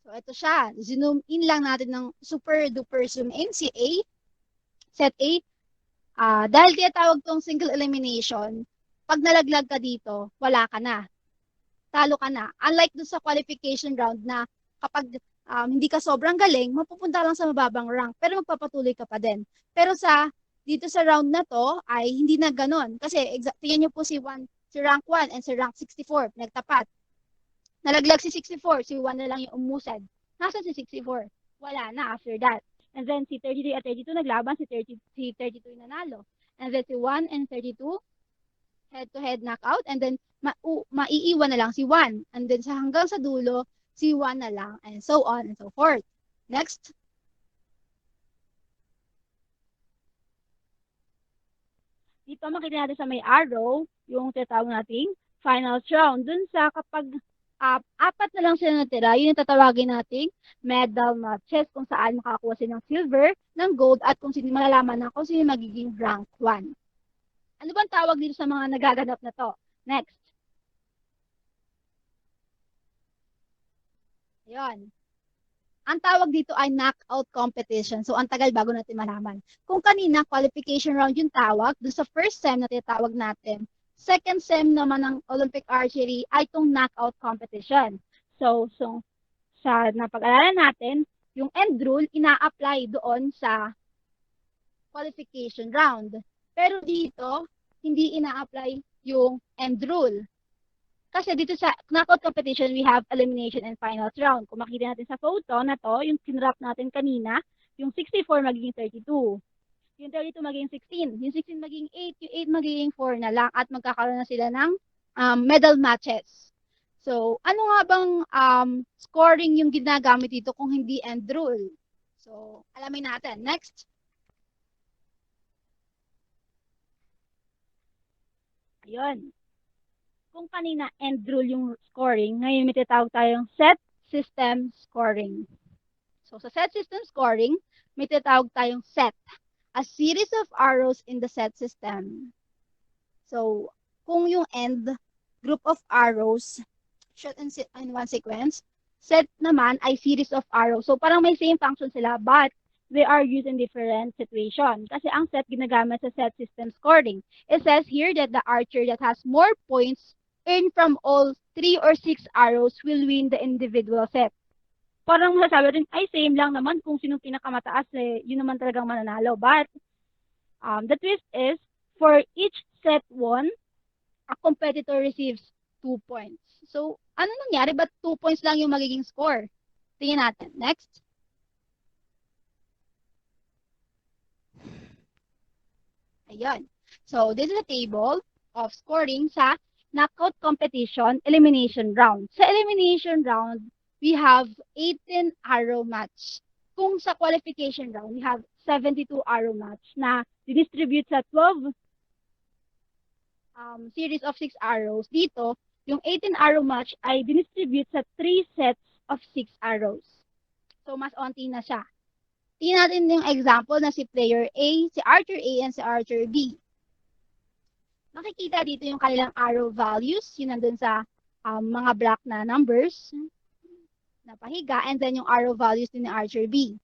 So, ito siya. Zoom in lang natin ng super duper zoom in. Si A, set A. Dahil tinatawag tong single elimination, pag nalaglag ka dito, wala ka na. Talo ka na. Unlike dun sa qualification round na kapag hindi ka sobrang galing, mapupunta lang sa mababang rank, pero magpapatuloy ka pa din. Pero dito sa round na to, ay hindi na ganon. Kasi, tingnan nyo po si rank 1 and si rank 64, nagtapat. Nalaglag si 64, si 1 na lang yung umusad. Nasaan si 64? Wala na after that. And then si 33 at 32 naglaban, si 32 yung nanalo. And then si 1 and 32, head-to-head knockout, and then maiiwan na lang si 1. And then hanggang sa dulo, si 1 na lang, and so on and so forth. Next. Dito makikita natin sa may arrow, yung tinatawag nating final round. Dun sa kapag apat na lang sila natira, yun yung tatawagin nating medal matches kung saan makakuha sila ng silver, ng gold, at kung sino malalaman na kung sino magiging rank 1. Ano bang tawag dito sa mga nagaganap na to? Next. Ayun. Ang tawag dito ay knockout competition. So, ang tagal bago natin malaman. Kung kanina, qualification round yung tawag, dun sa first sem na tinatawag natin, second sem naman ng Olympic archery ay itong knockout competition. So sa napag-aralan natin, yung end rule, ina-apply doon sa qualification round. Pero dito, hindi ina-apply yung end rule. Kasi dito sa knockout competition, we have elimination and finals round. Kung makikita natin sa photo na to, yung kinrap natin kanina, yung 64 magiging 32. Yung 32 magiging 16. Yung 16 magiging 8. Yung 8 magiging 4 na lang. At magkakaroon na sila ng medal matches. So, ano nga bang scoring yung ginagamit dito kung hindi end rule? So, alamin natin. Next. Ayun. Kung kanina end rule yung scoring, ngayon may tinatawag tayong set system scoring. So, sa set system scoring, may tinatawag tayong set. A series of arrows in the set system. So, kung yung end group of arrows shot in one sequence, set naman ay series of arrows. So, parang may same function sila, but they are used in different situation. Kasi ang set ginagamit sa set system scoring. It says here that the archer that has more points earned from all 3 or 6 arrows will win the individual set. Parang masasabi rin, ay same lang naman kung sinong pinakamataas, yun naman talagang mananalo. But, the twist is, for each set won, a competitor receives 2 points. So, ano nangyari? Ba't 2 points lang yung magiging score? Tingnan natin. Next. Ayan. So, this is a table of scoring sa knockout competition elimination round. Sa elimination round, we have 18 arrow match. Kung sa qualification round, we have 72 arrow match na distribute sa 12 series of 6 arrows. Dito, yung 18 arrow match ay distribute sa 3 sets of 6 arrows. So, mas onti na siya. Tingnan natin yung example na si player A, si Archer A, and si Archer B. Makikita dito yung kanilang arrow values. Yun nandun sa mga black na numbers na pahiga. And then yung arrow values din ni Archer B.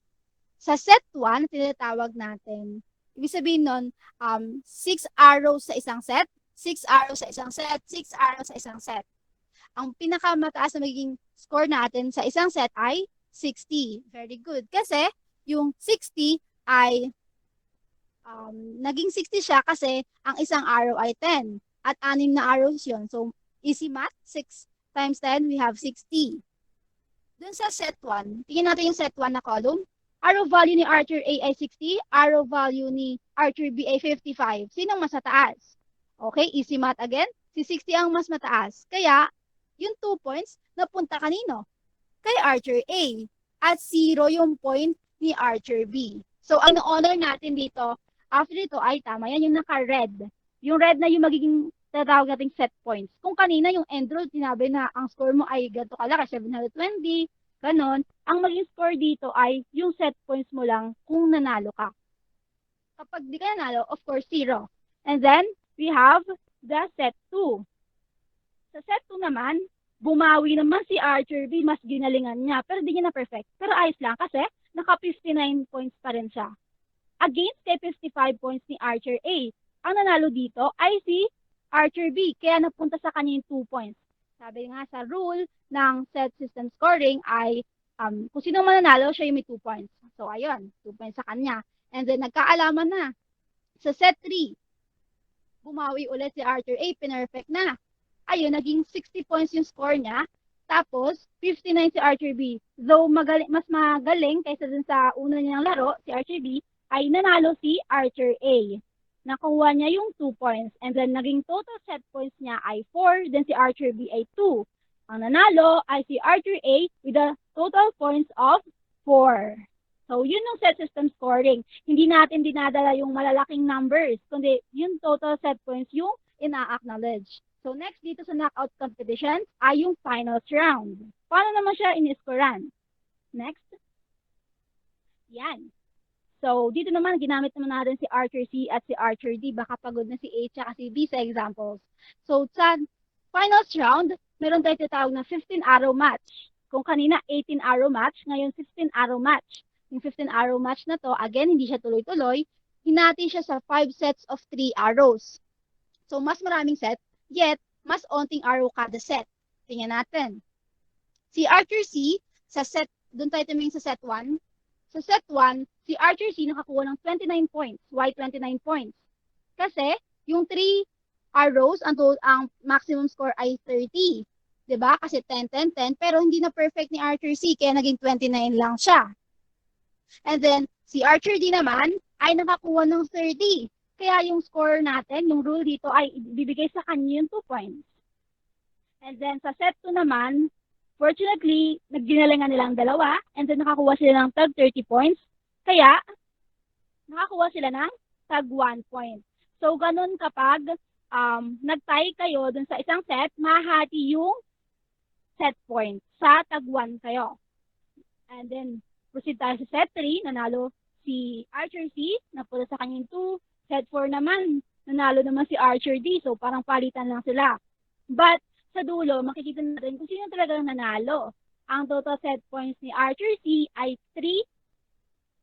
Sa set 1, tinatawag natin. Ibig sabihin nun, 6 arrows sa isang set, 6 arrows sa isang set, 6 arrows sa isang set. Ang pinakamataas na magiging score natin sa isang set ay 60. Very good. Kasi yung 60 ay naging 60 siya kasi ang isang arrow ay 10. At 6 na arrows yun. So, easy math. 6 times 10, we have 60. Dun sa set 1, tingnan natin yung set 1 na column. Arrow value ni Archer A ay 60. Arrow value ni Archer B ay 55. Sinong mas mataas? Okay, easy math again. Si 60 ang mas mataas. Kaya, yung 2 points, napunta kanino? Kay Archer A. At 0 yung point ni Archer B. So, ang honor natin dito, after ito ay tama. Yan yung naka-red. Yung red na yung magiging tatawag nating set points. Kung kanina yung end rule, sinabi na ang score mo ay ganito kalaki, 720, ganon. Ang maging score dito ay yung set points mo lang kung nanalo ka. Kapag di ka nanalo, of course, 0. And then, we have the set 2. Sa set 2 naman, bumawi naman si Archer B, mas ginalingan niya. Pero di niya na perfect. Pero ayos lang kasi naka 59 points pa rin siya. Against kay 55 points ni Archer A. Ang nanalo dito ay si Archer B. Kaya napunta sa kanya yung 2 points. Sabi nga sa rule ng set system scoring ay kung sino mananalo, siya yung may 2 points. So ayun, 2 points sa kanya. And then nagkaalaman na. Sa set 3, bumawi ulit si Archer A, perfect na. Ayun, naging 60 points yung score niya. Tapos, 59 si Archer B. Though mas magaling kaysa dun sa una niyang laro, si Archer B, ay nanalo si Archer A. Nakuha niya yung 2 points. And then, naging total set points niya ay 4. Then, si Archer B ay 2. Ang nanalo ay si Archer A with a total points of 4. So, yun yung set system scoring. Hindi natin dinadala yung malalaking numbers, kundi yung total set points yung ina-acknowledge. So, next dito sa knockout competition ay yung finals round. Paano naman siya in-scorean? Next. Yan. So, dito naman, ginamit naman natin si Archer C at si Archer D. Baka pagod na si A at si B sa examples. So, sa finals round, meron tayo tinatawag na 15 arrow match. Kung kanina 18 arrow match, ngayon 15 arrow match. Yung 15 arrow match na to, again, hindi siya tuloy-tuloy. Hinati siya sa 5 sets of 3 arrows. So, mas maraming set, yet, mas onting arrow kada set. Tingnan natin. Si Archer C, sa set, doon tayo tumingin sa set 1. Sa set 1, si Archer C nakakuha ng 29 points. Why 29 points? Kasi, yung 3 arrows, ang maximum score ay 30. Diba? Kasi 10, 10, 10. Pero hindi na perfect ni Archer C, kaya naging 29 lang siya. And then, si Archer D naman, ay nakakuha ng 30. Kaya yung score natin, yung rule dito ay ibibigay sa kanya yung 2 points. And then sa set 2 naman, fortunately, nagdinalingan nilang dalawa and then nakakuha sila ng tag 30 points. Kaya, nakakuha sila ng tag 1 point. So, ganun kapag nag-tie kayo dun sa isang set, mahati yung set points sa tag 1 kayo. And then, proceed tayo sa set 3, nanalo si Archer C, napunta sa kanyang 2. Set 4 naman, nanalo naman si Archer D. So, parang palitan lang sila. But, sa dulo, makikita natin kung sino talagang nanalo. Ang total set points ni Archer C ay 3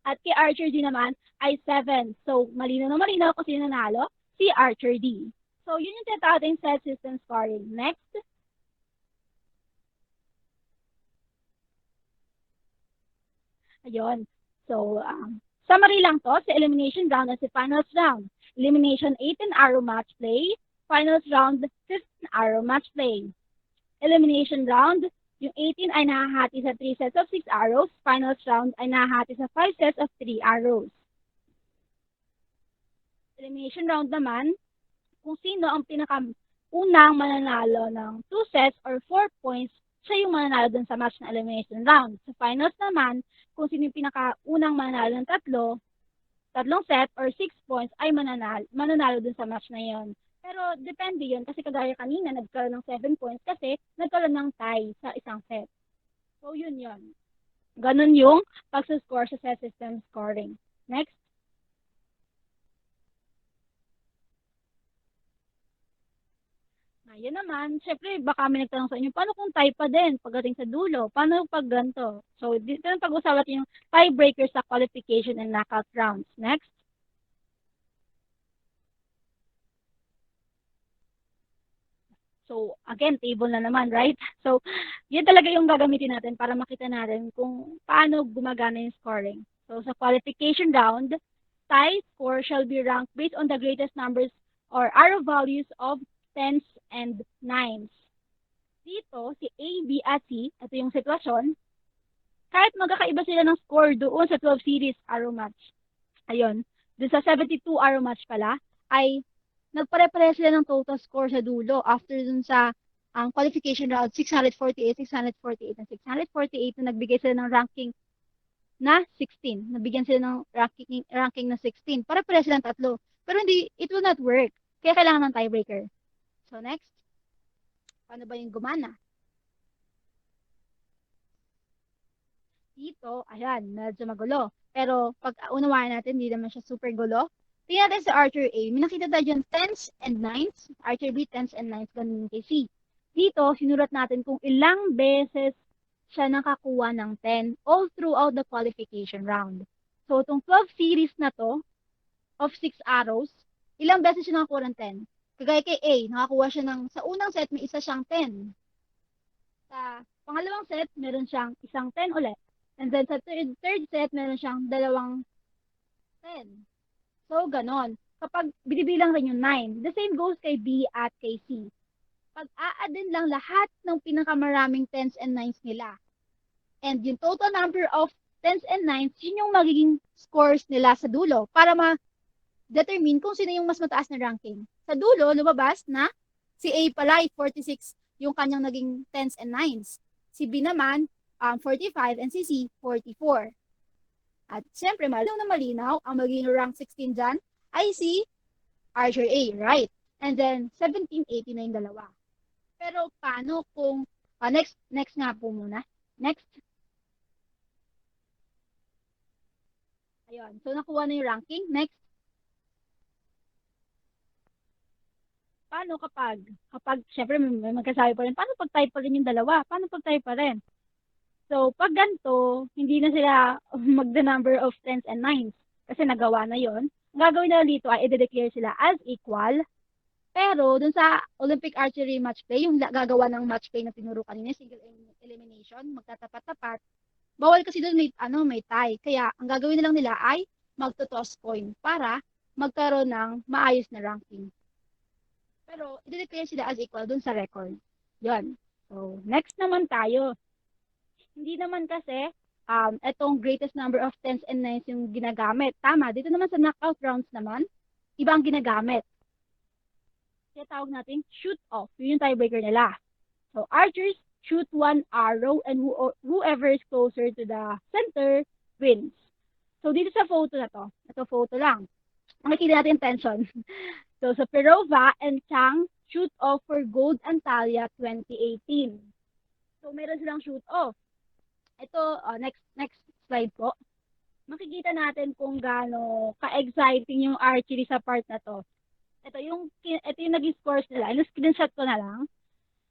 at kay Archer D naman ay 7. So, malinaw na malinaw kung sino nanalo, si Archer D. So, yun yung tinatawag nating set system scoring. Next. Ayun. So, summary lang to sa elimination round at sa finals round. Elimination 18-arrow match play. Finals round 15-arrow match play. Elimination round, yung 18 ay nahahati sa 3 sets of 6 arrows. Finals round ay nahahati sa 5 sets of 3 arrows. Elimination round naman, kung sino ang pinakaunang mananalo ng 2 sets or 4 points, siya yung mananalo dun sa match na elimination round. Sa finals naman, kung sino yung pinakaunang mananalo ng tatlong set or 6 points ay mananalo dun sa match na yon. Pero depende yun kasi kagaya kanina nagkaroon ng 7 points kasi nagkaroon ng tie sa isang set. So yun yun. Ganun yung pag-score sa set system scoring. Next. Ngayon naman, syempre baka may nagtanong sa inyo, paano kung tie pa din pagdating sa dulo? Paano pag ganito? So dito na pag-usapan yung tiebreaker sa qualification and knockout rounds. Next. So, again, table na naman, right? So, yun talaga yung gagamitin natin para makita natin kung paano gumagana yung scoring. So, sa qualification round, tie score shall be ranked based on the greatest numbers or arrow values of tens and nines. Dito, si A, B, at C, ito yung sitwasyon, kahit magkakaiba sila ng score doon sa 12 series arrow match. Ayun, doon sa 72 arrow match pala, ay nagpare-pare sila ng total score sa dulo after dun sa qualification round 648, 648, and 648 na nagbigay sila ng ranking na 16. Nabigyan sila ng ranking na 16. Pare-pare silang tatlo. Pero hindi, it will not work. Kaya kailangan ng tiebreaker. So next, paano ba yung gumana? Dito, ayan, medyo magulo. Pero pag unawain natin, hindi naman siya super gulo. Tingnan natin sa Archer A. May nakita tayo dyan, tens and nines. Archer B, tens and nines. Ganun kay C. Dito, sinulat natin kung ilang beses siya nakakuha ng 10 all throughout the qualification round. So, itong 12 series na to, of 6 arrows, ilang beses siya nakakuha ng 10? Kagaya kay A, nakakuha siya ng, sa unang set, may isa siyang 10. Sa pangalawang set, meron siyang isang 10 ulit. And then sa third set, meron siyang dalawang 10. So, ganon. Kapag binibilang rin yung 9, the same goes kay B at kay C. Pag a-addin lang lahat ng pinakamaraming 10s and 9s nila. And yung total number of 10s and 9s, yun yung magiging scores nila sa dulo para ma-determine kung sino yung mas mataas na ranking. Sa dulo, lumabas na si A pala ay 46 yung kanyang naging 10s and 9s. Si B naman, 45 and si C, 44. At siyempre, malinaw, ang magiging rank 16 dyan ay si Archer A, right? And then, 17, 18 na yung dalawa. Pero, paano kung, next nga po muna. Next. Ayun, so nakuha na yung ranking. Next. Paano kapag, siyempre, may magkasabi pa rin, paano pag type pa rin yung dalawa? Paano pag type pa rin? So, pag ganito, hindi na sila mag-the number of 10s and 9s kasi nagawa na yon. Ang gagawin na dito ay i-declare sila as equal. Pero, dun sa Olympic Archery match play, yung gagawa ng match play na tinuro kanina, single elimination, magtatapat-tapat, bawal kasi dun may tie. Kaya, ang gagawin na lang nila ay magto-toss coin para magkaroon ng maayos na ranking. Pero, i-declare sila as equal dun sa record. Yon. So, next naman tayo. Hindi naman kasi itong greatest number of tens and nines yung ginagamit. Tama, dito naman sa knockout rounds naman, ibang ginagamit. Kaya tawag natin shoot off. Yun yung tiebreaker nila. So, archers shoot one arrow and whoever is closer to the center wins. So, dito sa photo na to, ito photo lang. Makikita natin yung tension. So, sa Perova and Chang, shoot off for Gold Antalya 2018. So, meron silang shoot off. Ito, next slide po. Makikita natin kung gaano ka-exciting yung archery sa part na to. Ito yung naging scores nila. Screenshot ko na lang.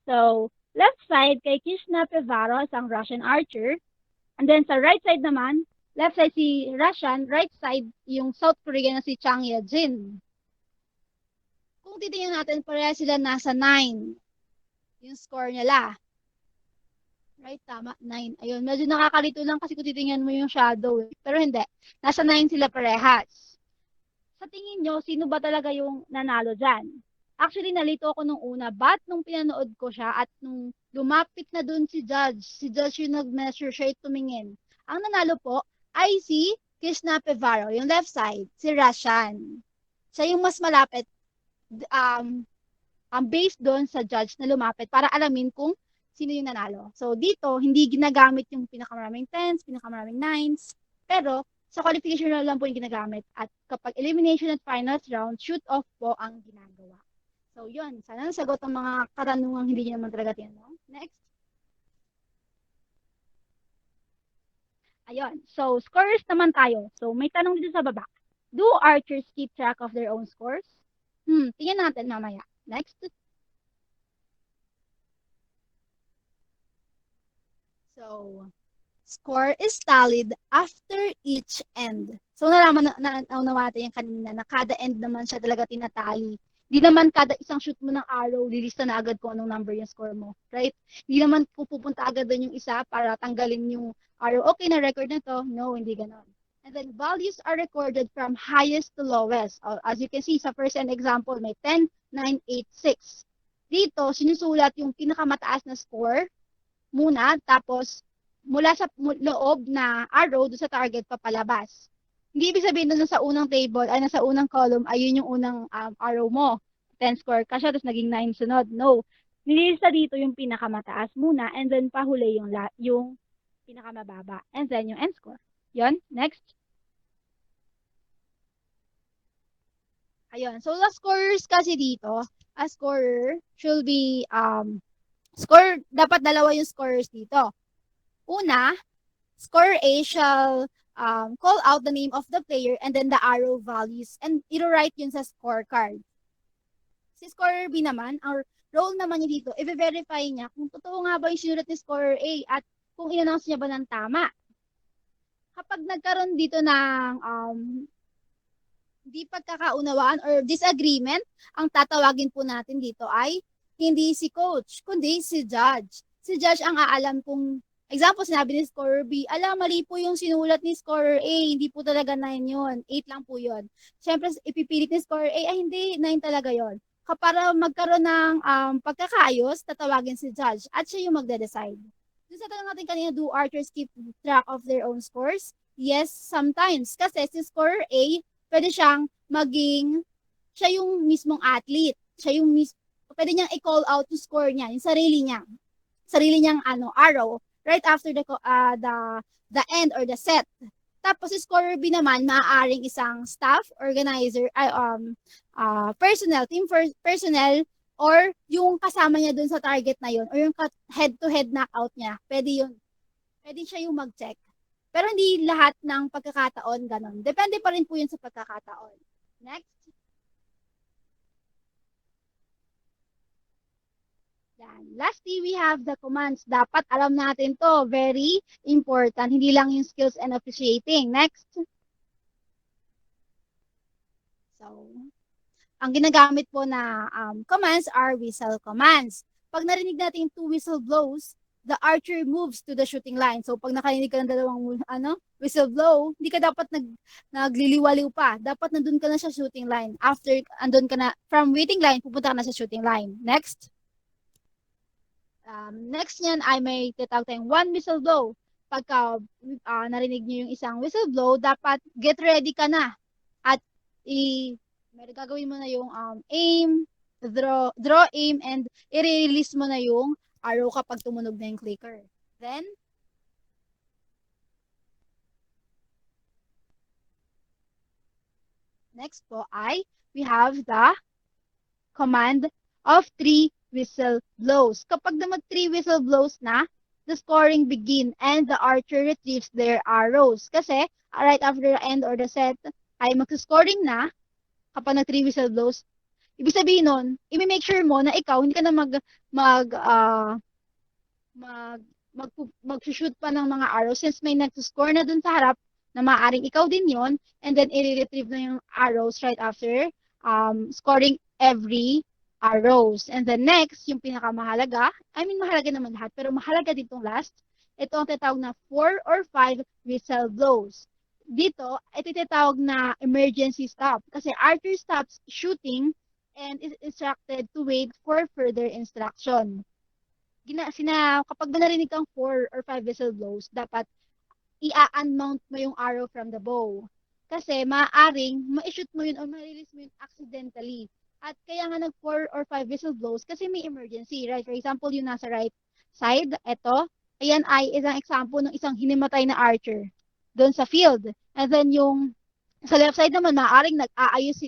So, left side kay Krishna Pevaro, isang Russian archer. And then sa right side naman, left side si Russian, right side yung South Korean na si Chang Ye-jin. Kung titingnan natin, pareha sila nasa 9 yung score nila. Right, tama, 9. Ayun, medyo nakakalito lang kasi kung titingnan mo yung shadow. Pero hindi, nasa 9 sila parehas. Sa tingin nyo, sino ba talaga yung nanalo dyan? Actually, nalito ako nung una, but nung pinanood ko siya at nung lumapit na dun si Judge yung nag-measure, siya yung tumingin. Ang nanalo po ay si Krishna Pevaro, yung left side, si Rashan. Siya yung mas malapit based doon sa judge na lumapit para alamin kung sino yung nanalo. So, dito, hindi ginagamit yung pinakamaraming tens, pinakamaraming nines, pero sa qualification round lang po yung ginagamit. At kapag elimination at finals round, shoot-off po ang ginagawa. So, yun. Sana nasagot ang mga katanungang hindi nyo naman talaga tinanong. Next. Ayun. So, scores naman tayo. So, may tanong dito sa baba. Do archers keep track of their own scores? Tingnan natin mamaya. Next. So, score is tallied after each end. So, nalaman natin yung kanina na kada end naman siya talaga tinatali. Di naman kada isang shoot mo ng arrow, lilista na agad kung anong number yung score mo. Right? Di naman pupunta agad doon yung isa para tanggalin yung arrow. Okay, na record na to. No, hindi ganon. And then, values are recorded from highest to lowest. As you can see, sa first end example, may 10, 9, 8, 6. Dito, sinusulat yung pinakamataas na score muna, tapos mula sa loob na arrow doon sa target papalabas. Hindi ibig sabihin na nasa unang table, ay nasa unang column, ayun yung unang arrow mo. 10 score ka siya, tapos naging 9 sunod. No. Nililista dito yung pinakamataas muna, and then pahuli yung pinakamababa. And then yung end score. Yun. Next. Ayun. So, the scores kasi dito, a scorer should be, dapat dalawa yung scorers dito. Una, scorer A shall call out the name of the player and then the arrow values and i-write yun sa scorecard. Si scorer B naman, our role naman niya dito, i-verify niya kung totoo nga ba yung sinulat ni scorer A at kung in-announce niya ba ng tama. Kapag nagkaroon dito ng di pagkakaunawaan or disagreement, ang tatawagin po natin dito ay hindi si coach, kundi si judge. Si judge ang aalam kung, example, sinabi ni scorer B, mali po yung sinulat ni scorer A, hindi po talaga 9 yun, 8 lang po yun. Siyempre, ipipilit ni scorer A, ay hindi, 9 talaga yun. Para magkaroon ng pagkakaayos, tatawagin si judge at siya yung magde-decide. Doon sa tanong natin kanina, do archers keep track of their own scores? Yes, sometimes. Kasi si scorer A, pwede siyang maging, siya yung mismong athlete. Siya yung pwede niyang i-call out yung score niya, yung sarili niya. Sarili niyang arrow, right after the end or the set. Tapos si scorer B naman, maaaring isang staff, organizer, team personnel, or yung kasama niya dun sa target na yun, or yung head-to-head knockout niya, pwede yun. Pwede siya yung mag-check. Pero hindi lahat ng pagkakataon ganon. Depende pa rin po yun sa pagkakataon. Next. Yan. Lastly, we have the commands. Dapat alam natin to. Very important. Hindi lang yung skills and officiating. Next. So, ang ginagamit po na commands are whistle commands. Pag narinig natin yung 2 whistle blows, the archer moves to the shooting line. So, pag nakarinig ka ng dalawang whistle blow, hindi ka dapat nagliliwaliw pa. Dapat nandun ka na sa shooting line. After, andun ka na, from waiting line, pupunta ka na sa shooting line. Next. Next niyan ay may tatawag tayong 1 whistle blow. pagka narinig niyo yung isang whistle blow, dapat get ready ka na. At gagawin mo na yung aim, draw aim, and i-release mo na yung arrow kapag tumunog na yung clicker. Then, next po ay we have the command of three whistle blows. Kapag na mag three whistle blows na, the scoring begin and the archer retrieves their arrows. Kasi right after the end or the set ay mag-scoring na kapag na three whistle blows. Ibig sabihin nun, i-make sure mo na ikaw hindi ka na mag mag mag-shoot pa ng mga arrows since may nag-score na dun sa harap na maaaring ikaw din yon, and then i-retrieve na yung arrows right after scoring every arrows. And then next, yung pinakamahalaga, I mean mahalaga naman lahat, pero mahalaga din itong last, ito ang tinatawag na 4 or 5 whistle blows. Dito, ito tinatawag na emergency stop kasi archer stops shooting and is instructed to wait for further instruction. Kapag narinig kang 4 or 5 whistle blows, dapat i-unmount mo yung arrow from the bow. Kasi maaaring ma-shoot mo yun or ma-release mo yun accidentally. At kaya nga nag 4 or 5 whistle blows kasi may emergency, right? For example, yung nasa right side, eto, ayan ay isang example ng isang hinimatay na archer doon sa field. And then yung sa left side naman, maaaring nag-aayos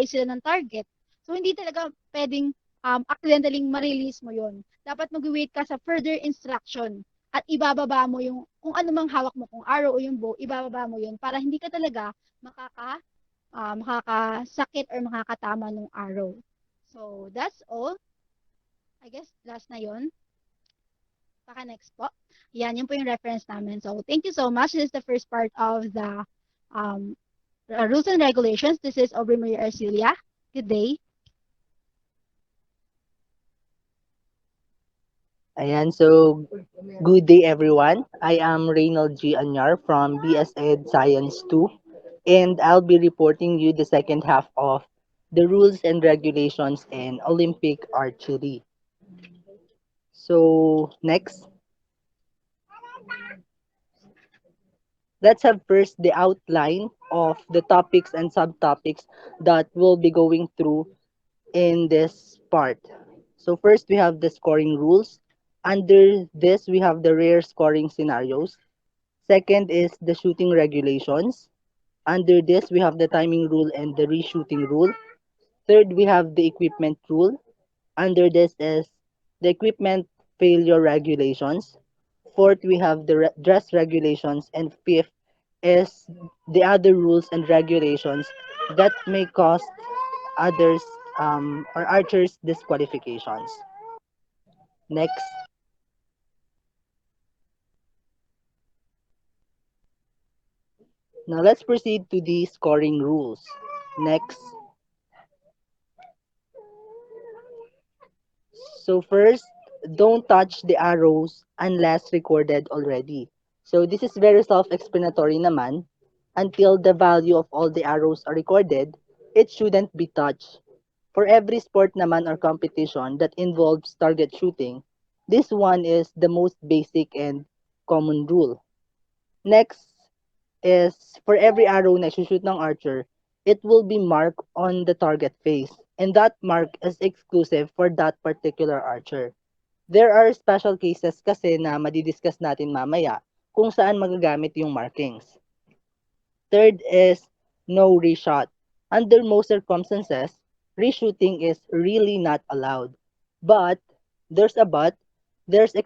sila ng target. So, hindi talaga pwedeng accidentally ma-release mo yon. Dapat mag-wait ka sa further instruction at ibababa mo yung kung ano mang hawak mo, kung arrow o yung bow, ibababa mo yun para hindi ka talaga makakasakit or makakatama ng arrow. So, that's all. I guess last na yon. Baka next po. Yan po yung reference namin. So, thank you so much. This is the first part of the um, rules and regulations. This is Aubrey Marie Arcilia. Good day. Ayan, so good day everyone. I am Reynald G. Anyar from BS Ed Science 2, and I'll be reporting you the second half of the rules and regulations in Olympic archery. So next, let's have first the outline of the topics and subtopics that we'll be going through in this part. So first we have the scoring rules. Under this, we have the rare scoring scenarios. Second is the shooting regulations. Under this, we have the timing rule and the reshooting rule. Third, we have the equipment rule. Under this is the equipment failure regulations. Fourth, we have the dress regulations. And fifth is the other rules and regulations that may cause others or archers disqualifications. Next. Now let's proceed to the scoring rules. Next. So first, don't touch the arrows unless recorded already. So this is very self-explanatory naman. Until the value of all the arrows are recorded, it shouldn't be touched. For every sport naman or competition that involves target shooting, this one is the most basic and common rule. Next is for every arrow na shoot ng archer, it will be marked on the target face. And that mark is exclusive for that particular archer. There are special cases kasi na madidiscuss natin mamaya kung saan magagamit yung markings. Third is no reshot. Under most circumstances, reshooting is really not allowed. But, there's a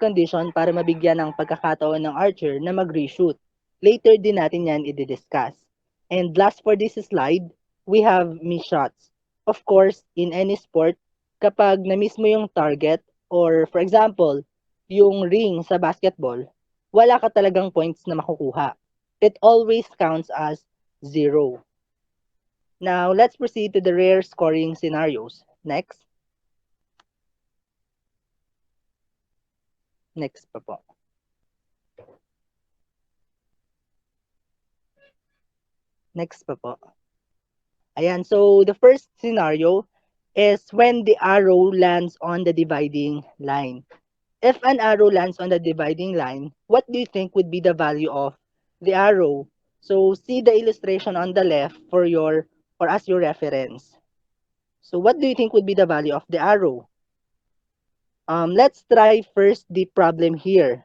condition para mabigyan ng pagkakataon ng archer na mag-reshoot. Later din natin yan i-discuss. And last for this slide, we have miss shots. Of course, in any sport, kapag na-miss mo yung target, or for example, yung ring sa basketball, wala ka talagang points na makukuha. It always counts as 0. Now, let's proceed to the rare scoring scenarios. Next. Next pa po. Next pa po. Ayan, so the first scenario is when the arrow lands on the dividing line. If an arrow lands on the dividing line, what do you think would be the value of the arrow? So see the illustration on the left for your or as your reference. So what do you think would be the value of the arrow? Let's try first the problem here,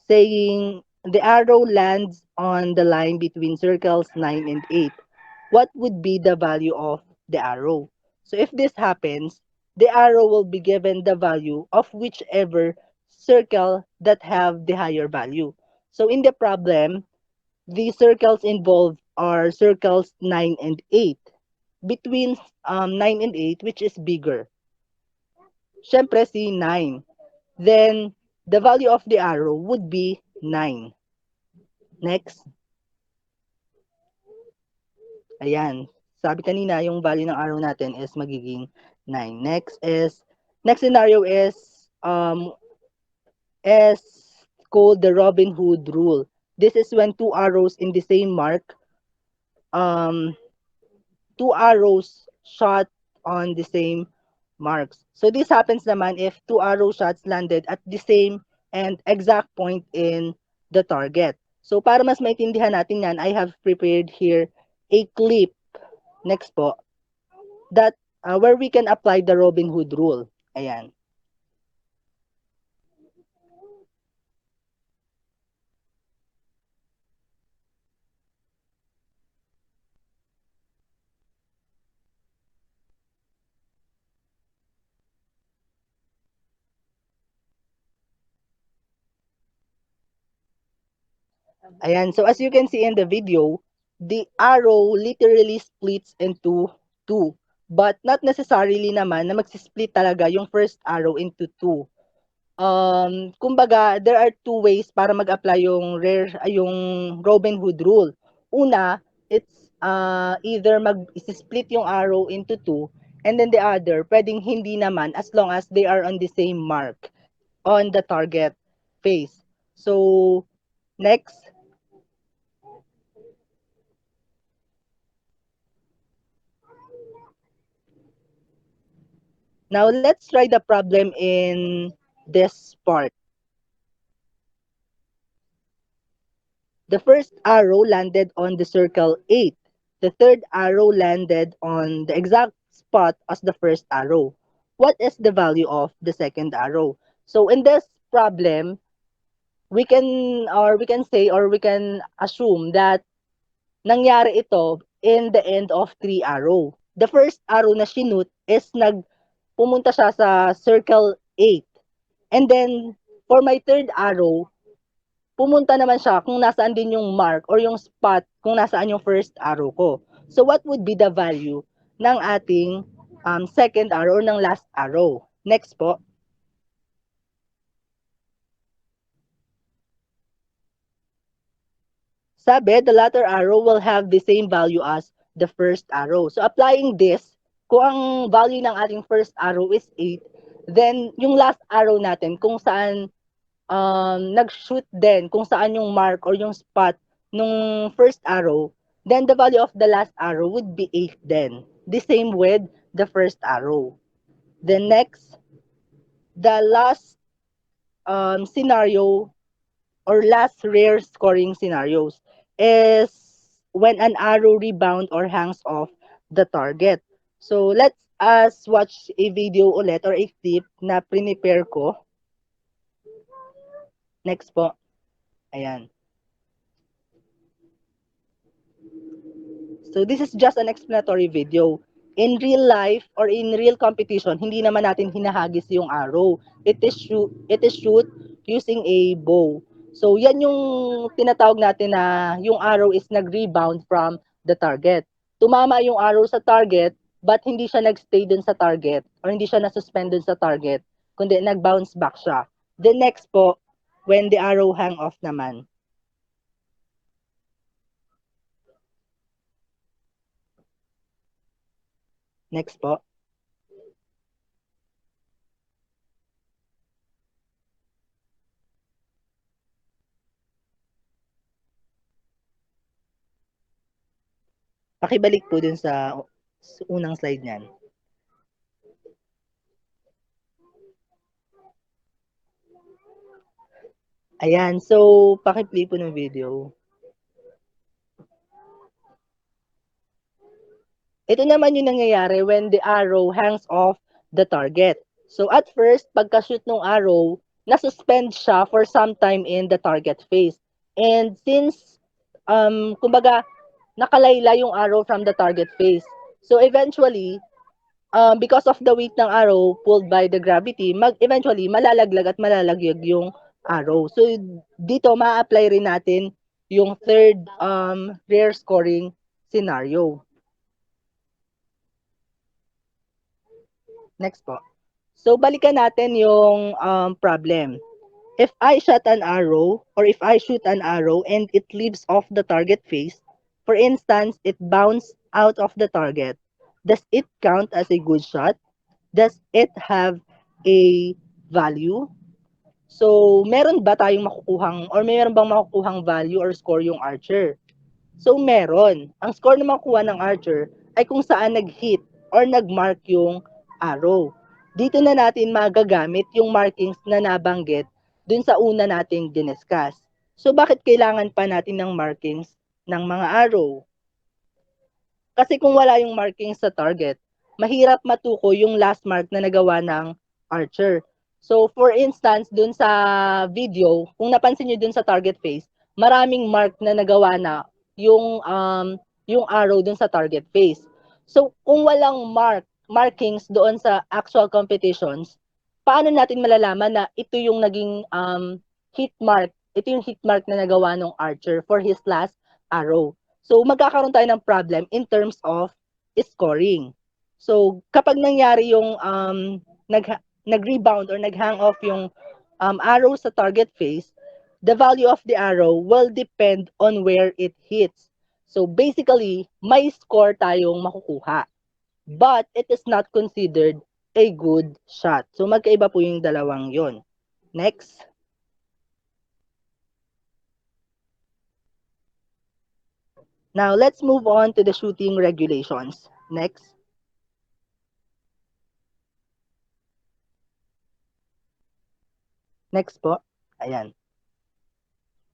saying the arrow lands on the line between circles 9 and 8. What would be the value of the arrow? So if this happens, the arrow will be given the value of whichever circle that have the higher value. So in the problem, the circles involved are circles 9 and 8. Between 9 and 8, which is bigger? Syempre si 9. Then, the value of the arrow would be 9. Next. Ayan. Sabi kanina, yung value ng arrow natin is magiging 9. Next scenario is called the Robin Hood rule. This is when two arrows in the same mark, um, two arrows shot on the same marks. So this happens naman if two arrow shots landed at the same and exact point in the target. So para mas maintindihan natin yan, I have prepared here a clip, next po, that where we can apply the Robin Hood rule. Ayan. Ayan. So as you can see in the video, the arrow literally splits into two. But not necessarily naman na magsisplit talaga yung first arrow into two. Kumbaga, there are two ways para mag-apply yung Robin Hood rule. Una, it's either mag-split yung arrow into two, and then the other, pwedeng hindi naman as long as they are on the same mark on the target face. So, next. Now, let's try the problem in this part. The first arrow landed on the circle 8. The third arrow landed on the exact spot as the first arrow. What is the value of the second arrow? So in this problem, we can assume that nangyari ito in the end of three arrow. The first arrow na sinut is pumunta siya sa circle 8. And then for my third arrow, pumunta naman siya kung nasaan din yung mark or yung spot kung nasaan yung first arrow ko. So what would be the value ng ating second arrow or ng last arrow? Next po. Sabi, the latter arrow will have the same value as the first arrow. So applying this, kung ang value ng ating first arrow is 8, then yung last arrow natin kung saan nag-shoot din kung saan yung mark or yung spot nung first arrow, then the value of the last arrow would be 8 then. The same with the first arrow. The next, the last scenario or last rare scoring scenarios is when an arrow rebound or hangs off the target. So let's us watch a video ulit or a clip na prepare ko. Next po. Ayan. So this is just an explanatory video. In real life or in real competition, hindi naman natin hinahagis yung arrow. It is shoot using a bow. So yan yung tinatawag natin na yung arrow is nag-rebound from the target. Tumama yung arrow sa target but hindi siya nag-stay dun sa target or hindi siya na-suspend dun sa target kundi nag-bounce back siya. The next po, when the arrow hang off naman. Next po. Pakibalik po dun sa unang slide niyan. Ayan, so paki-play po ng video. Ito naman yung nangyayari when the arrow hangs off the target. So at first, pagka-shoot ng arrow, nasuspend siya for some time in the target face. And since, kumbaga, nakalayla yung arrow from the target face. So eventually, because of the weight ng arrow pulled by the gravity, eventually malalaglag at malalagyag yung arrow. So dito ma-apply rin natin yung third rare scoring scenario. Next po. So balikan natin yung problem. If I shot an arrow or if I shoot an arrow and it leaves off the target face, for instance, it bounced out of the target, does it count as a good shot? Does it have a value? So, meron ba tayong makukuhang or meron bang makukuhang value or score yung archer? So, meron. Ang score na makukuha ng archer ay kung saan nag-hit or nag-mark yung arrow. Dito na natin magagamit yung markings na nabanggit dun sa una nating diniscuss. So, bakit kailangan pa natin ng markings ng mga arrow? Kasi kung wala yung marking sa target, mahirap matukoy yung last mark na nagawa ng archer. So, for instance, dun sa video, kung napansin nyo dun sa target face, maraming mark na nagawa na yung arrow dun sa target face. So, kung walang markings doon sa actual competitions, paano natin malalaman na ito yung naging hit mark, ito yung hit mark na nagawa ng archer for his last arrow. So, magkakaroon tayo ng problem in terms of scoring. So, kapag nangyari yung nag-rebound or nag-hang off yung arrow sa target face, the value of the arrow will depend on where it hits. So, basically, may score tayong makukuha. But, it is not considered a good shot. So, magkaiba po yung dalawang yon. Next. Now, let's move on to the shooting regulations. Next. Next po. Ayan.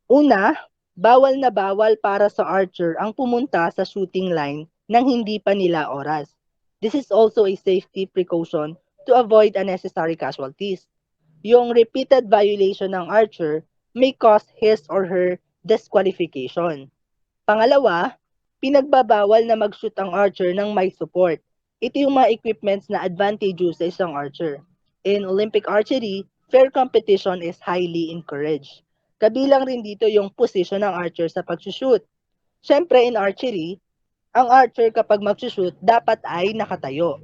Una, bawal na bawal para sa archer ang pumunta sa shooting line nang hindi pa nila oras. This is also a safety precaution to avoid unnecessary casualties. Yung repeated violation ng archer may cause his or her disqualification. Pangalawa, pinagbabawal na mag-shoot ang archer ng may support. Ito yung mga equipments na advantageous sa isang archer. In Olympic archery, fair competition is highly encouraged. Kabilang rin dito yung position ng archer sa pag-shoot. Siyempre in archery, ang archer kapag mag-shoot dapat ay nakatayo.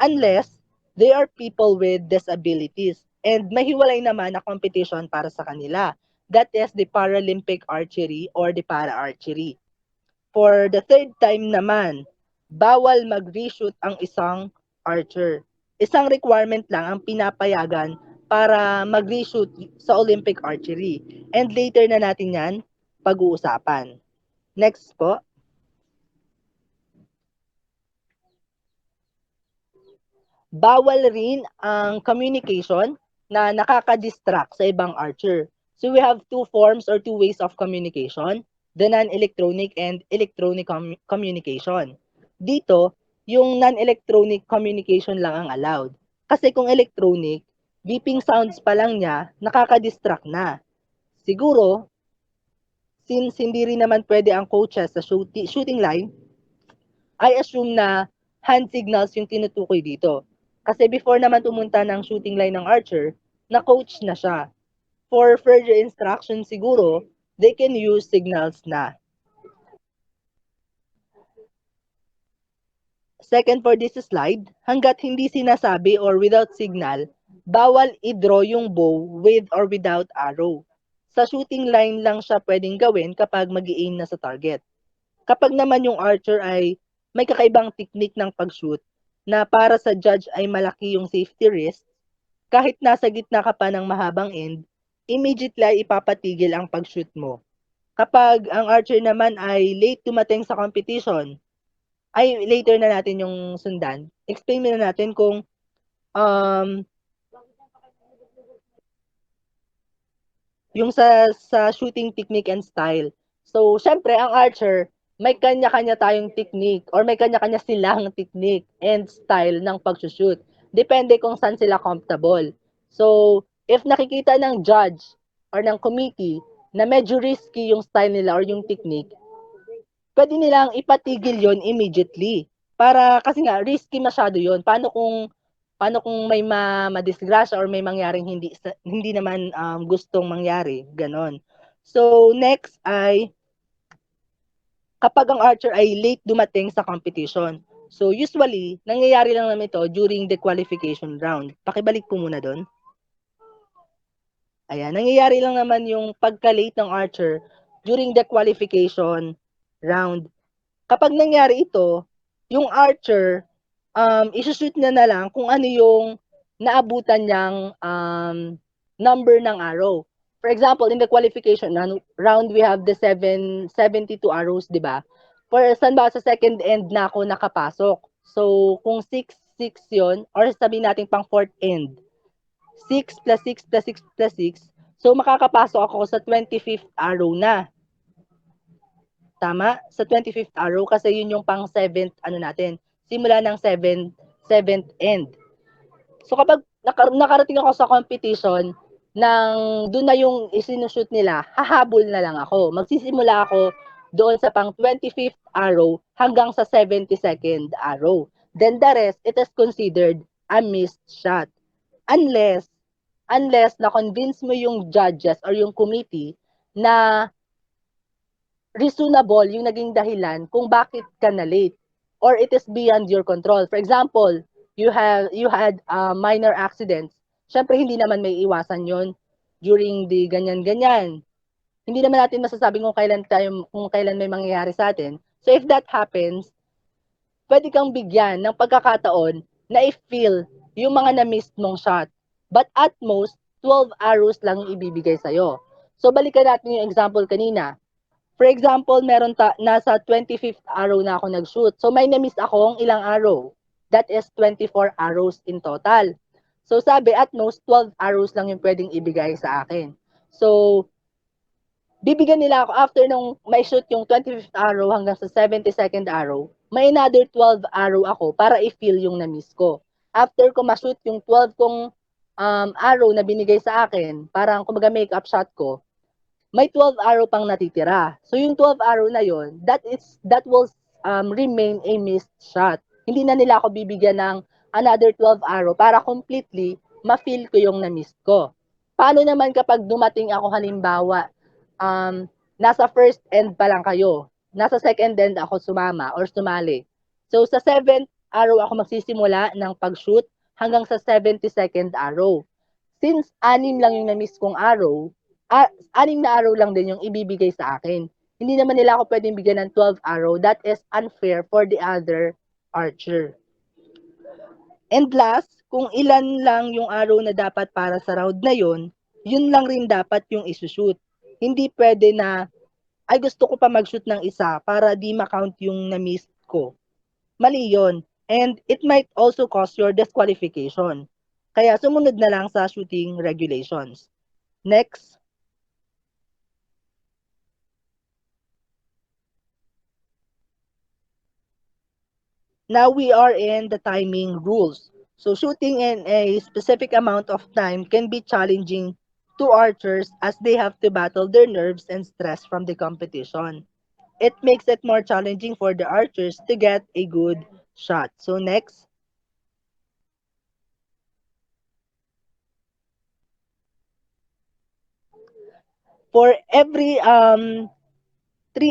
Unless they are people with disabilities. And mahiwalay naman na competition para sa kanila. That is the Paralympic archery or the para-archery. For the third time naman, bawal mag-reshoot ang isang archer. Isang requirement lang ang pinapayagan para mag-reshoot sa Olympic archery. And later na natin yan pag-uusapan. Next po. Bawal rin ang communication na nakaka-distract sa ibang archer. So we have two forms or two ways of communication, the non-electronic and electronic communication. Dito, yung non-electronic communication lang ang allowed. Kasi kung electronic, beeping sounds pa lang niya, nakaka-distract na. Siguro, since hindi rin naman pwede ang coaches sa shooting line, I assume na hand signals yung tinutukoy dito. Kasi before naman pumunta ng shooting line ng archer, na-coach na siya. For further instruction siguro, they can use signals na. Second for this slide, hanggat hindi sinasabi or without signal, bawal i-draw yung bow with or without arrow. Sa shooting line lang siya pwedeng gawin kapag mag-aim na sa target. Kapag naman yung archer ay may kakaibang technique ng pag-shoot na para sa judge ay malaki yung safety risk, kahit nasa gitna ka pa ng mahabang end, immediately ay ipapatigil ang pag-shoot mo. Kapag ang archer naman ay late dumating sa competition, ay later na natin yung sundan, explain na natin kung um, yung sa shooting technique and style. So, syempre, ang archer, may kanya-kanya tayong technique or may kanya-kanya silang technique and style ng pag-shoot. Depende kung saan sila comfortable. So, if nakikita ng judge or ng committee na medyo risky yung style nila or yung technique, pwede nilang ipatigil yon immediately. Para kasi nga risky masyado yon. Paano kung may madisgrasya or may mangyaring hindi naman gustong mangyari, ganon. So next ay kapag ang archer ay late dumating sa competition. So usually nangyayari lang naman ito during the qualification round. Pakibalik po muna doon. Ayan, nangyayari lang naman yung pagka-late ng archer during the qualification round. Kapag nangyari ito, yung archer, isushoot niya na lang kung ano yung naabutan niyang number ng arrow. For example, in the qualification round, we have the 72 arrows, di ba? For saan ba sa second end na ako nakapasok? So, kung 6, 6 yon or sabihin natin pang fourth end, 6 plus 6 plus 6 plus 6, so makakapasok ako sa 25th arrow na. Tama? Sa 25th arrow kasi yun yung pang 7th ano natin. Simula ng 7th end. So kapag nakarating ako sa competition, nang doon na yung isinushoot nila, hahabol na lang ako. Magsisimula ako doon sa pang 25th arrow hanggang sa 72nd arrow. Then the rest, it is considered a missed shot. Unless, unless na-convince mo yung judges or yung committee na reasonable yung naging dahilan kung bakit ka na late or it is beyond your control. For example, you had minor accidents. Syempre hindi naman may iwasan 'yon during the ganyan-ganyan. Hindi naman natin masasabing kung kailan may mangyayari sa atin. So if that happens, pwede kang bigyan ng pagkakataon na i-feel yung mga na-miss mong shot. But at most, 12 arrows lang yung ibibigay sa'yo. So balikan natin yung example kanina. For example, nasa 25th arrow na ako nag-shoot. So may na-miss akong ilang arrow. That is 24 arrows in total. So sabi at most 12 arrows lang yung pwedeng ibigay sa akin. So bibigyan nila ako after nung may shoot yung 25th arrow hanggang sa 72nd arrow, may another 12 arrow ako para i-fill yung na-miss ko. After ko ma-shoot yung 12 kong arrow na binigay sa akin, parang kumbaga make-up shot ko, may 12 arrow pang natitira. So yung 12 arrow na yon, that will remain a missed shot. Hindi na nila ako bibigyan ng another 12 arrow para completely ma-fill ko yung na-miss ko. Paano naman kapag dumating ako halimbawa, nasa first end pa lang kayo, nasa second end ako sumama or sumali. So sa 7th arrow ako magsisimula ng pag-shoot hanggang sa 72nd arrow. Since anim lang yung na-miss kong arrow, anim na arrow lang din yung ibibigay sa akin. Hindi naman nila ako pwedeng bigyan ng 12 arrow. That is unfair for the other archer. And last, kung ilan lang yung arrow na dapat para sa round na yun lang rin dapat yung isushoot. Hindi pwede na, ay gusto ko pa mag-shoot ng isa para di ma-count yung na-miss ko. Mali yun. And it might also cause your disqualification. Kaya sumunod na lang sa shooting regulations. Next. Now we are in the timing rules. So shooting in a specific amount of time can be challenging to archers as they have to battle their nerves and stress from the competition. It makes it more challenging for the archers to get a good shot. So next. For every 3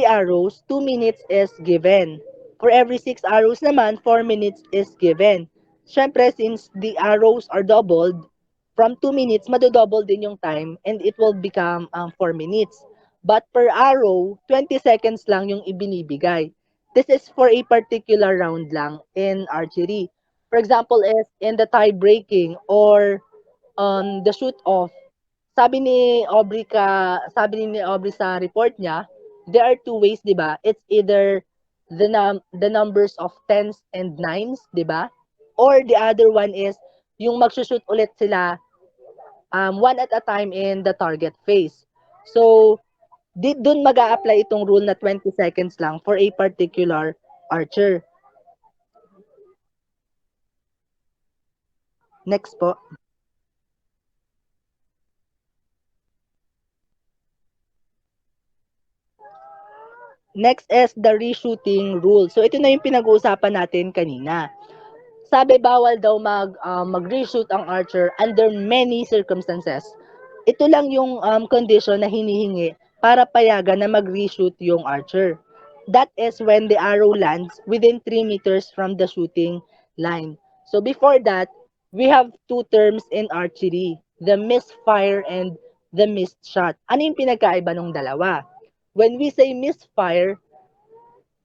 arrows, 2 minutes is given. For every 6 arrows naman, 4 minutes is given. Siyempre, since the arrows are doubled, from 2 minutes, madodouble din yung time and it will become 4 minutes. But per arrow, 20 seconds lang yung ibinibigay. This is for a particular round lang in archery. For example, is in the tie breaking or the shoot off, sabi ni Aubrey sa report niya, there are two ways, 'di ba? It's either the numbers of tens and nines, 'di ba? Or the other one is yung magsushoot ulit sila one at a time in the target phase. So, dun mag-a-apply itong rule na 20 seconds lang for a particular archer. Next po. Next is the reshooting rule. So, ito na yung pinag-uusapan natin kanina. Sabi bawal daw mag-reshoot ang archer under many circumstances. Ito lang yung condition na hinihingi para payagan na mag-reshoot yung archer. That is when the arrow lands within 3 meters from the shooting line. So before that, we have two terms in archery, the misfire and the missed shot. Ano yung pinagkaiba ng dalawa? When we say misfire,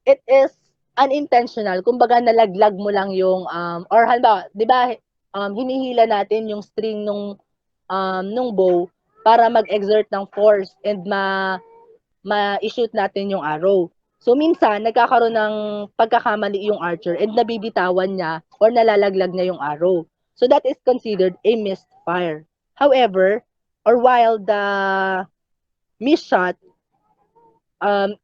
it is unintentional. Kumbaga nalaglag mo lang yung or halimbawa, 'di ba, hinihila natin yung string nung bow para mag-exert ng force and ma-shoot natin yung arrow. So minsan nagkakaroon ng pagkakamali yung archer and nabibitawan niya or nalalaglag niya yung arrow. So that is considered a missed fire. However, or while the missed shot, um,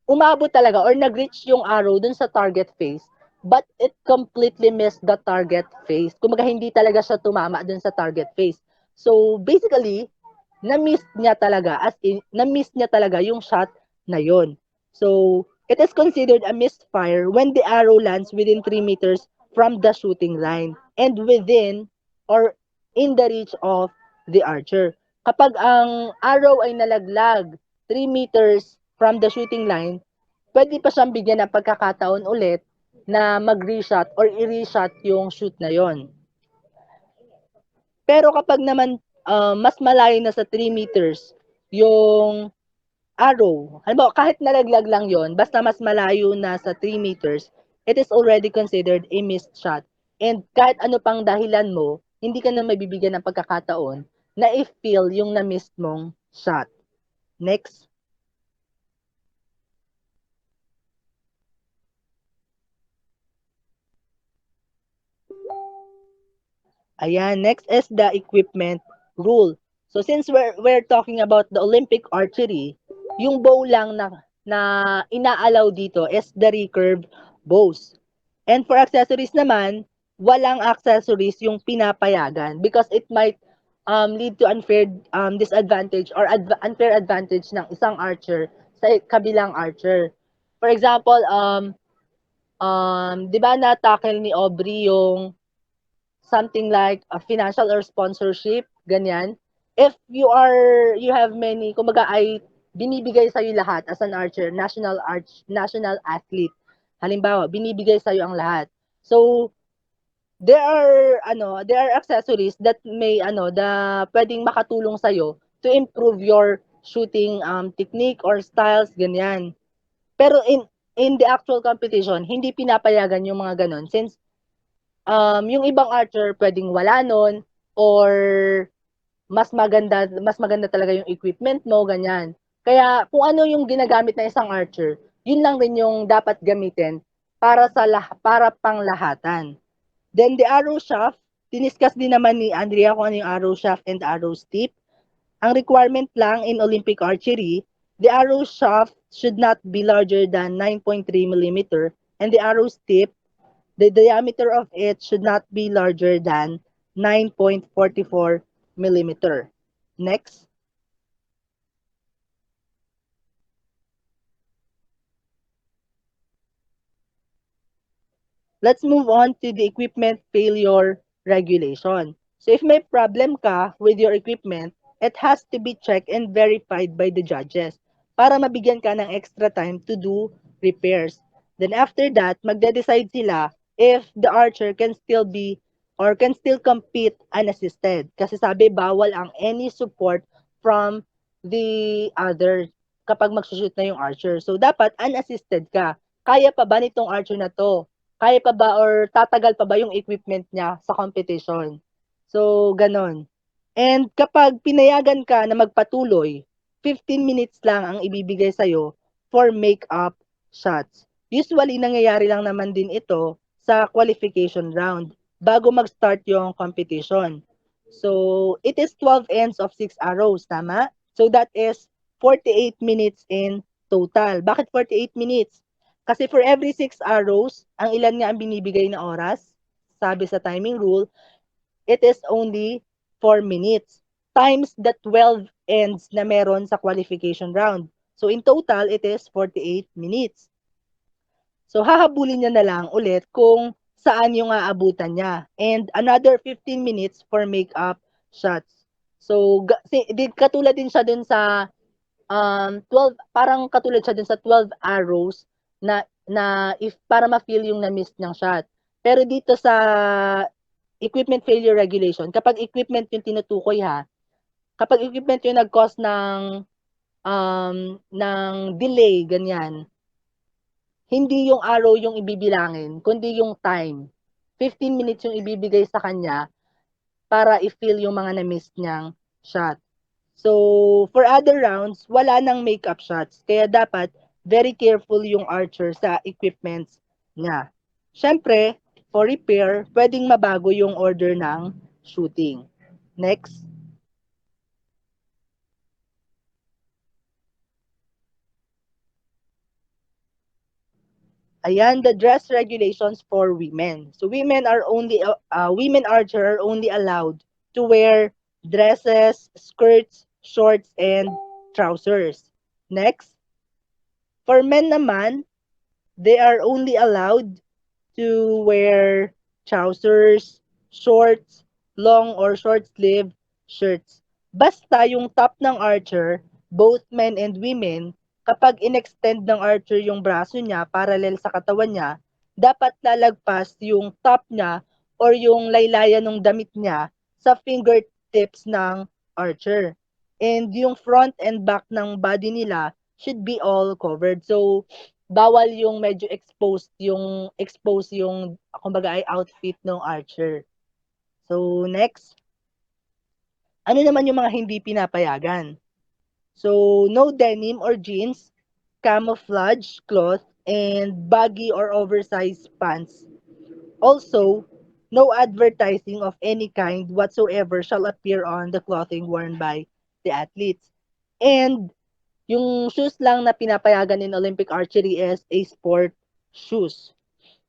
umabot talaga or nag-reach yung arrow dun sa target face, but it completely missed the target face. Kumbaga hindi talaga siya tumama dun sa target face. So basically, na-miss niya talaga, as in, na-miss niya talaga yung shot na yon. So it is considered a misfire when the arrow lands within 3 meters from the shooting line and within or in the reach of the archer. Kapag ang arrow ay nalaglag 3 meters from the shooting line, pwede pa siyang bigyan ng pagkakataon ulit na mag-reshot or i-reshot yung shoot na yon. Pero kapag naman mas malayo na sa 3 meters yung arrow, halimbawa kahit nalaglag lang yon, basta mas malayo na sa 3 meters, it is already considered a missed shot. And kahit ano pang dahilan mo, hindi ka na mabibigyan ng pagkakataon na i-feel yung na-miss mong shot. Next. Ayan, next is the equipment rule. So since we're talking about the Olympic archery, yung bow lang na ina-allow dito is the recurve bows. And for accessories naman, walang accessories yung pinapayagan because it might lead to unfair disadvantage or unfair advantage ng isang archer sa kabilang archer. For example, 'di ba na-tackle ni Aubrey yung something like a financial or sponsorship, ganyan. If you have many, kumbaga ay binibigay sa lahat as an archer, national athlete. Halimbawa, binibigay sa ang lahat. So there are accessories that may pwedeng makatulong sa to improve your shooting technique or styles, ganyan. Pero in the actual competition, hindi pinapayagan yung mga ganon since yung ibang archer pwedeng wala nun or mas maganda talaga yung equipment mo, ganyan. Kaya kung ano yung ginagamit ng isang archer, yun lang rin yung dapat gamitin para panglahatan. Then the arrow shaft, diniscuss din naman ni Andrea kung ano yung arrow shaft and arrow tip. Ang requirement lang in Olympic archery, the arrow shaft should not be larger than 9.3 millimeter and the arrow tip, the diameter of it should not be larger than 9.44 millimeter. Next. Let's move on to the equipment failure regulation. So if may problem ka with your equipment, it has to be checked and verified by the judges para mabigyan ka ng extra time to do repairs. Then after that, magde-decide sila if the archer can still be or can still compete unassisted. Kasi sabi, bawal ang any support from the other kapag magsushoot na yung archer. So dapat unassisted ka. Kaya pa ba nitong archer na to? Kaya pa ba or tatagal pa ba yung equipment niya sa competition? So, ganon. And kapag pinayagan ka na magpatuloy, 15 minutes lang ang ibibigay sa'yo for make-up shots. Usually, nangyayari lang naman din ito sa qualification round bago mag-start yung competition. So, it is 12 ends of 6 arrows, tama? So, that is 48 minutes in total. Bakit 48 minutes? Kasi for every 6 arrows, ang ilan nga ang binibigay na oras? Sabi sa timing rule, it is only 4 minutes times the 12 ends na meron sa qualification round. So in total, it is 48 minutes. So hahabulin niya na lang ulit kung saan yung aabutan niya. And another 15 minutes for make-up shots. So katulad din siya dun sa 12, parang katulad siya dun sa 12 arrows na if para ma-feel yung na-miss niyang shot. Pero dito sa equipment failure regulation, kapag equipment yung tinutukoy ha, kapag equipment yung nag-cause ng delay, ganyan, hindi yung arrow yung ibibilangin, kundi yung time. 15 minutes yung ibibigay sa kanya para i-feel yung mga na-miss niyang shot. So, for other rounds, wala nang makeup shots. Kaya dapat very careful yung archer sa equipments niya. Siyempre, for repair, pwedeng mabago yung order ng shooting. Next. Ayan, the dress regulations for women. So women archer are only allowed to wear dresses, skirts, shorts, and trousers. Next, for men naman, they are only allowed to wear trousers, shorts, long or short sleeve shirts. Basta yung top ng archer, both men and women, kapag inextend ng archer yung braso niya parallel sa katawan niya, dapat lalagpas yung top niya or yung laylayan ng damit niya sa fingertips ng archer. And yung front and back ng body nila should be all covered. So, bawal yung medyo exposed yung kumbaga ay outfit ng archer. So next, ano naman yung mga hindi pinapayagan? So no denim or jeans, camouflage cloth, and baggy or oversized pants. Also, no advertising of any kind whatsoever shall appear on the clothing worn by the athletes. And yung shoes lang na pinapayagan in Olympic archery is a sport shoes.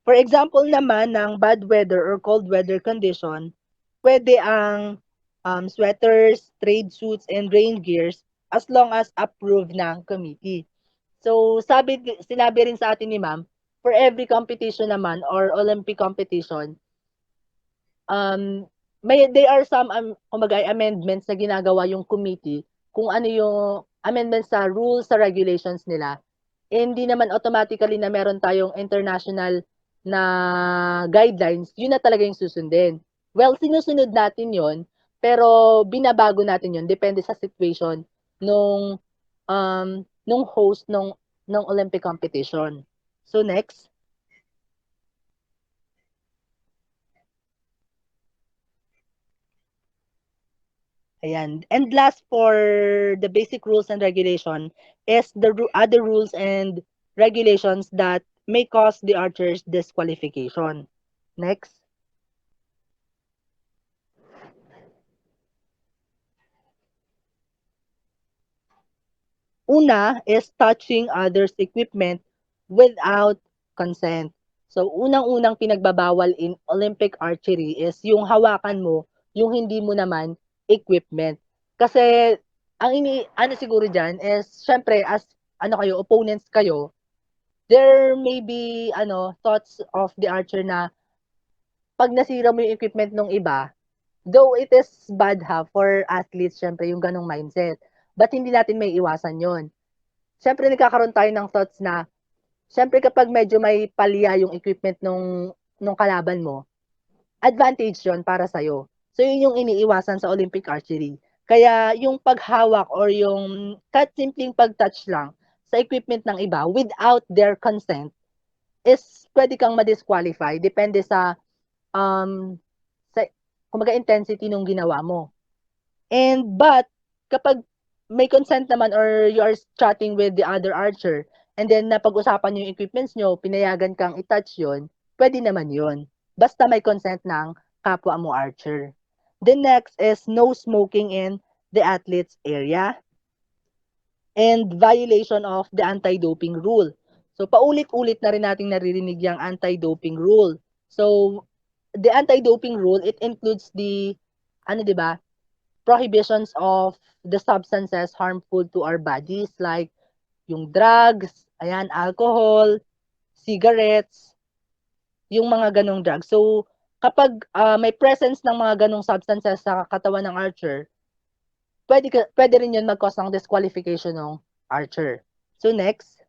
For example naman ng bad weather or cold weather condition, pwede ang sweaters, trade suits, and rain gears as long as approved ng committee. So, sinabi rin sa atin ni ma'am, for every competition naman or Olympic competition, there are some kumbaga amendments na ginagawa yung committee kung ano yung amendments sa rules, sa regulations nila. Hindi naman automatically na meron tayong international na guidelines, yun na talaga yung susundin. Well, sinusunod natin yon pero binabago natin yon depende sa situation nung nung host nung Olympic competition. So next. Ayan. And last for the basic rules and regulation is the other rules and regulations that may cause the archer's disqualification. Next. Una is touching others' equipment without consent. So, unang-unang pinagbabawal in Olympic archery is yung hawakan mo, yung hindi mo naman equipment. Kasi, ano siguro dyan is, syempre, as opponents kayo, there may be, thoughts of the archer na pag nasira mo yung equipment ng iba, though it is bad for athletes, syempre, yung ganong mindset. But hindi natin may iwasan yon. Syempre, nagkakaroon tayo ng thoughts na, syempre kapag medyo may palya yung equipment nung kalaban mo, advantage yon para sa'yo. So, yun yung iniiwasan sa Olympic archery. Kaya, yung paghawak or yung simpleng pag-touch lang sa equipment ng iba without their consent is pwede kang ma-disqualify. Depende sa kumbaga intensity nung ginawa mo. But kapag may consent naman or you are chatting with the other archer and then napag-usapan yung equipments nyo, pinayagan kang i-touch yon, pwede naman yon. Basta may consent ng kapwa mo archer. The next is no smoking in the athlete's area. and violation of the anti-doping rule. So paulit-ulit na rin nating naririnig yung anti-doping rule. So the anti-doping rule, it includes the ano 'di ba, prohibitions of the substances harmful to our bodies like yung drugs, ayan, alcohol, cigarettes, yung mga ganong drugs. So kapag may presence ng mga ganong substances sa katawan ng archer, pwede rin yun mag-cause ng disqualification ng archer. So next,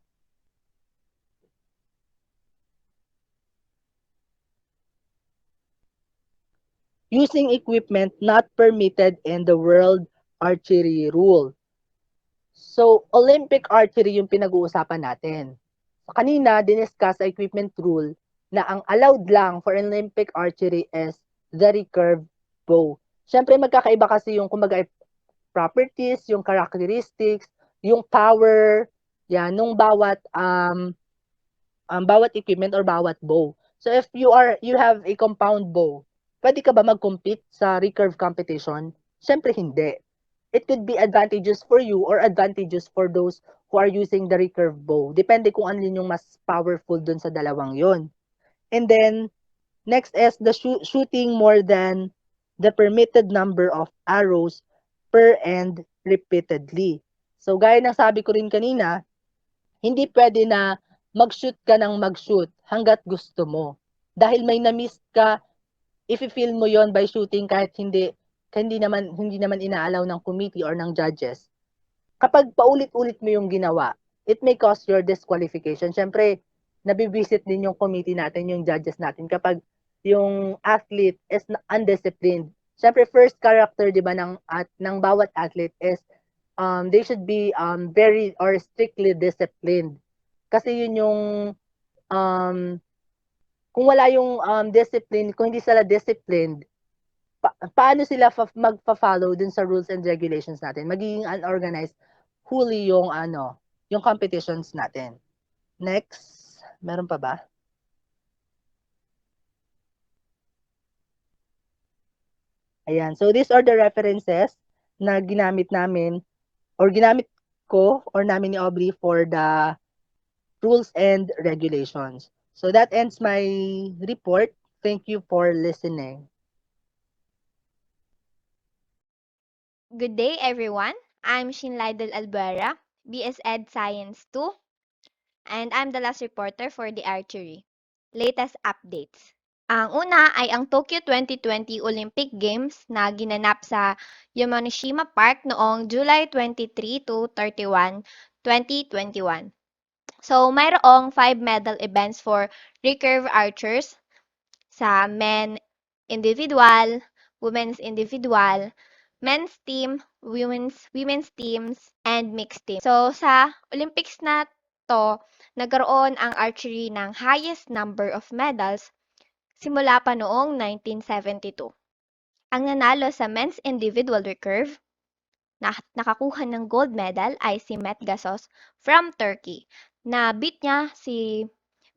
using equipment not permitted in the World Archery Rule. So, Olympic archery yung pinag-uusapan natin. So, kanina, diniscuss sa equipment rule na ang allowed lang for Olympic archery is the recurve bow. Siyempre, magkakaiba kasi yung kumbaga properties, yung characteristics, yung power, yan, nung bawat equipment or bawat bow. So if you have a compound bow, pwede ka ba mag-compete sa recurve competition? Siyempre hindi. It could be advantageous for you or advantageous for those who are using the recurve bow. Depende kung ano yung mas powerful dun sa dalawang yon. And then, next is the shooting more than the permitted number of arrows per end repeatedly. So, gaya ng sabi ko rin kanina, hindi pwede na mag-shoot ka ng mag-shoot hanggat gusto mo. Dahil may na-miss ka, if-feel mo yon by shooting kahit hindi naman inaalaw ng committee or ng judges. Kapag paulit-ulit mo yung ginawa, it may cause your disqualification. Siyempre, nabibisit din yung committee natin, yung judges natin kapag yung athlete is undisciplined. Siyempre, first character, di ba, ng bawat athlete is they should be very or strictly disciplined. Kasi yun yung um, kung wala yung discipline, kung hindi sila disciplined, paano sila magfa-follow dun sa rules and regulations natin? Magiging unorganized huli yung competitions natin. Next, meron pa ba? Ayan. So these are the references na ginamit namin or ginamit ko or namin ni Aubrey for the rules and regulations. So that ends my report. Thank you for listening. Good day, everyone. I'm Shinlaidel Albuera, BS Ed Science 2, and I'm the last reporter for the Archery. Latest updates. Ang una ay ang Tokyo 2020 Olympic Games na ginanap sa Yamanoshima Park noong July 23 to 31, 2021. So, mayroong 5 medal events for recurve archers sa men individual, women's individual, men's team, women's teams, and mixed team. So, sa Olympics na to, nagkaroon ang archery ng highest number of medals simula pa noong 1972. Ang nanalo sa men's individual recurve na nakakuha ng gold medal ay si Met Gasos from Turkey. Na beat niya si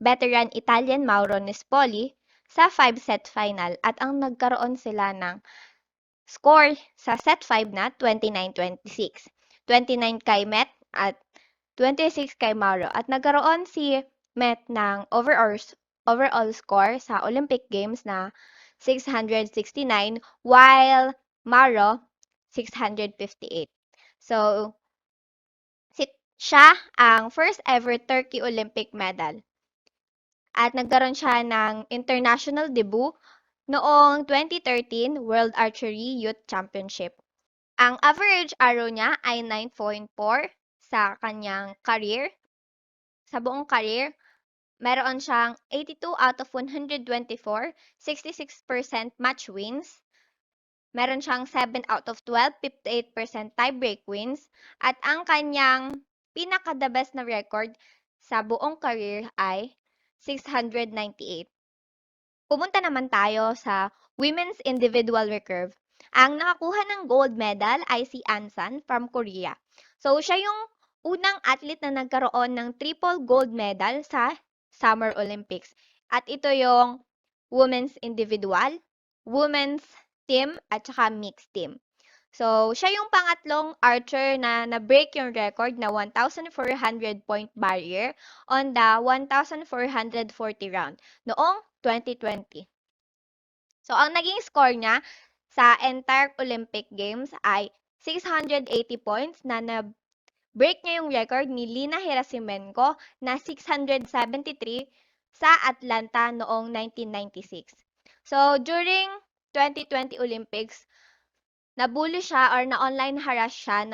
veteran Italian Mauro Nespoli sa 5-set final at ang nagkaroon sila ng score sa set 5 na 29-26. 29 kay Met at 26 kay Mauro at nagkaroon si Met ng overall score sa Olympic Games na 669 while Mauro 658. So, siya ang first ever Turkey Olympic medal. At nagkaroon siya ng international debut noong 2013 World Archery Youth Championship. Ang average arrow niya ay 9.4 sa kanyang career. Sa buong career, meron siyang 82 out of 124, 66% match wins. Meron siyang 7 out of 12, 58% tiebreak wins. At ang kanyang pinaka-the best na record sa buong career ay 698. Pumunta naman tayo sa women's individual recurve. Ang nakakuha ng gold medal ay si Ansan from Korea. So, siya yung unang athlete na nagkaroon ng triple gold medal sa Summer Olympics. At ito yung women's individual, women's team, at saka mixed team. So, siya yung pangatlong archer na na-break yung record na 1,400 point barrier on the 1,440 round noong 2020. So, ang naging score niya sa entire Olympic Games ay 680 points na na-break niya yung record ni Lina Gerasimenko na 673 sa Atlanta noong 1996. So, during 2020 Olympics, nabully siya or na-online harass siya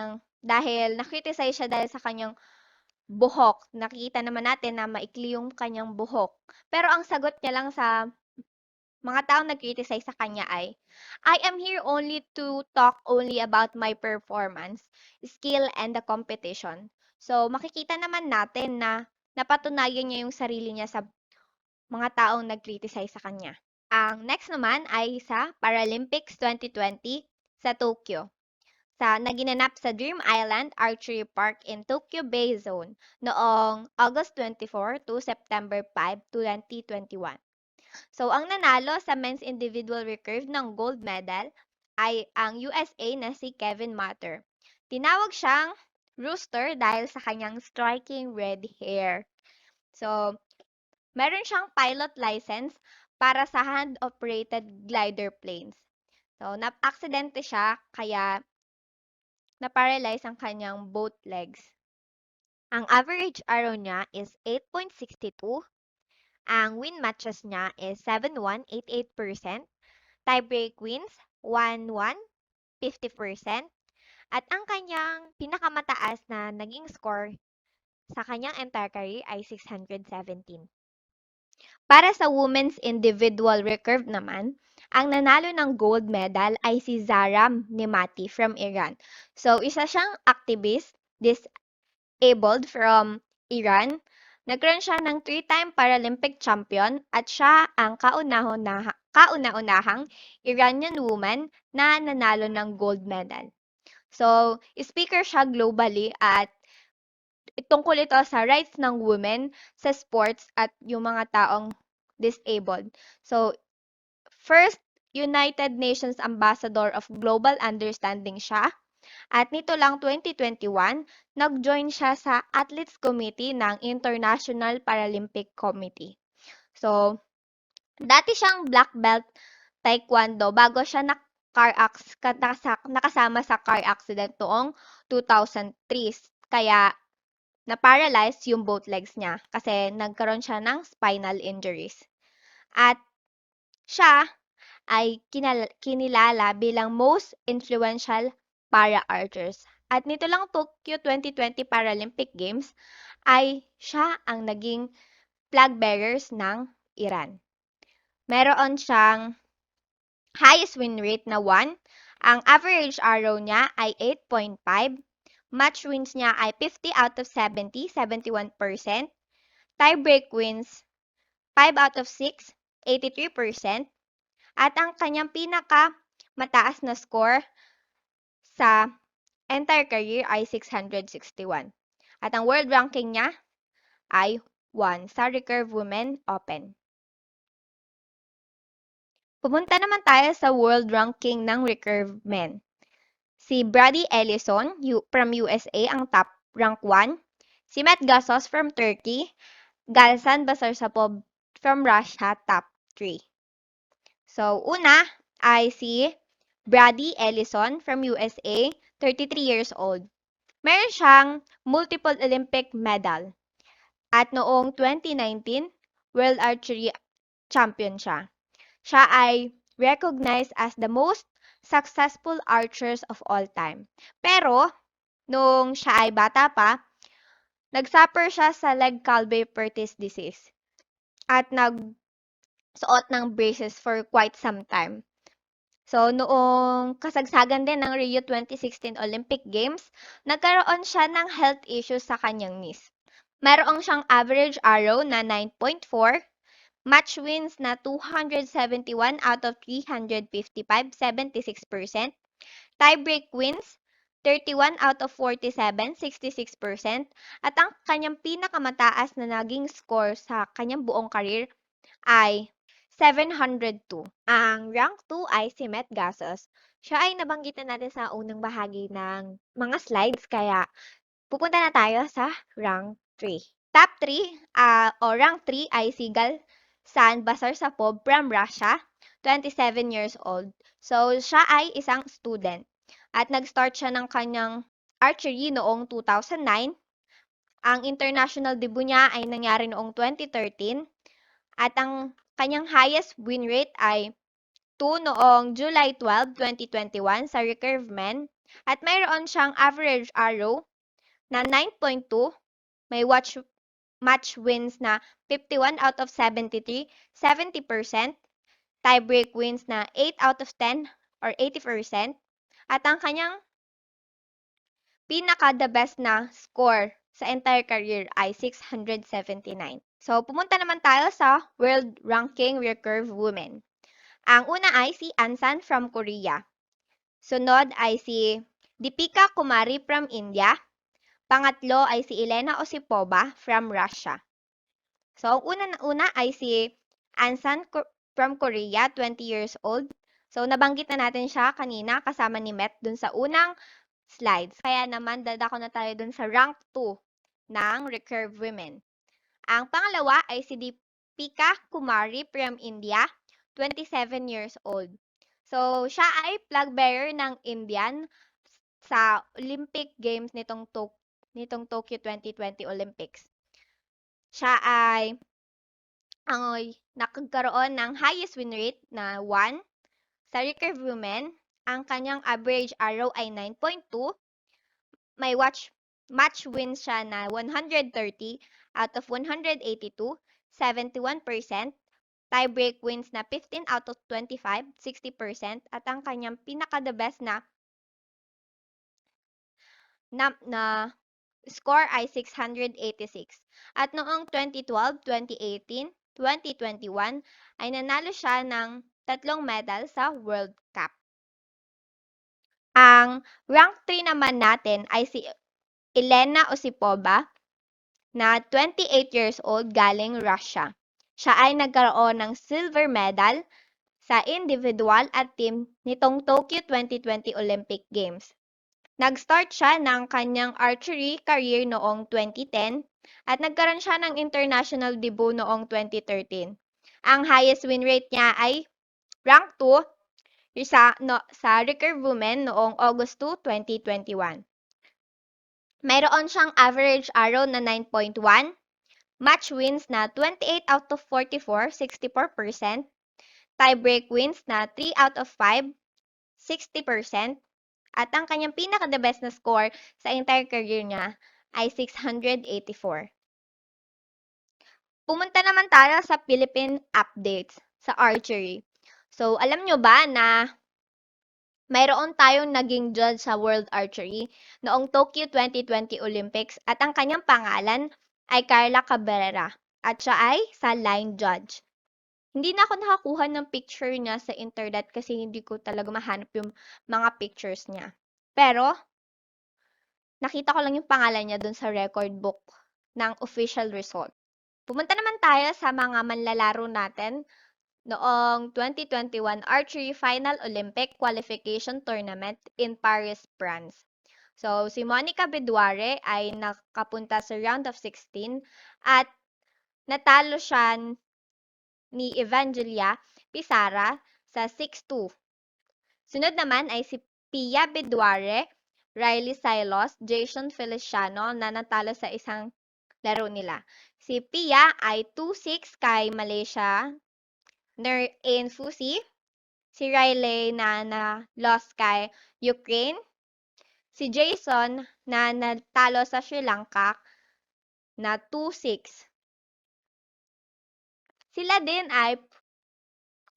dahil na-criticize siya dahil sa kanyang buhok. Nakikita naman natin na maikli yung kanyang buhok. Pero ang sagot niya lang sa mga taong nag-criticize sa kanya ay, I am here only to talk only about my performance, skill, and the competition. So, makikita naman natin na napatunayan niya yung sarili niya sa mga taong nag-criticize sa kanya. Ang next naman ay sa Paralympics 2020 sa Tokyo, naginanap sa Dream Island Archery Park in Tokyo Bay Zone noong August 24 to September 5, 2021. So, ang nanalo sa men's individual recurve ng gold medal ay ang USA na si Kevin Matter. Tinawag siyang Rooster dahil sa kanyang striking red hair. So, meron siyang pilot license para sa hand-operated glider planes. So, nap-aksidente siya kaya na-paralyze ang kanyang both legs. Ang average arrow niya is 8.62. Ang win matches niya is 7-1, 88%. Tiebreak wins, 1-1, 50%. At ang kanyang pinakamataas na naging score sa kanyang entire career ay 617. Para sa women's individual recurve naman, ang nanalo ng gold medal ay si Zara Nemati from Iran. So, isa siyang activist, disabled from Iran. Nagkaroon siya ng 3-time Paralympic champion at siya ang kauna-unahang Iranian woman na nanalo ng gold medal. So, speaker siya globally at tungkol ito sa rights ng women sa sports at yung mga taong disabled. So, first United Nations Ambassador of Global Understanding siya. At nito lang 2021, nag-join siya sa Athletes Committee ng International Paralympic Committee. So, dati siyang black belt taekwondo bago siya nakasama sa car accident noong 2003. Kaya na-paralyze yung both legs niya kasi nagkaroon siya ng spinal injuries. At siya ay kinilala bilang most influential para-archers. At nito lang Tokyo 2020 Paralympic Games ay siya ang naging flag bearers ng Iran. Meron siyang highest win rate na 1. Ang average arrow niya ay 8.5. Match wins niya ay 50 out of 70, 71%. Tiebreak wins 5 out of 6, 83%. At ang kanyang pinaka mataas na score sa entire career ay 661. At ang world ranking niya ay 1 sa Recurve Women Open. Pumunta naman tayo sa world ranking ng Recurve Men. Si Brady Ellison from USA ang top rank 1. Si Matt Gasos from Turkey. Galsan Basarsapov from Russia top 3. So, una ay si Brady Ellison from USA, 33 years old. Meron siyang multiple Olympic medal. At noong 2019, World Archery Champion siya. Siya ay recognized as the most successful archers of all time. Pero, nung siya ay bata pa, nagsuffer siya sa leg Calvé-Pertis disease. At nagsuot ng braces for quite some time. So, noong kasagsagan din ng Rio 2016 Olympic Games, nagkaroon siya ng health issues sa kanyang knees. Meron siyang average arrow na 9.4, match wins na 271 out of 355, 76%, tiebreak wins 31 out of 47, 66%, at ang kanyang pinakamataas na naging score sa kanyang buong career ay 702. Ang rank 2 ay si Met Gasos. Siya ay nabanggit na natin sa unang bahagi ng mga slides, kaya pupunta na tayo sa rank 3. Top 3 o rank 3 ay si Galsan Basarsapov from Russia, 27 years old. So, siya ay isang student at nag-start siya ng kanyang archery noong 2009. Ang international debut niya ay nangyari noong 2013 at ang kanyang highest win rate ay 2 noong July 12, 2021 sa recurve men at mayroon siyang average arrow na 9.2, may match wins na 51 out of 73, 70%, tiebreak wins na 8 out of 10 or 80%, at ang kanyang pinaka-the best na score sa entire career ay 679. So, pumunta naman tayo sa World Ranking Recurve Women. Ang una ay si Ansan from Korea. Sunod ay si Deepika Kumari from India. Pangatlo ay si Elena Osipova from Russia. So, ang una ay si Ansan from Korea, 20 years old. So, nabanggit na natin siya kanina kasama ni Met dun sa unang slides. Kaya naman, dadako na tayo dun sa rank 2 ng recurve women. Ang pangalawa ay si Deepika Kumari from India, 27 years old. So, siya ay flag bearer ng Indian sa Olympic Games nitong Tokyo 2020 Olympics. Siya ay nakagkaroon ng highest win rate na 1 sa recurve women. Ang kanyang average arrow ay 9.2. May match wins siya na 130 out of 182, 71%. Tiebreak wins na 15 out of 25, 60%. At ang kanyang pinaka-the best na score ay 686. At noong 2012, 2018, 2021 ay nanalo siya ng 3 medal sa World Cup. Ang rank 3 naman natin ay si Elena Osipova na 28 years old galing Russia. Siya ay nagkaroon ng silver medal sa individual at team nitong Tokyo 2020 Olympic Games. Nag-start siya ng kanyang archery career noong 2010 at nagkaroon siya ng international debut noong 2013. Ang highest win rate niya ay rank 2 sa recurve women noong August 2, 2021. Mayroon siyang average arrow na 9.1, match wins na 28 out of 44, 64%, tiebreak wins na 3 out of 5, 60%, at ang kanyang pinaka-the best na score sa entire career niya ay 684. Pumunta naman tayo sa Philippine updates sa archery. So, alam nyo ba na mayroon tayong naging judge sa World Archery noong Tokyo 2020 Olympics at ang kanyang pangalan ay Carla Cabrera at siya ay sa line judge. Hindi na ako nakakuha ng picture niya sa internet kasi hindi ko talaga mahanap yung mga pictures niya. Pero, nakita ko lang yung pangalan niya dun sa record book ng official result. Pumunta naman tayo sa mga manlalaro natin noong 2021 Archery Final Olympic Qualification Tournament in Paris, France. So, si Monica Beduare ay nakapunta sa round of 16 at natalo siya ni Evangelia Pizarra sa 6-2. Sunod naman ay si Pia Beduare, Riley Silos, Jason Feliciano na natalo sa isang laro nila. Si Pia ay 2-6 kay Malaysia in Fusi, si Riley na lost kay Ukraine, si Jason na natalo sa Sri Lanka na 2-6. Sila din ay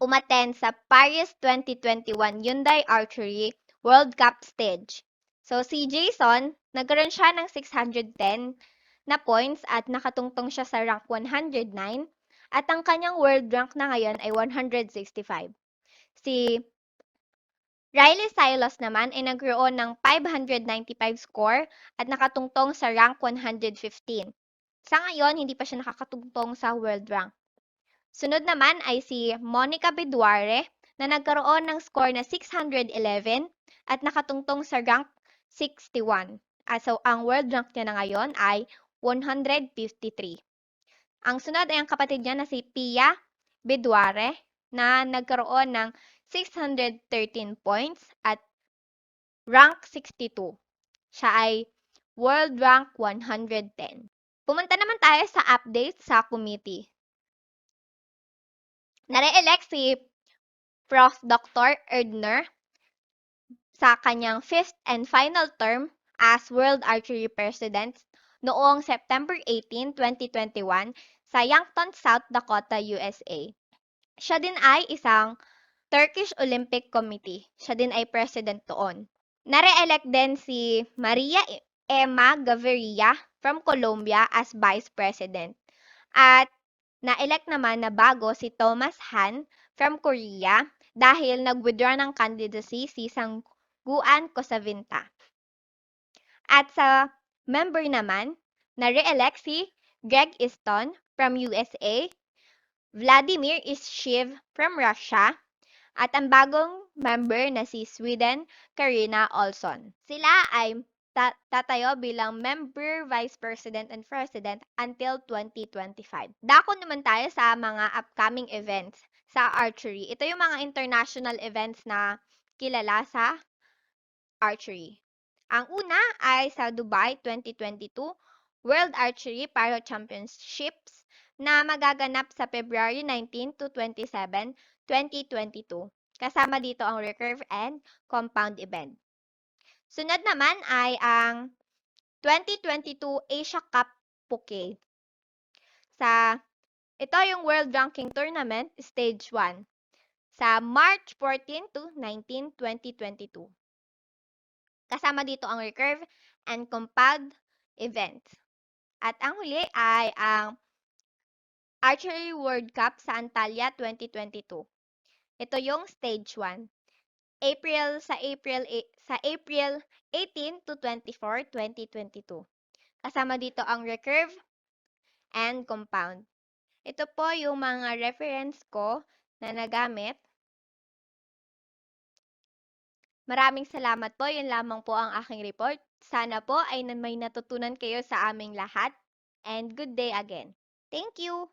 umattend sa Paris 2021 Hyundai Archery World Cup stage. So si Jason, nagkaroon siya ng 610 na points at nakatungtong siya sa rank 109 at ang kanyang world rank na ngayon ay 165. Si Riley Silos naman ay nagkaroon ng 595 score at nakatungtong sa rank 115. Sa ngayon, hindi pa siya nakakatungtong sa world rank. Sunod naman ay si Monica Beduare na nagkaroon ng score na 611 at nakatungtong sa rank 61. So, ang world rank niya na ngayon ay 153. Ang sunod ay ang kapatid niya na si Pia Beduare na nagkaroon ng 613 points at rank 62. Siya ay world rank 110. Pumunta naman tayo sa update sa committee. Nare-elect si Prof. Dr. Erdner sa kanyang 5th and final term as World Archery President noong September 18, 2021 sa Yankton, South Dakota, USA. Siya din ay isang Turkish Olympic Committee. Siya din ay president doon. Nare-elect din si Maria Emma Gaviria from Colombia as Vice President. At na-elect naman na bago si Thomas Han from Korea dahil nag-withdraw ng candidacy si Sangguan Kosavinta. At sa member naman, na-re-elect si Greg Easton from USA, Vladimir Ischiev from Russia, at ang bagong member na si Sweden, Karina Olson. Sila ay tatayo bilang member, vice president, and president until 2025. Dako naman tayo sa mga upcoming events sa archery. Ito yung mga international events na kilala sa archery. Ang una ay sa Dubai 2022 World Archery Para Championships na magaganap sa February 19 to 27, 2022. Kasama dito ang recurve and compound event. Sunod naman ay ang 2022 Asia Cup Phuket. Ito yung World Ranking Tournament Stage 1 sa March 14 to 19, 2022. Kasama dito ang recurve and compound event. At ang huli ay ang Archery World Cup sa Antalya 2022. Ito yung stage 1. Sa April 18 to 24, 2022. Kasama dito ang recurve and compound. Ito po yung mga reference ko na nagamit. Maraming salamat po. Yun lamang po ang aking report. Sana po ay may natutunan kayo sa aming lahat. And good day again. Thank you!